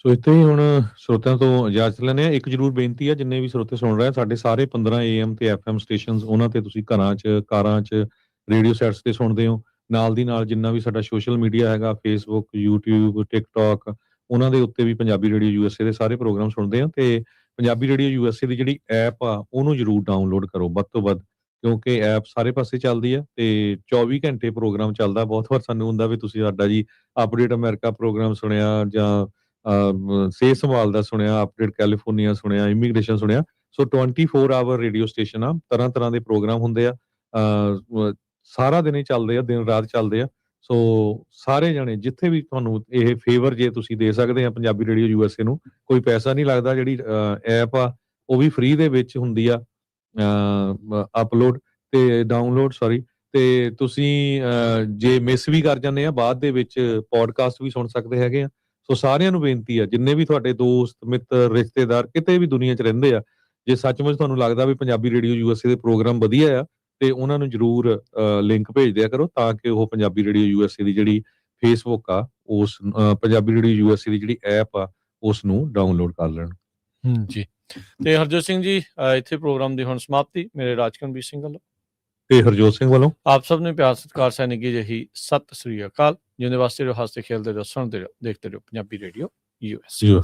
ਸੋ ਇੱਥੇ ਹੀ ਹੁਣ ਸਰੋਤਿਆਂ ਤੋਂ ਇਜਾਜ਼ਤ ਲੈਂਦੇ ਹਾਂ। ਇੱਕ ਜ਼ਰੂਰ ਬੇਨਤੀ ਹੈ, ਜਿੰਨੇ ਵੀ ਸਰੋਤੇ ਸੁਣ ਰਹੇ ਆ, ਸਾਡੇ ਸਾਰੇ 15 AM ਤੇ FM ਸਟੇਸ਼ਨਸ ਉਹਨਾਂ ਤੇ ਤੁਸੀਂ ਘਰਾਂ 'ਚ, ਕਾਰਾਂ 'ਚ, ਰੇਡੀਓ ਸੈਟਸ ਤੇ ਸੁਣਦੇ ਹੋ। ਨਾਲ ਦੀ ਨਾਲ ਜਿੰਨਾ ਵੀ ਸਾਡਾ ਸੋਸ਼ਲ ਮੀਡੀਆ ਹੈਗਾ, ਫੇਸਬੁੱਕ, YouTube, ਟਿਕਟੌਕ, ਉਹਨਾਂ ਦੇ ਉੱਤੇ ਵੀ ਪੰਜਾਬੀ ਰੇਡੀਓ USA ਦੇ ਸਾਰੇ ਪ੍ਰੋਗਰਾਮ ਸੁਣਦੇ ਆ। ਤੇ ਪੰਜਾਬੀ ਰੇਡੀਓ USA ਦੀ ਜਿਹੜੀ ਐਪ ਆ ਉਹਨੂੰ ਜ਼ਰੂਰ ਡਾਊਨਲੋਡ ਕਰੋ ਵੱਧ ਤੋਂ ਵੱਧ, ਕਿਉਂਕਿ ਐਪ ਸਾਰੇ ਪਾਸੇ ਚੱਲਦੀ ਆ ਤੇ 24 ਘੰਟੇ ਪ੍ਰੋਗਰਾਮ ਚੱਲਦਾ। ਬਹੁਤ ਵਾਰ ਸਾਨੂੰ ਹੁੰਦਾ ਵੀ ਤੁਸੀਂ ਸਾਡਾ ਜੀ ਅਪਡੇਟ ਅਮਰੀਕਾ ਪ੍ਰੋਗਰਾਮ ਸੁਣਿਆ ਜਾਂ ਸਿਹਤ ਸੰਭਾਲ ਦਾ ਸੁਣਿਆ, ਅਪਡੇਟ ਕੈਲੀਫੋਰਨੀਆ ਸੁਣਿਆ, ਇਮੀਗ੍ਰੇਸ਼ਨ ਸੁਣਿਆ। ਸੋ 24 ਆਵਰ ਰੇਡੀਓ ਸਟੇਸ਼ਨ ਆ, ਤਰ੍ਹਾਂ ਦੇ ਪ੍ਰੋਗਰਾਮ ਹੁੰਦੇ ਆ, ਸਾਰਾ ਦਿਨ ਹੀ ਚੱਲਦੇ ਆ, ਦਿਨ ਰਾਤ ਚੱਲਦੇ ਆ। ਸੋ ਸਾਰੇ ਜਣੇ ਜਿੱਥੇ ਵੀ ਤੁਹਾਨੂੰ ਇਹ ਫੇਵਰ ਜੇ ਤੁਸੀਂ ਦੇ ਸਕਦੇ ਆ ਪੰਜਾਬੀ ਰੇਡੀਓ USA ਨੂੰ, ਕੋਈ ਪੈਸਾ ਨਹੀਂ ਲੱਗਦਾ। ਜਿਹੜੀ ਐਪ ਆ ਉਹ ਵੀ ਫ੍ਰੀ ਦੇ ਵਿੱਚ ਹੁੰਦੀ ਆ ਅਪਲੋਡ ਤੇ ਡਾਊਨਲੋਡ ਤੇ ਤੁਸੀਂ ਜੇ ਮਿਸ ਵੀ ਕਰ ਜਾਂਦੇ ਆ ਬਾਅਦ ਦੇ ਵਿੱਚ ਪੋਡਕਾਸਟ ਵੀ ਸੁਣ ਸਕਦੇ ਹੈਗੇ ਆ। ਸੋ ਸਾਰਿਆਂ ਨੂੰ ਬੇਨਤੀ ਆ, ਜਿੰਨੇ ਵੀ ਤੁਹਾਡੇ ਦੋਸਤ, ਮਿੱਤਰ, ਰਿਸ਼ਤੇਦਾਰ ਕਿਤੇ ਵੀ ਦੁਨੀਆ 'ਚ ਰਹਿੰਦੇ ਆ, ਜੇ ਸੱਚਮੁੱਚ ਤੁਹਾਨੂੰ ਲੱਗਦਾ ਵੀ ਪੰਜਾਬੀ ਰੇਡੀਓ USA ਦੇ ਪ੍ਰੋਗਰਾਮ ਵਧੀਆ ਆ ਤੇ ਉਹਨਾਂ ਨੂੰ ਜ਼ਰੂਰ ਲਿੰਕ ਭੇਜ ਦਿਆ ਕਰੋ ਤਾਂ ਕਿ ਉਹ ਪੰਜਾਬੀ ਰੇਡੀਓ USA ਦੀ ਜਿਹੜੀ ਫੇਸਬੁੱਕ ਆ ਉਸ ਪੰਜਾਬੀ ਰੇਡੀਓ USA ਦੀ ਜਿਹੜੀ ਐਪ ਆ ਉਸ ਨੂੰ ਡਾਊਨਲੋਡ ਕਰ ਲੈਣ। ਜੀ ਤੇ ਹਰਜੋਤ ਸਿੰਘ ਜੀ ਇੱਥੇ ਪ੍ਰੋਗਰਾਮ ਦੀ ਹੁਣ ਸਮਾਪਤੀ। ਮੇਰੇ ਰਾਜਕਨਵੀਰ ਸਿੰਘ ਵੱਲੋਂ ਤੇ ਹਰਜੋਤ ਸਿੰਘ ਵੱਲੋਂ ਆਪ ਸਭ ਨੂੰ ਪਿਆਰ ਸਤਿਕਾਰ ਸੈਨਿਕੀ ਜਿਹੀ ਸਤਿ ਸ੍ਰੀ ਅਕਾਲ। ਜਿਉਂਦੇ ਵਾਸਤੇ ਰਹੋ, ਹੱਸਦੇ ਖੇਲਦੇ ਰਹੋ, ਸੁਣਦੇ ਰਹੋ, ਦੇਖਦੇ ਰਹੋ ਪੰਜਾਬੀ ਰੇਡੀਓ USA।